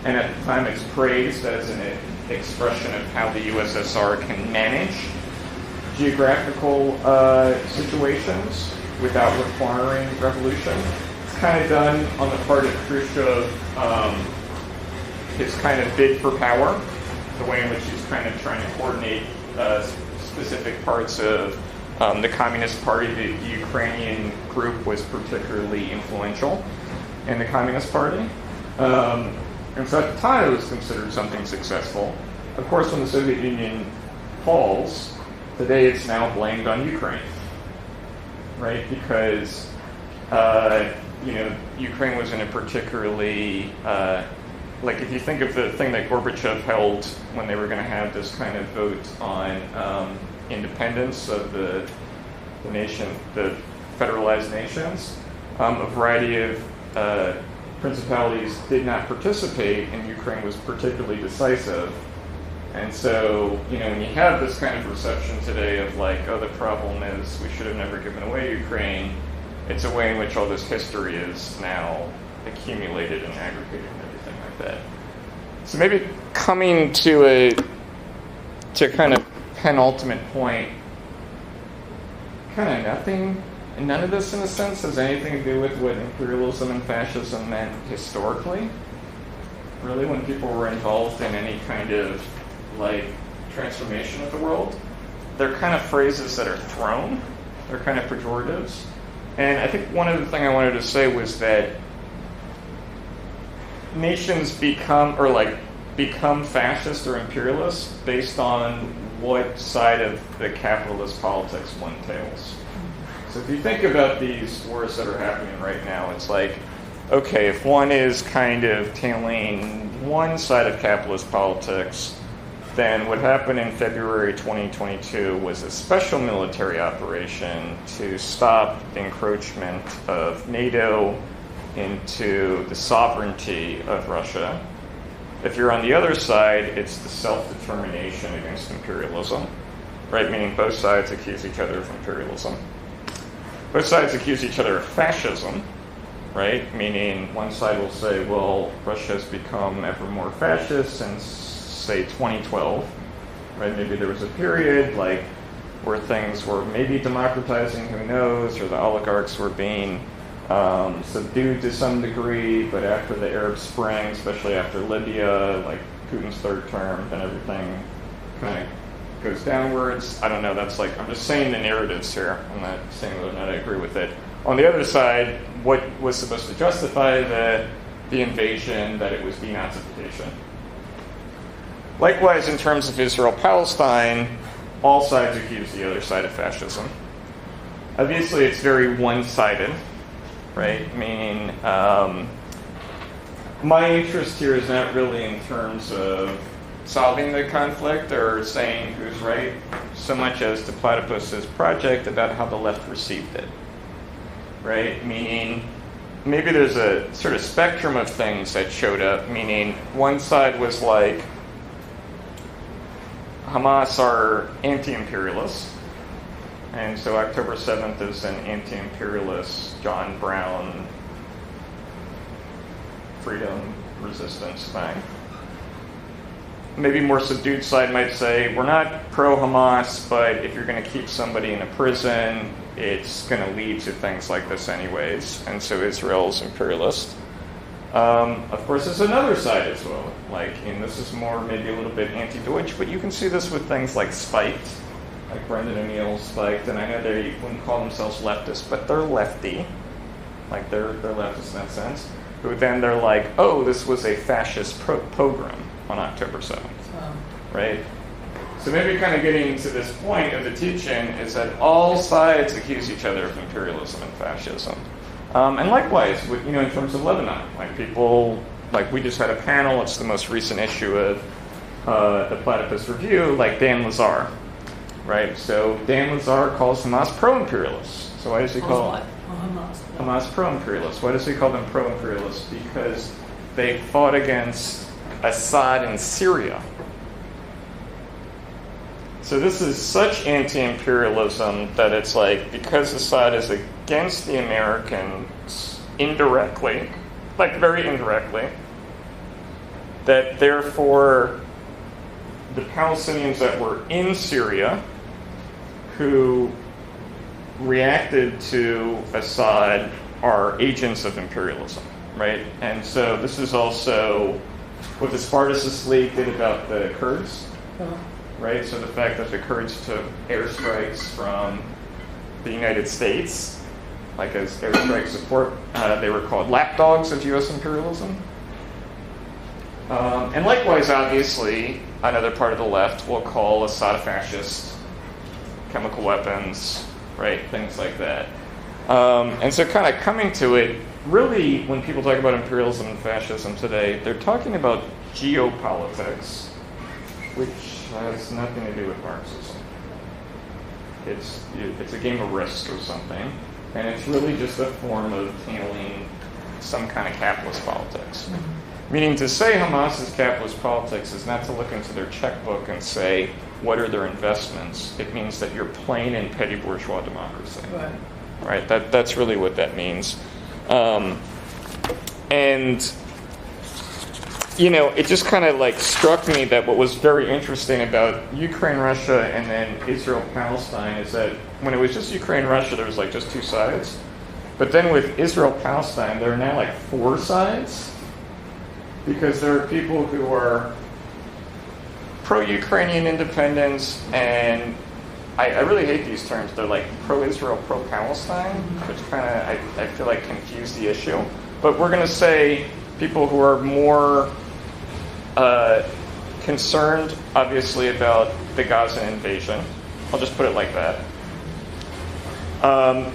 and at the time it's praised as an expression of how the USSR can manage geographical situations without requiring revolution. It's kind of done on the part of Khrushchev, his kind of bid for power, the way in which he's kind of trying to coordinate specific parts of the Communist Party. The Ukrainian group was particularly influential in the Communist Party. And so at the time it was considered something successful. Of course, when the Soviet Union falls, today it's now blamed on Ukraine, right? Because, Ukraine was in a particularly, like if you think of the thing that Gorbachev held when they were going to have this kind of vote on independence of the nation, the federalized nations, a variety of principalities did not participate, and Ukraine was particularly decisive. And so, when you have this kind of reception today of like, oh, the problem is we should have never given away Ukraine, it's a way in which all this history is now accumulated and aggregated and everything like that. So maybe coming to kind of penultimate point, kind of none of this in a sense has anything to do with what imperialism and fascism meant historically. Really, when people were involved in any kind of like transformation of the world, they're kind of phrases that are thrown. They're kind of pejoratives. And I think one of the things I wanted to say was that nations become fascist or imperialist based on what side of the capitalist politics one tails. So if you think about these wars that are happening right now, it's like, okay, if one is kind of tailing one side of capitalist politics, then what happened in February 2022 was a special military operation to stop the encroachment of NATO into the sovereignty of Russia. If you're on the other side, it's the self-determination against imperialism, right? Meaning both sides accuse each other of imperialism. Both sides accuse each other of fascism, right? Meaning one side will say, well, Russia has become ever more fascist since, say, 2012, right? Maybe there was a period like where things were maybe democratizing, who knows, or the oligarchs were being subdued to some degree, but after the Arab Spring, especially after Libya, like Putin's third term, then everything kind of goes downwards. I don't know, that's like, I'm just saying the narratives here. I'm not saying whether or not I agree with it. On the other side, what was supposed to justify the invasion, that it was denazification. Likewise, in terms of Israel-Palestine, all sides accuse the other side of fascism. Obviously, it's very one-sided, right? Meaning, my interest here is not really in terms of solving the conflict or saying who's right, so much as to Platypus's project about how the left received it, right? Meaning, maybe there's a sort of spectrum of things that showed up, meaning one side was like, Hamas are anti-imperialists, and so October 7th is an anti-imperialist, John Brown, freedom resistance thing. Maybe more subdued side might say, we're not pro-Hamas, but if you're going to keep somebody in a prison, it's going to lead to things like this anyways, and so Israel's imperialist. Of course, there's another side as well, and this is more maybe a little bit anti-Deutsch, but you can see this with things like Spiked, like Brendan O'Neill's Spiked, and I know they wouldn't call themselves leftists, but they're lefty, like they're leftists in that sense, who then they're like, oh, this was a fascist pogrom on October 7th, right? So maybe kind of getting to this point of the teaching is that all sides accuse each other of imperialism and fascism. And likewise, in terms of Lebanon, people, we just had a panel. It's the most recent issue of the Platypus Review, Dan Lazar, right? So Dan Lazar calls Hamas pro-imperialists. So why does he call what? Hamas pro-imperialists? Why does he call them pro-imperialists? Because they fought against Assad in Syria. So this is such anti-imperialism that it's because Assad is against the Americans indirectly, very indirectly, that therefore the Palestinians that were in Syria who reacted to Assad are agents of imperialism, right? And so this is also what the Spartacus League did about the Kurds. Right, so the fact that the Kurds took airstrikes from the United States, as airstrike support, they were called lapdogs of U.S. imperialism. And likewise, obviously, another part of the left will call Assad a fascist, chemical weapons, right, things like that. And so kind of coming to it, really, when people talk about imperialism and fascism today, they're talking about geopolitics, which has nothing to do with Marxism. It's a game of Risk or something, and it's really just a form of handling some kind of capitalist politics. Meaning to say Hamas is capitalist politics is not to look into their checkbook and say, what are their investments? It means that you're playing in petty bourgeois democracy. Right? That's really what that means. And it just kind of struck me that what was very interesting about Ukraine, Russia, and then Israel, Palestine is that when it was just Ukraine, Russia, there was just two sides. But then with Israel, Palestine, there are now four sides because there are people who are pro-Ukrainian independence, and I really hate these terms. They're pro-Israel, pro-Palestine, which kind of I feel confuse the issue. But we're going to say people who are more concerned, obviously, about the Gaza invasion. I'll just put it like that.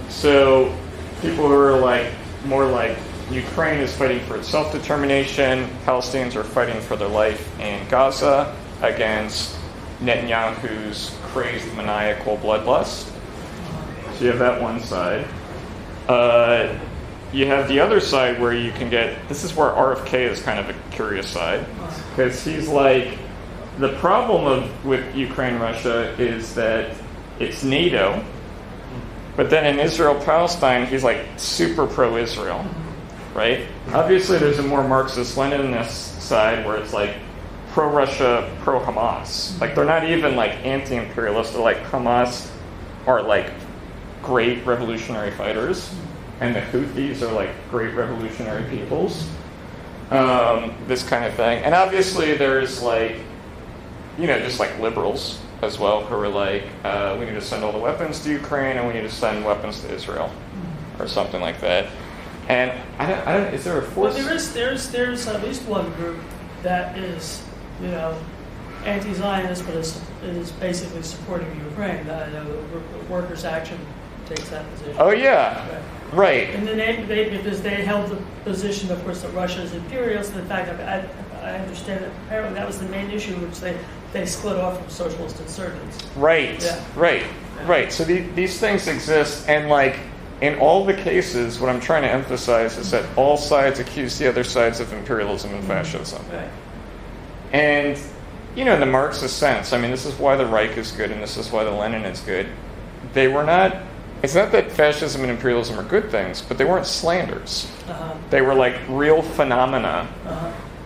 So people who are more Ukraine is fighting for its self-determination, Palestinians are fighting for their life in Gaza against Netanyahu's crazed maniacal bloodlust. So you have that one side. You have the other side where you can get, this is where RFK is kind of a curious side, because he's the problem with Ukraine, Russia is that it's NATO, but then in Israel, Palestine, he's super pro-Israel, right? Obviously, there's a more Marxist-Leninist side where it's pro-Russia, pro-Hamas. They're not even anti-imperialist, they're Hamas are great revolutionary fighters. And the Houthis are great revolutionary peoples, this kind of thing. And obviously there's just liberals as well who are we need to send all the weapons to Ukraine and we need to send weapons to Israel or something like that. And I don't is there a force? Well, there's at least one group that is, anti-Zionist, but is basically supporting Ukraine. The Workers' Action takes that position. Oh yeah. Right. And then because they held the position, of course, that Russia is imperialist. In fact, I understand that apparently that was the main issue which they split off from socialist insurgents. Right. Yeah. Right. So these things exist, and in all the cases, what I'm trying to emphasize is that all sides accuse the other sides of imperialism and fascism. Right. And in the Marxist sense, this is why the Reich is good, and this is why the Lenin is good. They were not. It's not that fascism and imperialism are good things, but they weren't slanders. They were real phenomena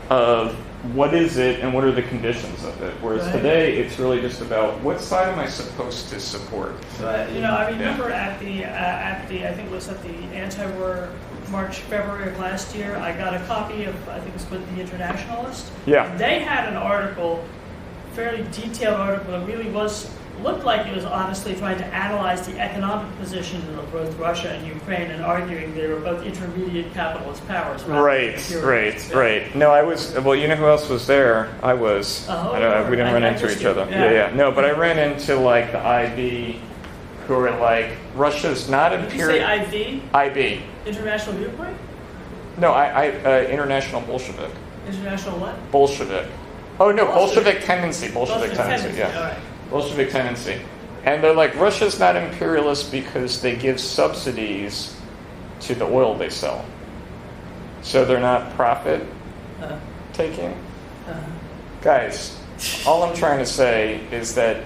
of what is it and what are the conditions of it. Whereas today, it's really just about what side am I supposed to support. But I remember at the I think it was at the anti-war March, February of last year, I got a copy of, I think it was with the Internationalist. Yeah. They had an article, fairly detailed article, that really looked like it was honestly trying to analyze the economic position of both Russia and Ukraine and arguing they were both intermediate capitalist powers. Right. No, I was, well, you know who else was there? I was. We didn't run into each other. Yeah. No, but I ran into the IB who are like, Russia's not Did you say imperial. IV? IB. International Viewpoint? No, International Bolshevik. International what? Bolshevik. Oh no, Bolshevik. Bolshevik tendency. Bolshevik tendency. Yeah. All right. Bolshevik tendency. And they're like, Russia's not imperialist because they give subsidies to the oil they sell. So they're not profit taking. Guys, all I'm trying to say is that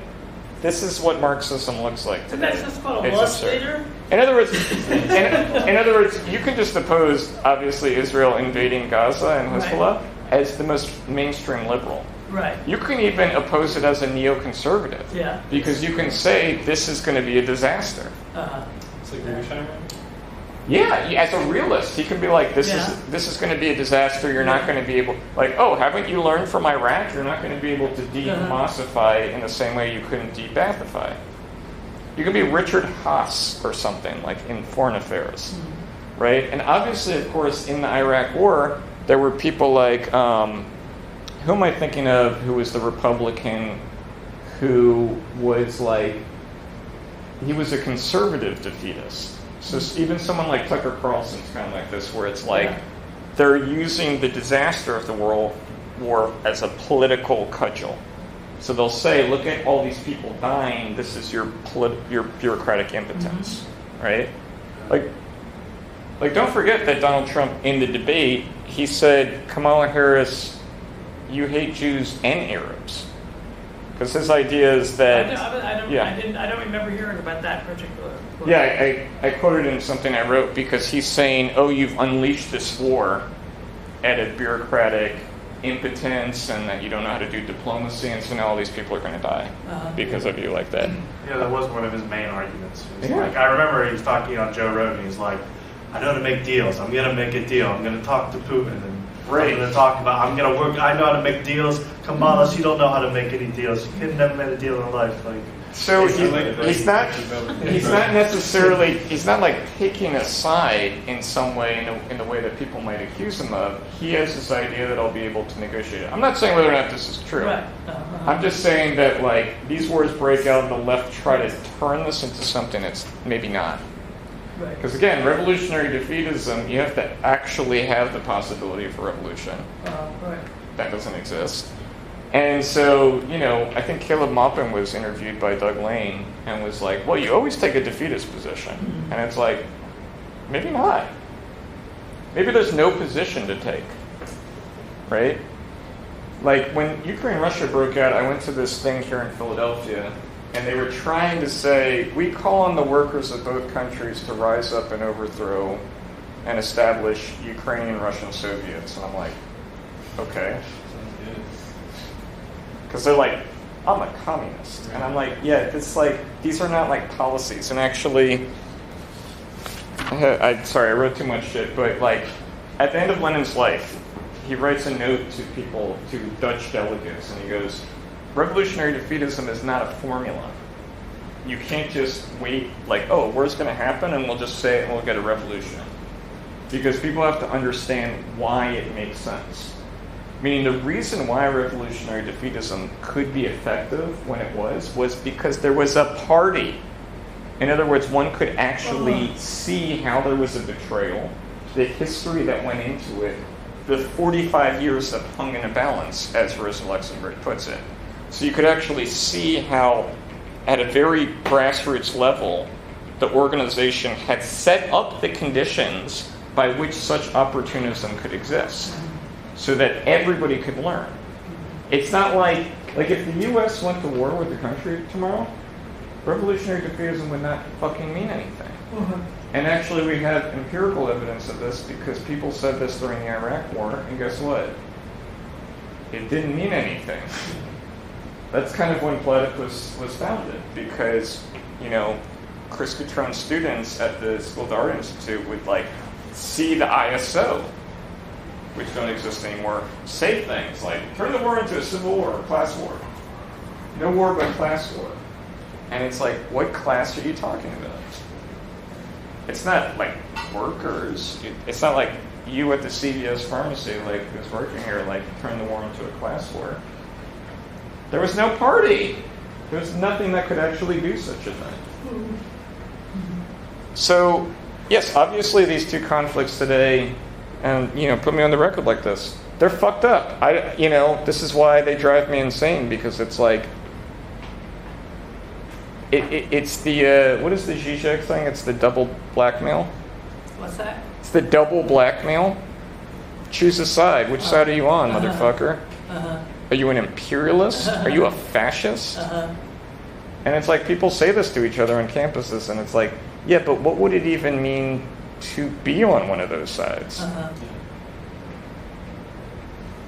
this is what Marxism looks like Isn't today. that just called a It's loss absurd. leader? In other words, in other words, you can just oppose, obviously, Israel invading Gaza and Hezbollah as the most mainstream liberal. Right. You can even oppose it as a neoconservative. Yeah. Because you can say this is going to be a disaster. It's like Revolutionary. Yeah, as a realist, he can be like, this Yeah. is going to be a disaster. You're not going to be able, like, oh, haven't you learned from Iraq? You're not going to be able to de-Hamasify in the same way you couldn't de-Baathify. You can be Richard Haas or something, like in Foreign Affairs, right? And obviously, of course, in the Iraq War, there were people like, who am I thinking of who was the Republican who was like, he was a conservative defeatist. So even someone like Tucker Carlson's kind of like this, where it's like, they're using the disaster of the World War as a political cudgel. So they'll say, look at all these people dying, this is your bureaucratic impotence, right? Like, don't forget that Donald Trump, in the debate, he said, Kamala Harris, you hate Jews and Arabs. Because his idea is that... I don't remember hearing about that particular quote. Yeah, I quoted him something I wrote because he's saying, oh, you've unleashed this war at a bureaucratic impotence and that you don't know how to do diplomacy, and so now all these people are going to die because of you like that. Yeah, that was one of his main arguments. Yeah. Like, I remember he was talking on Joe Rogan. He's like, I know how to make deals. I'm going to make a deal. I'm going to talk to Putin. And Right. I'm going to talk about, I'm going to work. I know how to make deals. Kamala, you don't know how to make any deals. You could never made a deal in life. Like, So he's not necessarily, he's not like taking a side in some way, in the way that people might accuse him of. He has this idea that I'll be able to negotiate it. I'm not saying whether or not this is true. Right. I'm just saying that like these wars break out and the left try to turn this into something that's maybe not. Right. Because again, revolutionary defeatism, you have to actually have the possibility for revolution. Right. That doesn't exist. And so, I think Caleb Maupin was interviewed by Doug Lane and was like, well, you always take a defeatist position. And it's like, maybe not. Maybe there's no position to take, right? Like when Ukraine-Russia broke out, I went to this thing here in Philadelphia, and they were trying to say, we call on the workers of both countries to rise up and overthrow and establish Ukrainian, Russian Soviets. And I'm like, okay. Because they're like, I'm a communist. And I'm like, yeah, it's like, these are not like policies. And actually, I wrote too much shit, but like, at the end of Lenin's life, he writes a note to people, to Dutch delegates, and he goes, revolutionary defeatism is not a formula. You can't just wait, like, oh, a war's going to happen, and we'll just say it, and we'll get a revolution. Because people have to understand why it makes sense. Meaning the reason why revolutionary defeatism could be effective when it was because there was a party. In other words, one could actually see how there was a betrayal, the history that went into it, the 45 years that hung in a balance, as Rosa Luxemburg puts it. So you could actually see how, at a very grassroots level, the organization had set up the conditions by which such opportunism could exist, so that everybody could learn. It's not like if the U.S. went to war with the country tomorrow, revolutionary defeatism would not fucking mean anything. And actually we have empirical evidence of this because people said this during the Iraq War, and guess what? It didn't mean anything. That's kind of when Platypus was founded, because, Chris Catron's students at the School of the Art Institute would see the ISO, which don't exist anymore, say things like, turn the war into a civil war or class war. No war but class war. And it's like, what class are you talking about? It's not like workers. It's not like you at the CVS pharmacy, who's working here, turn the war into a class war. There was no party. There was nothing that could actually do such a thing. So, yes, obviously these two conflicts today, and put me on the record like this, they're fucked up. This is why they drive me insane, because it's like, it's the what is the Zizek thing? It's the double blackmail. What's that? It's the double blackmail. Choose a side. Which side are you on, motherfucker? Are you an imperialist? Are you a fascist? And it's like people say this to each other on campuses, and it's like, yeah, but what would it even mean to be on one of those sides?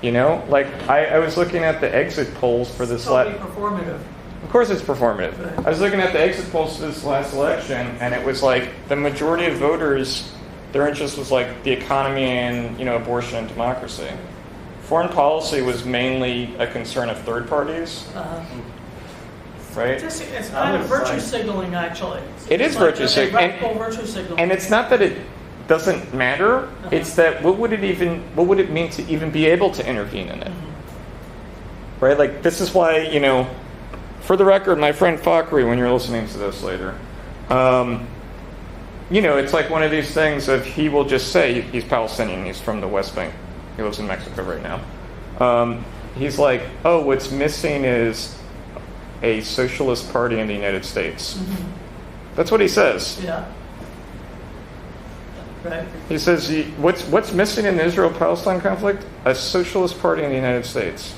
Like I was looking at the exit polls for this Totally performative. Of course it's performative. I was looking at the exit polls for this last election, and it was like the majority of voters, their interest was like the economy and, abortion and democracy. Foreign policy was mainly a concern of third parties. Right? It's kind of virtue signaling, actually. It is virtue signaling. Virtue signaling. And it's not that it doesn't matter. It's that what would it mean to even be able to intervene in it? Right? Like, this is why, for the record, my friend Fakri, when you're listening to this later, it's like one of these things of he will just say he's Palestinian, he's from the West Bank, he lives in Mexico right now. He's like, oh, what's missing is a socialist party in the United States. That's what he says. Yeah. Right. He says, what's missing in the Israel-Palestine conflict? A socialist party in the United States.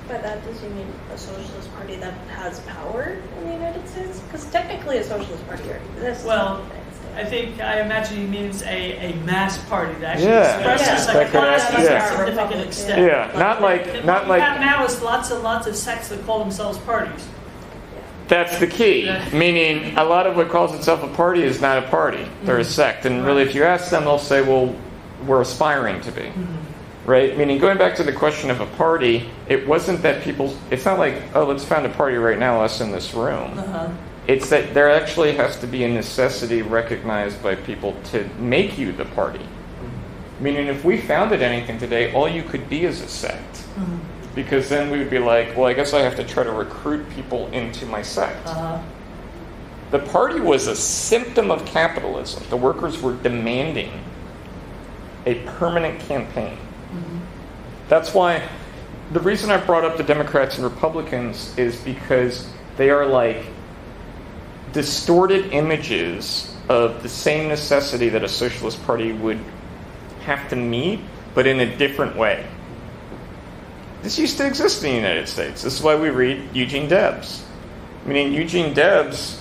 By that, does he mean a socialist party that has power in the United States? Because technically a socialist party already exists. Well, in the United States. I imagine he means a mass party that actually Yeah. expresses Yeah. like class to Yeah. a significant extent. Yeah, not like What we have now is lots and lots of sects that call themselves parties. that's the key. Meaning, a lot of what calls itself a party is not a party. They're a sect. And really, if you ask them, they'll say, well, we're aspiring to be. Right? Meaning, going back to the question of a party, it wasn't that it's not like, oh, let's found a party right now, us in this room. It's that there actually has to be a necessity recognized by people to make you the party. Meaning, if we founded anything today, all you could be is a sect. Because then we would be like, well, I guess I have to try to recruit people into my sect. The party was a symptom of capitalism. The workers were demanding a permanent campaign. That's why the reason I brought up the Democrats and Republicans is because they are like distorted images of the same necessity that a socialist party would have to meet, but in a different way. This used to exist in the United States. This is why we read Eugene Debs. Meaning Eugene Debs,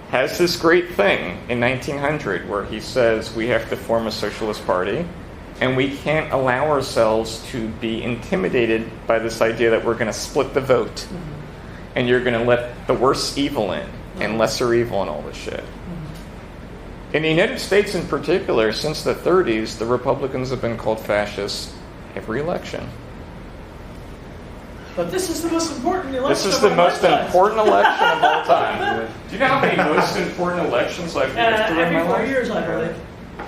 has this great thing in 1900 where he says we have to form a socialist party and we can't allow ourselves to be intimidated by this idea that we're going to split the vote and you're going to let the worst evil in and lesser evil and all this shit. In the United States in particular, since the 30s, the Republicans have been called fascists every election. But this is the most important election. This is the most important election of all time. Do you know how many most important elections I've lived through in my Every 4 life? years, I believe.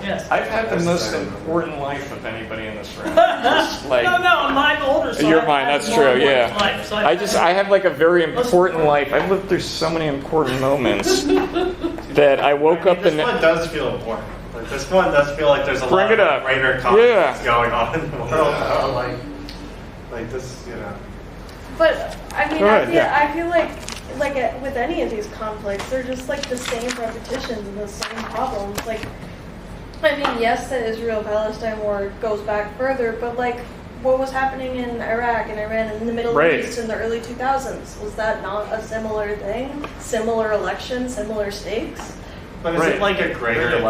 Yes. I've had the most important life of anybody in this room. Just like, No, I'm older. So you're I mine. have That's more true. life, Yeah. so I have like a very important life. I've lived through so many important moments that I woke up This and one does feel important. Like, this one does feel like there's a Bring lot it of up. greater conflicts Yeah. going on in the world now. Like this, But I mean, Go ahead, I feel like with any of these conflicts, they're just like the same repetitions and the same problems. Like, I mean, yes, the Israel-Palestine war goes back further, but like, what was happening in Iraq and Iran and in the Middle Right. East in the early 2000s? Was that not a similar thing? Similar election, similar stakes? But is Right. it like a greater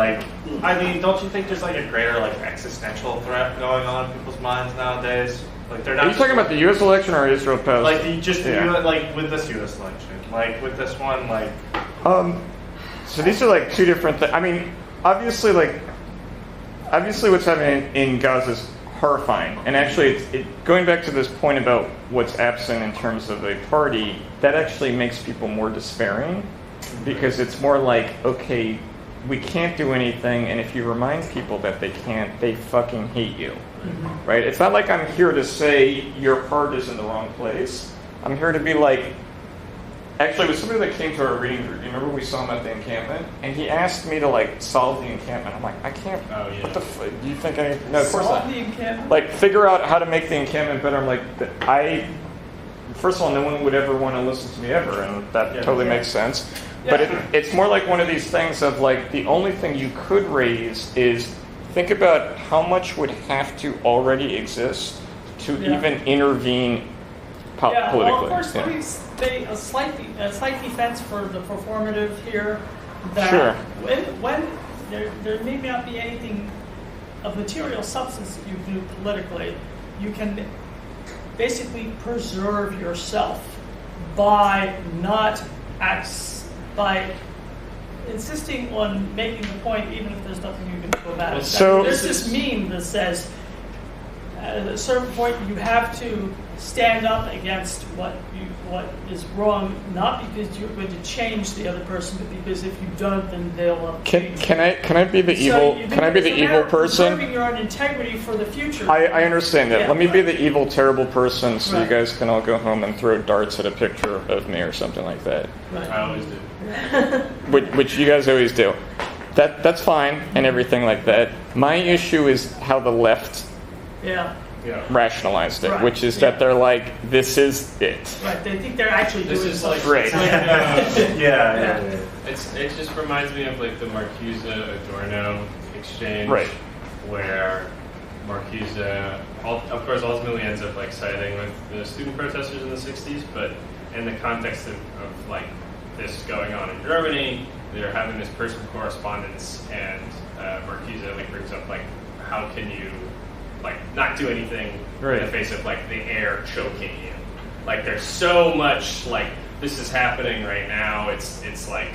I mean, don't you think there's like a greater existential threat going on in people's minds nowadays? Like they're not. Are you talking about the U.S. election or Israel Palestine? like Yeah. like with this U.S. election, like with this one, like So these are like two different things. I mean, obviously what's happening in Gaza is horrifying. And actually, going back to this point about what's absent in terms of a party, that actually makes people more despairing because it's more like, okay, we can't do anything, and if you remind people that they can't, they fucking hate you. Right? It's not like I'm here to say your heart is in the wrong place. I'm here to be like, Actually, it was somebody that came to our reading group. You remember we saw him at the encampment? And he asked me to, like, solve the encampment. I'm like, I can't. Oh, yeah. What the do you think I... No, of course Solve not. the encampment? Like, figure out how to make the encampment better. I'm like, first of all, no one would ever want to listen to me ever, and that totally makes sense. Yeah. But it's more like one of these things of, like, the only thing you could raise is think about how much would have to already exist to even intervene politically. Well, of course, let me say a slight defense for the performative here. That Sure. when there may not be anything of material substance that you do politically, you can basically preserve yourself by by insisting on making the point, even if there's nothing you can do about it. So there's this meme that says, at a certain point, you have to stand up against what is wrong, not because you're going to change the other person, but because if you don't, then they'll. Can I be the evil? Can I be the evil person? Preserving your own integrity for the future. I understand that. Yeah. Let me be the evil, terrible person, so Right. you guys can all go home and throw darts at a picture of me or something like that. Right. I always do. Which you guys always do. That's fine and everything like that. My issue is how the left Yeah. Yeah. rationalized it, Right. which is that they're like, this is it. Right. They think they're actually This doing is like, something. Right. Yeah. it just reminds me of like the Marcuse-Adorno exchange, Right. where Marcuse, of course, ultimately ends up like siding with the student protesters in the '60s, but in the context of like this going on in Germany, they're having this personal correspondence, and Marcuse like brings up like, how can you like not do anything Right. in the face of like the air choking you? Like there's so much like this is happening right now. It's like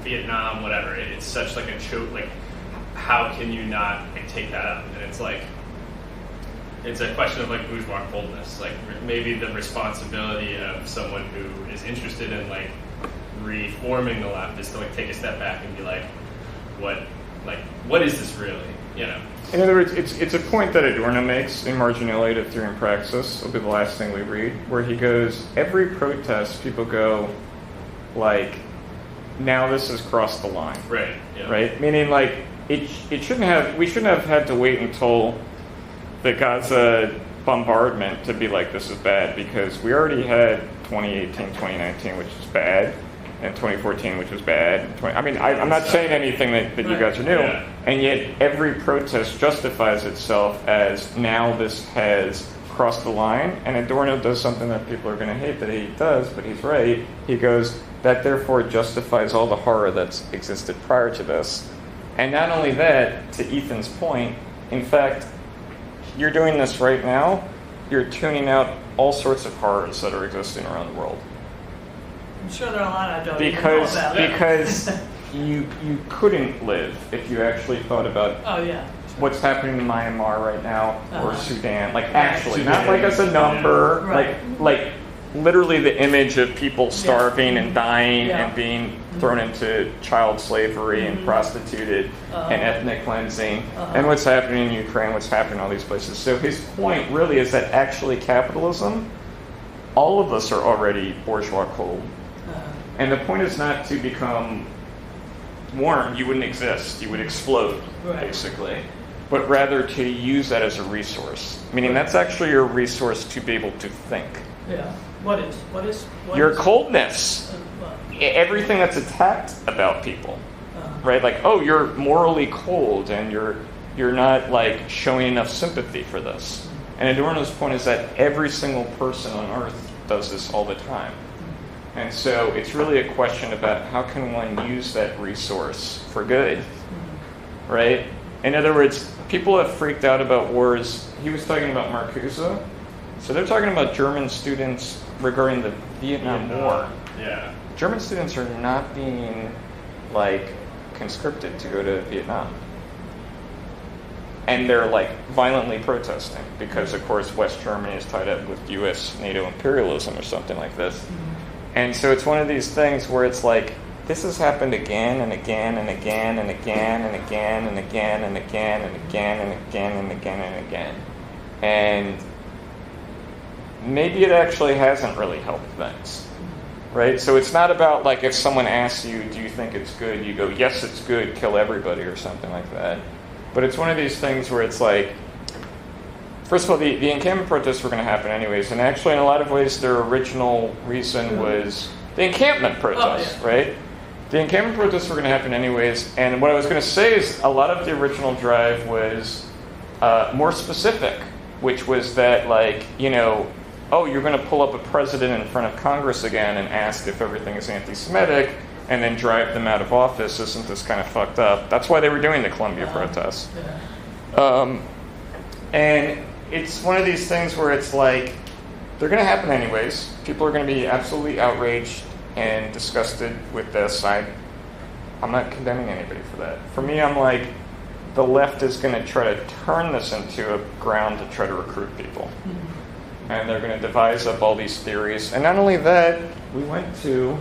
Vietnam, whatever. It's such like a choke. Like how can you not like take that up? And it's like it's a question of like bourgeois coldness. Like maybe the responsibility of someone who is interested in like reforming the left is to like take a step back and be like, what is this really? You know. In other words, it's a point that Adorno makes in Marginality to Theory and Praxis. It'll be the last thing we read, where he goes, every protest, people go, like, now this has crossed the line. Right. Yeah. Right? Meaning, like, we shouldn't have had to wait until the Gaza bombardment to be like, this is bad, because we already had 2018, 2019, which is bad, and 2014, which was bad. I'm not saying anything that you guys are new, and yet every protest justifies itself as now this has crossed the line, and Adorno does something that people are going to hate that he does, but he's right. He goes, that therefore justifies all the horror that's existed prior to this. And not only that, to Ethan's point, in fact, you're doing this right now, you're tuning out all sorts of horrors that are existing around the world. I'm sure there are a lot I don't even know about. Because you couldn't live if you actually thought about what's happening in Myanmar right now or Sudan. Like actually, not like as a number, like literally the image of people starving and dying and being thrown into child slavery and prostituted and ethnic cleansing, and what's happening in Ukraine, what's happening in all these places. So his point really is that actually capitalism, all of us are already bourgeois cold. And the point is not to become warm. You wouldn't exist. You would explode, basically. But rather to use that as a resource. Meaning that's actually your resource to be able to think. Yeah. What is your coldness. Everything that's attacked about people. Right? Like, oh, you're morally cold and you're not like showing enough sympathy for this. And Adorno's point is that every single person on earth does this all the time. And so it's really a question about how can one use that resource for good, right? In other words, people have freaked out about wars. He was talking about Marcuse. So they're talking about German students regarding the Vietnam War. Yeah. German students are not being, like, conscripted to go to Vietnam. And they're, like, violently protesting because, of course, West Germany is tied up with U.S. NATO imperialism or something like this. And so it's one of these things where it's like, this has happened again and again and again and again and again and again and again and again and again and again and again. And maybe it actually hasn't really helped things, right? So it's not about like if someone asks you, do you think it's good? You go, yes, it's good, kill everybody or something like that. But it's one of these things where it's like, first of all, the encampment protests were going to happen anyways, and actually in a lot of ways their original reason was the encampment protests, right? The encampment protests were going to happen anyways, and what I was going to say is a lot of the original drive was more specific, which was that, like, you know, oh, you're going to pull up a president in front of Congress again and ask if everything is anti-Semitic, and then drive them out of office. Isn't this kind of fucked up? That's why they were doing the Columbia protests. And it's one of these things where it's like, they're going to happen anyways. People are going to be absolutely outraged and disgusted with this. I'm not condemning anybody for that. For me, I'm like, the left is going to try to turn this into a ground to try to recruit people. And they're going to devise up all these theories. And not only that, we went to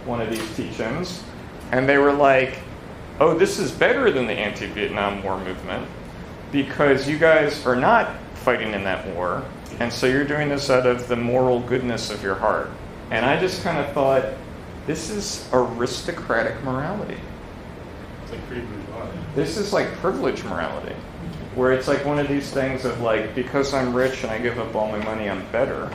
one of these teach-ins, and they were like, oh, this is better than the anti-Vietnam War movement because you guys are not fighting in that war, and so you're doing this out of the moral goodness of your heart. And I just kind of thought, this is aristocratic morality. It's like pretty bourgeois. This is like privilege morality, where it's like one of these things of like, because I'm rich and I give up all my money, I'm better.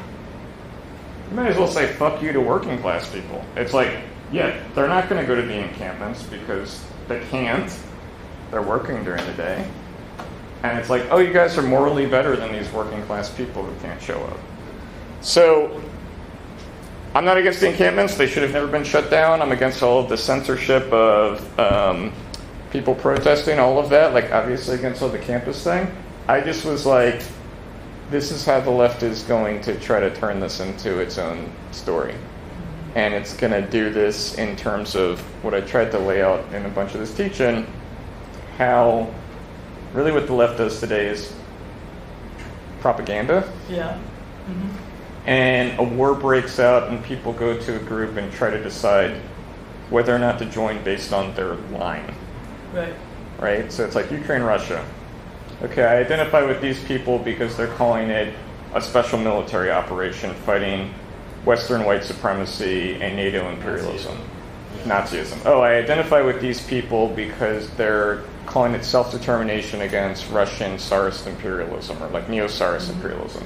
You might as well say fuck you to working class people. It's like, yeah, they're not going to go to the encampments because they can't. They're working during the day. And it's like, oh, you guys are morally better than these working class people who can't show up. So I'm not against the encampments. They should have never been shut down. I'm against all of the censorship of people protesting, all of that, like obviously against all the campus thing. I just was like, this is how the left is going to try to turn this into its own story. And it's going to do this in terms of what I tried to lay out in a bunch of this teaching, how really what the left does today is propaganda. Yeah. And a war breaks out and people go to a group and try to decide whether or not to join based on their line. Right? So it's like Ukraine, Russia. Okay, I identify with these people because they're calling it a special military operation fighting Western white supremacy and NATO imperialism. Nazism. Oh, I identify with these people because they're calling it self-determination against Russian Tsarist imperialism, or like neo-Tsarist imperialism.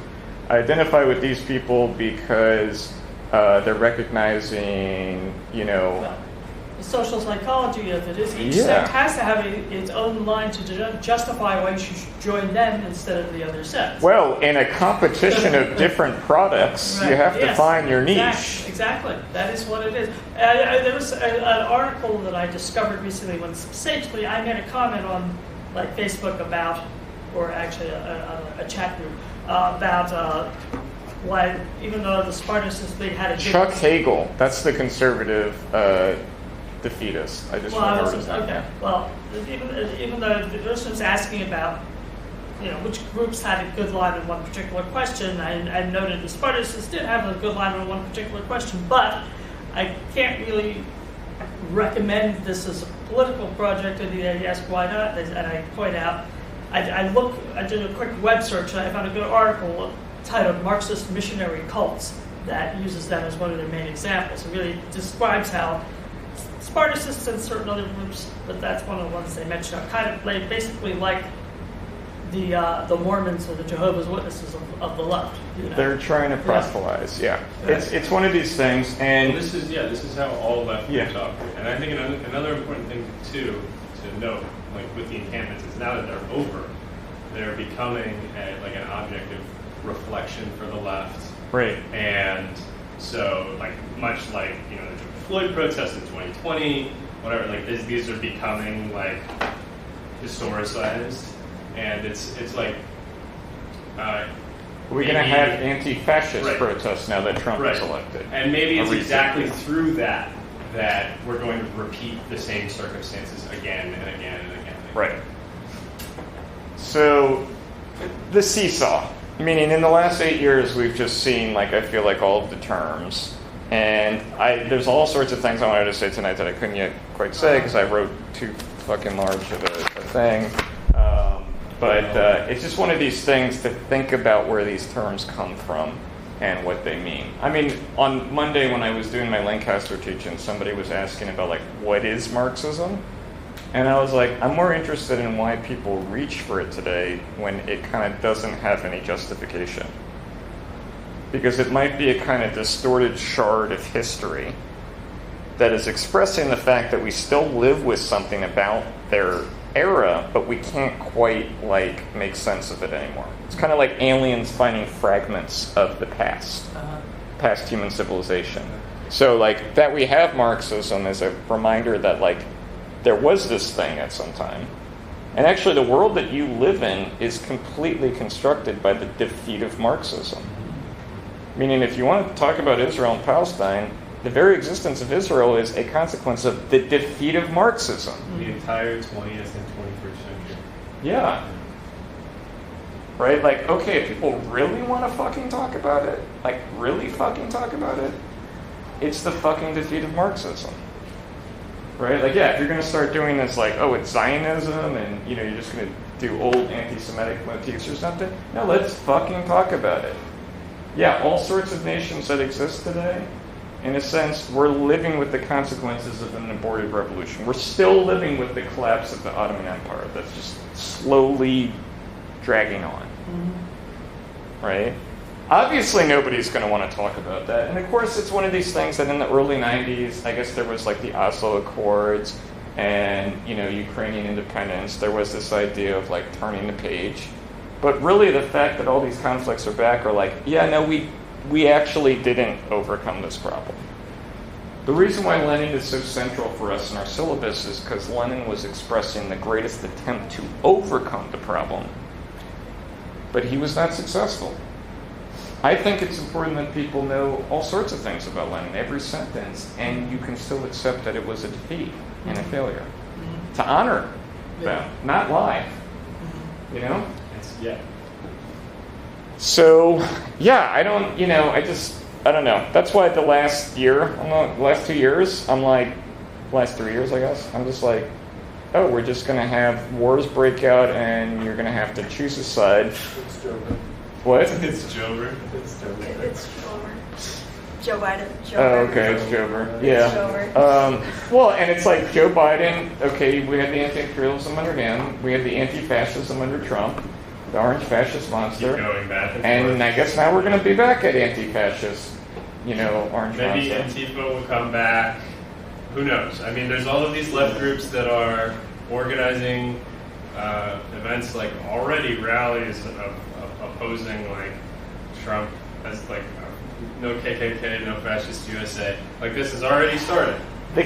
I identify with these people because they're recognizing, you know... The social psychology of it is each sect has to have its own line to justify why you should join them instead of the other sects. Well, in a competition of different products, you have to find your niche. Exactly. That is what it is. There was an article that I discovered recently when essentially I made a comment on like Facebook about, or actually a chat group, about why, even though the Spartacist thing had a... Chuck Hagel, that's the conservative defeatist. I just remembered his name. Okay. Well, even though the person was asking about, you know, which groups had a good line on one particular question, I noted the Spartacists did have a good line on one particular question, but I can't really recommend this as a political project. And they ask why not, and I point out, I did a quick web search and I found a good article titled "Marxist Missionary Cults" that uses them as one of their main examples. It really describes how Spartacists and certain other groups, but that's one of the ones they mentioned, are kind of basically like the Mormons or the Jehovah's Witnesses of the left. You know? They're trying to proselytize. It's one of these things, and well, this is how all left groups operate. And I think another important thing too to note, like with the encampments, is now that they're over, they're becoming like an object of reflection for the left. Right. And so, like much like, you know, the George Floyd protests in 2020, whatever, like these are becoming like historicized, and it's like we're going to have anti-fascist protests now that Trump is elected, and maybe it's exactly through that we're going to repeat the same circumstances again and again and again. Right. So the seesaw, meaning in the last 8 years we've just seen, like, I feel like all of the terms. And there's all sorts of things I wanted to say tonight that I couldn't yet quite say because I wrote too fucking large of a thing. But it's just one of these things to think about where these terms come from and what they mean. I mean, on Monday when I was doing my Lancaster teaching, somebody was asking about like, what is Marxism? And I was like, I'm more interested in why people reach for it today when it kind of doesn't have any justification. Because it might be a kind of distorted shard of history that is expressing the fact that we still live with something about their era, but we can't quite like make sense of it anymore. It's kind of like aliens finding fragments of the past, past human civilization. So like that we have Marxism is a reminder that like there was this thing at some time. And actually the world that you live in is completely constructed by the defeat of Marxism. Meaning if you want to talk about Israel and Palestine, the very existence of Israel is a consequence of the defeat of Marxism. The entire 20th and 21st century. Yeah. Right? Like, okay, if people really want to fucking talk about it, like really fucking talk about it, it's the fucking defeat of Marxism. Right? Like, yeah, if you're going to start doing this like, oh, it's Zionism and, you know, you're just going to do old anti-Semitic motifs or something, no, let's fucking talk about it. Yeah, all sorts of nations that exist today, in a sense, we're living with the consequences of an aborted revolution. We're still living with the collapse of the Ottoman Empire that's just slowly dragging on. Mm-hmm. Right? Obviously, nobody's going to want to talk about that. And of course, it's one of these things that in the early 90s, I guess there was like the Oslo Accords and, you know, Ukrainian independence. There was this idea of like turning the page. But really, the fact that all these conflicts are back are like, yeah, no, we actually didn't overcome this problem. The reason why Lenin is so central for us in our syllabus is because Lenin was expressing the greatest attempt to overcome the problem, but he was not successful. I think it's important that people know all sorts of things about Lenin, every sentence, and you can still accept that it was a defeat and a failure. Mm-hmm. To honor them, not lie. You know? Yeah. So, yeah, I don't know. That's why the last 2 years, I'm like, last 3 years, I guess, I'm just like, oh, we're just going to have wars break out and you're going to have to choose a side. It's Jover. What? It's Jover. It's Jover. Joe Biden. Oh, okay, it's Jover. Yeah. Well, and it's like Joe Biden, okay, we had the anti-imperialism under him, we had the anti-fascism under Trump, the orange fascist monster. Keep going back and forth. I guess now we're going to be back at anti-fascist, orange Maybe monster. Antifa will come back. Who knows? I mean, there's all of these left groups that are organizing events, like already rallies of opposing like Trump as like no KKK, no fascist USA. Like this has already started. The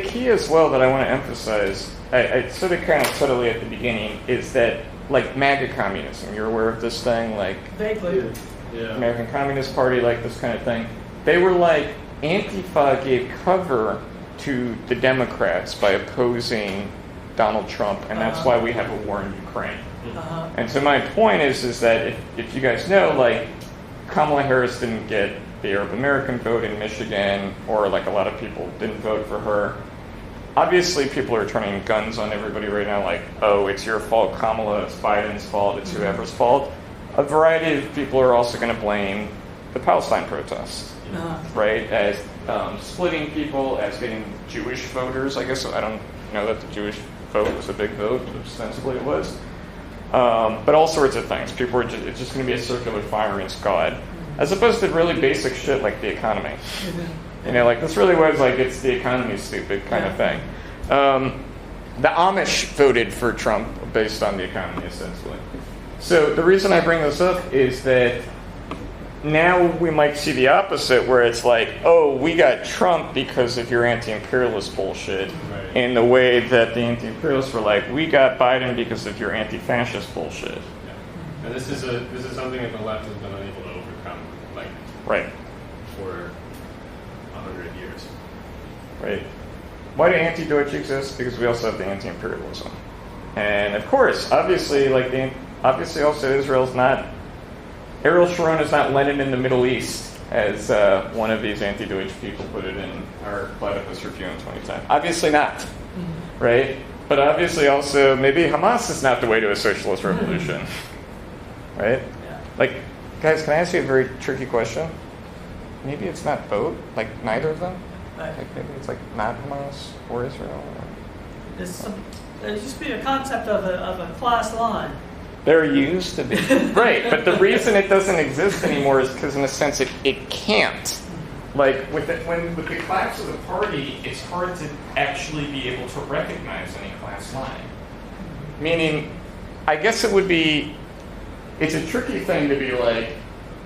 key as well that I want to emphasize, I sort of kind of subtly at the beginning, is that like MAGA communism, you're aware of this thing, like Vaguely. Yeah. American Communist Party, like this kind of thing. They were like, Antifa gave cover to the Democrats by opposing Donald Trump, and that's why we have a war in Ukraine. Uh-huh. And so my point is that if you guys know, like, Kamala Harris didn't get the Arab American vote in Michigan, or like a lot of people didn't vote for her. Obviously, people are turning guns on everybody right now, like, oh, it's your fault, Kamala, it's Biden's fault, it's whoever's fault. A variety of people are also going to blame the Palestine protests, right, as splitting people, as getting Jewish voters. I guess I don't know that the Jewish vote was a big vote, but ostensibly it was. But all sorts of things. People are it's just going to be a circular fire against God, as opposed to really basic shit like the economy. Like this really was like it's the economy's stupid kind of thing. The Amish voted for Trump based on the economy, essentially. So the reason I bring this up is that now we might see the opposite, where it's like, oh, we got Trump because of your anti-imperialist bullshit, Right. in the way that the anti-imperialists were like, we got Biden because of your anti-fascist bullshit. Yeah. And this is something that the left has been unable to overcome, like Right. for 100 years. Right. Why do anti-Deutsch exist? Because we also have the anti-imperialism. And of course, obviously also Israel's not, Ariel Sharon is not Lenin in the Middle East, as one of these anti-Deutsch people put it in our Platypus review in 2010. Obviously not, right? But obviously also, maybe Hamas is not the way to a socialist revolution, right? Yeah. Like, Guys, can I ask you a very tricky question? Maybe it's not both, like neither of them? Right. Like maybe it's like not Hamas or Israel? There used to be a concept of a class line. There used to be. Right, but the reason it doesn't exist anymore is because in a sense it can't. Like with the collapse of the party, it's hard to actually be able to recognize any class line. Meaning, I guess it would be, it's a tricky thing to be like,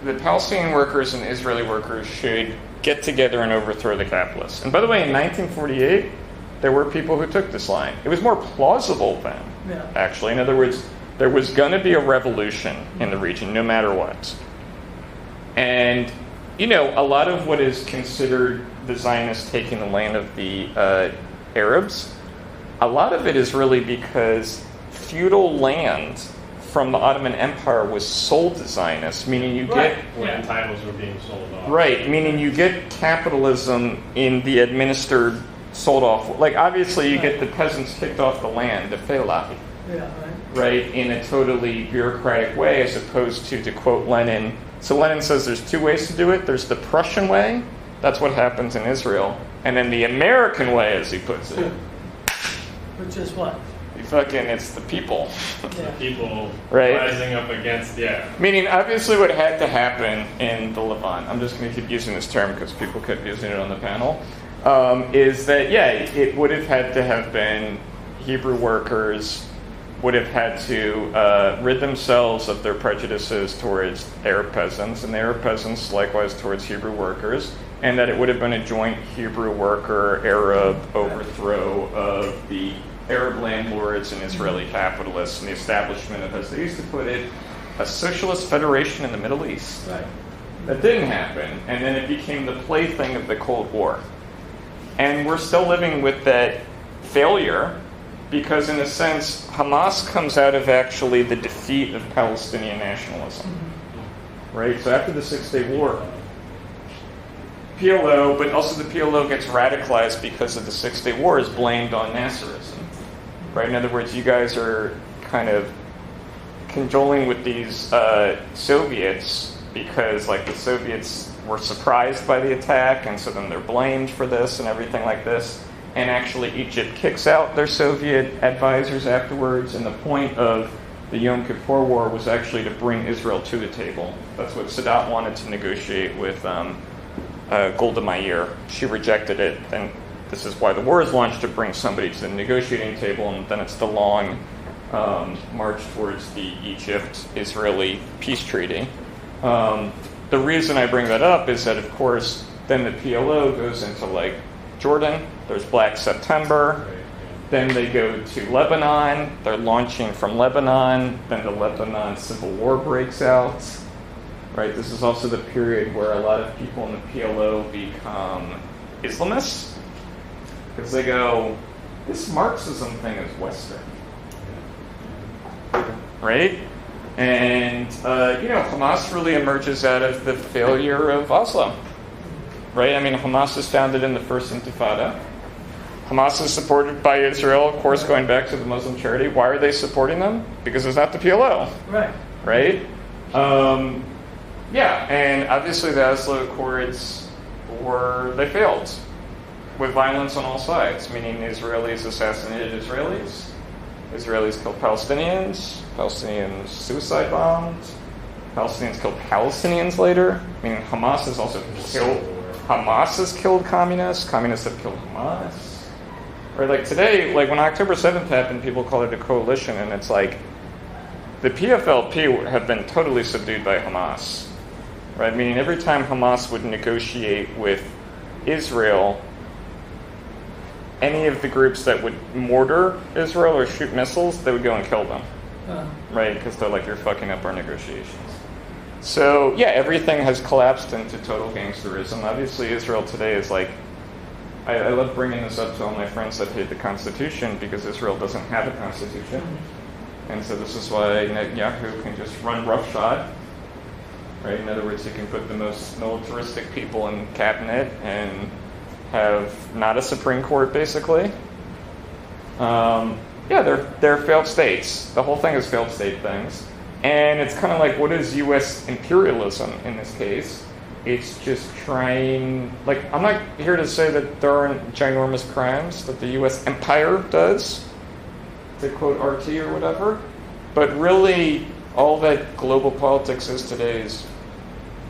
the Palestinian workers and Israeli workers should get together and overthrow the capitalists. And by the way, in 1948, there were people who took this line. It was more plausible then, actually. In other words, there was going to be a revolution in the region, no matter what. And, you know, a lot of what is considered the Zionists taking the land of the Arabs, a lot of it is really because feudal land from the Ottoman Empire was sold to Zionists, meaning you get... Land titles were being sold off. Right, meaning you get capitalism in the administered, sold off... Like, obviously, you get the peasants kicked off the land, the felah, right, in a totally bureaucratic way, as opposed to quote Lenin... So Lenin says there's two ways to do it. There's the Prussian way, that's what happens in Israel, and then the American way, as he puts it. Which is what? It's the people. The people Right. rising up against, Meaning, obviously, what had to happen in the Levant, I'm just going to keep using this term because people kept using it on the panel, is that, it would have had to have been Hebrew workers would have had to rid themselves of their prejudices towards Arab peasants, and the Arab peasants likewise towards Hebrew workers, and that it would have been a joint Hebrew worker-Arab overthrow of the Arab landlords and Israeli capitalists, and the establishment of, as they used to put it, a socialist federation in the Middle East. Right. That didn't happen, and then it became the plaything of the Cold War. And we're still living with that failure, because in a sense, Hamas comes out of actually the defeat of Palestinian nationalism. Right? So after the Six-Day War, PLO, but also the PLO gets radicalized because of the Six-Day War, is blamed on Nasserism. Right? In other words, you guys are kind of cajoling with these Soviets because, like, the Soviets were surprised by the attack, and so then they're blamed for this and everything like this. And actually, Egypt kicks out their Soviet advisors afterwards, and the point of the Yom Kippur War was actually to bring Israel to the table. That's what Sadat wanted to negotiate with Golda Meir. She rejected it, and this is why the war is launched, to bring somebody to the negotiating table, and then it's the long march towards the Egypt-Israeli peace treaty. The reason I bring that up is that, of course, then the PLO goes into, like, Jordan, there's Black September, then they go to Lebanon, they're launching from Lebanon, then the Lebanon civil war breaks out. Right, this is also the period where a lot of people in the PLO become Islamists, because they go, this Marxism thing is Western, right? And, Hamas really emerges out of the failure of Oslo, right? I mean, Hamas is founded in the First Intifada. Hamas is supported by Israel, of course, going back to the Muslim Charity. Why are they supporting them? Because it's not the PLO. Right. Right? And obviously the Oslo Accords they failed with violence on all sides, meaning Israelis assassinated Israelis, Israelis killed Palestinians, Palestinians suicide bombed, Palestinians killed Palestinians later. I mean, Hamas has also killed communists, communists have killed Hamas. Right, like today, like when October 7th happened, people call it a coalition, and it's like the PFLP have been totally subdued by Hamas. Right, meaning every time Hamas would negotiate with Israel, any of the groups that would mortar Israel or shoot missiles, they would go and kill them. Right, because they're like, you're fucking up our negotiations. So, everything has collapsed into total gangsterism. Obviously, Israel today is like, I love bringing this up to all my friends that hate the Constitution, because Israel doesn't have a Constitution. And so this is why Netanyahu can just run roughshod. Right? In other words, he can put the most militaristic people in cabinet and have not a Supreme Court, basically. They're failed states. The whole thing is failed state things. And it's kind of like, what is U.S. imperialism in this case? It's just trying, like, I'm not here to say that there aren't ginormous crimes that the U.S. empire does, to quote RT or whatever, but really all that global politics is today is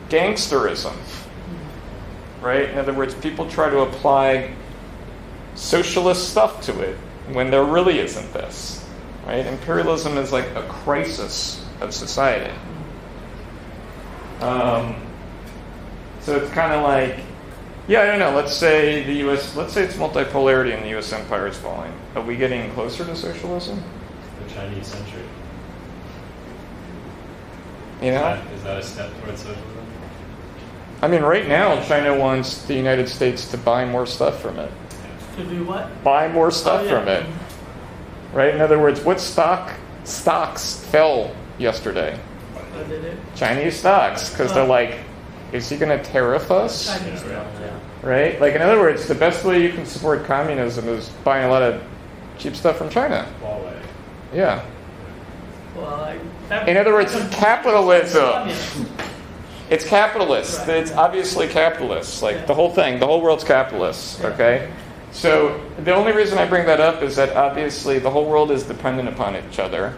gangsterism, right? In other words, people try to apply socialist stuff to it when there really isn't this, right? Imperialism is like a crisis of society. So it's kind of like, yeah, I don't know, let's say it's multipolarity and the U.S. empire is falling. Are we getting closer to socialism? The Chinese century. You know? Is that a step towards socialism? I mean, right now, China wants the United States to buy more stuff from it. To do what? Buy more stuff Oh, yeah. from it. Right? In other words, what stocks fell yesterday? What did it? Chinese stocks, because they're like, is he going to tariff us? Chinese stuff, yeah. Right? Like, in other words, the best way you can support communism is buying a lot of cheap stuff from China. Huawei. Yeah. Well, In other words, capitalism. Communism. It's capitalist. Right. It's obviously capitalist. Like, Yeah. the whole thing, the whole world's capitalist, Yeah. okay? So, the only reason I bring that up is that obviously the whole world is dependent upon each other.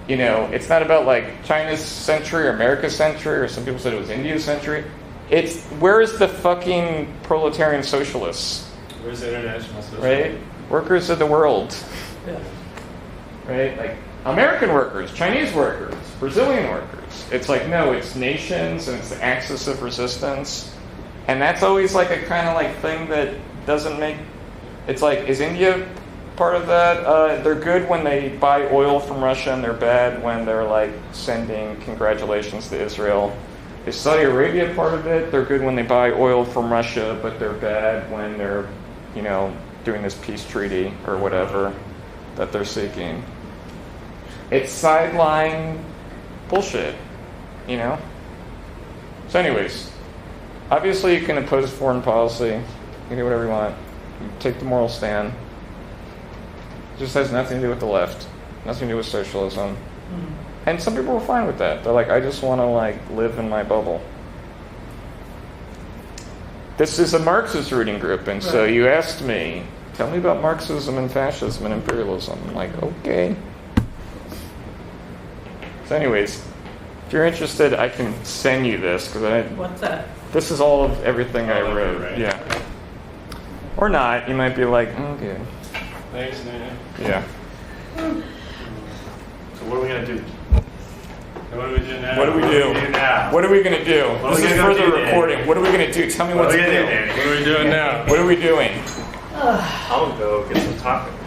You know, it's not about like China's century or America's century, or some people said it was India's century. It's, where is the fucking proletarian socialists? Where's the international system? Right? Workers of the world. Yeah. Right? Like, American workers, Chinese workers, Brazilian workers. It's like, no, it's nations and it's the axis of resistance. And that's always like a kind of like thing that doesn't make, it's like, is India part of that? They're good when they buy oil from Russia, and they're bad when they're like sending congratulations to Israel. Is Saudi Arabia part of it? They're good when they buy oil from Russia, but they're bad when they're, you know, doing this peace treaty or whatever that they're seeking. It's sideline bullshit, you know? So anyways, obviously you can oppose foreign policy. You can do whatever you want. You can take the moral stand. It just has nothing to do with the left. Nothing to do with socialism. And some people are fine with that. They're like, I just want to like live in my bubble. This is a Marxist reading group, and so you asked me, tell me about Marxism and fascism and imperialism. I'm like, okay. So anyways, if you're interested, I can send you this, because What's that? this is all of everything I wrote. right. Yeah. Or not. You might be like, okay. Thanks, man. Yeah. So what are we gonna do? What do we do now? What do we do? now? What are we going to do? What are This we is gonna further do, Danny? recording. What are we going to do? Tell me What what are to we gonna do, do. Danny? What are we doing now? What are we doing? I'll go get some tacos.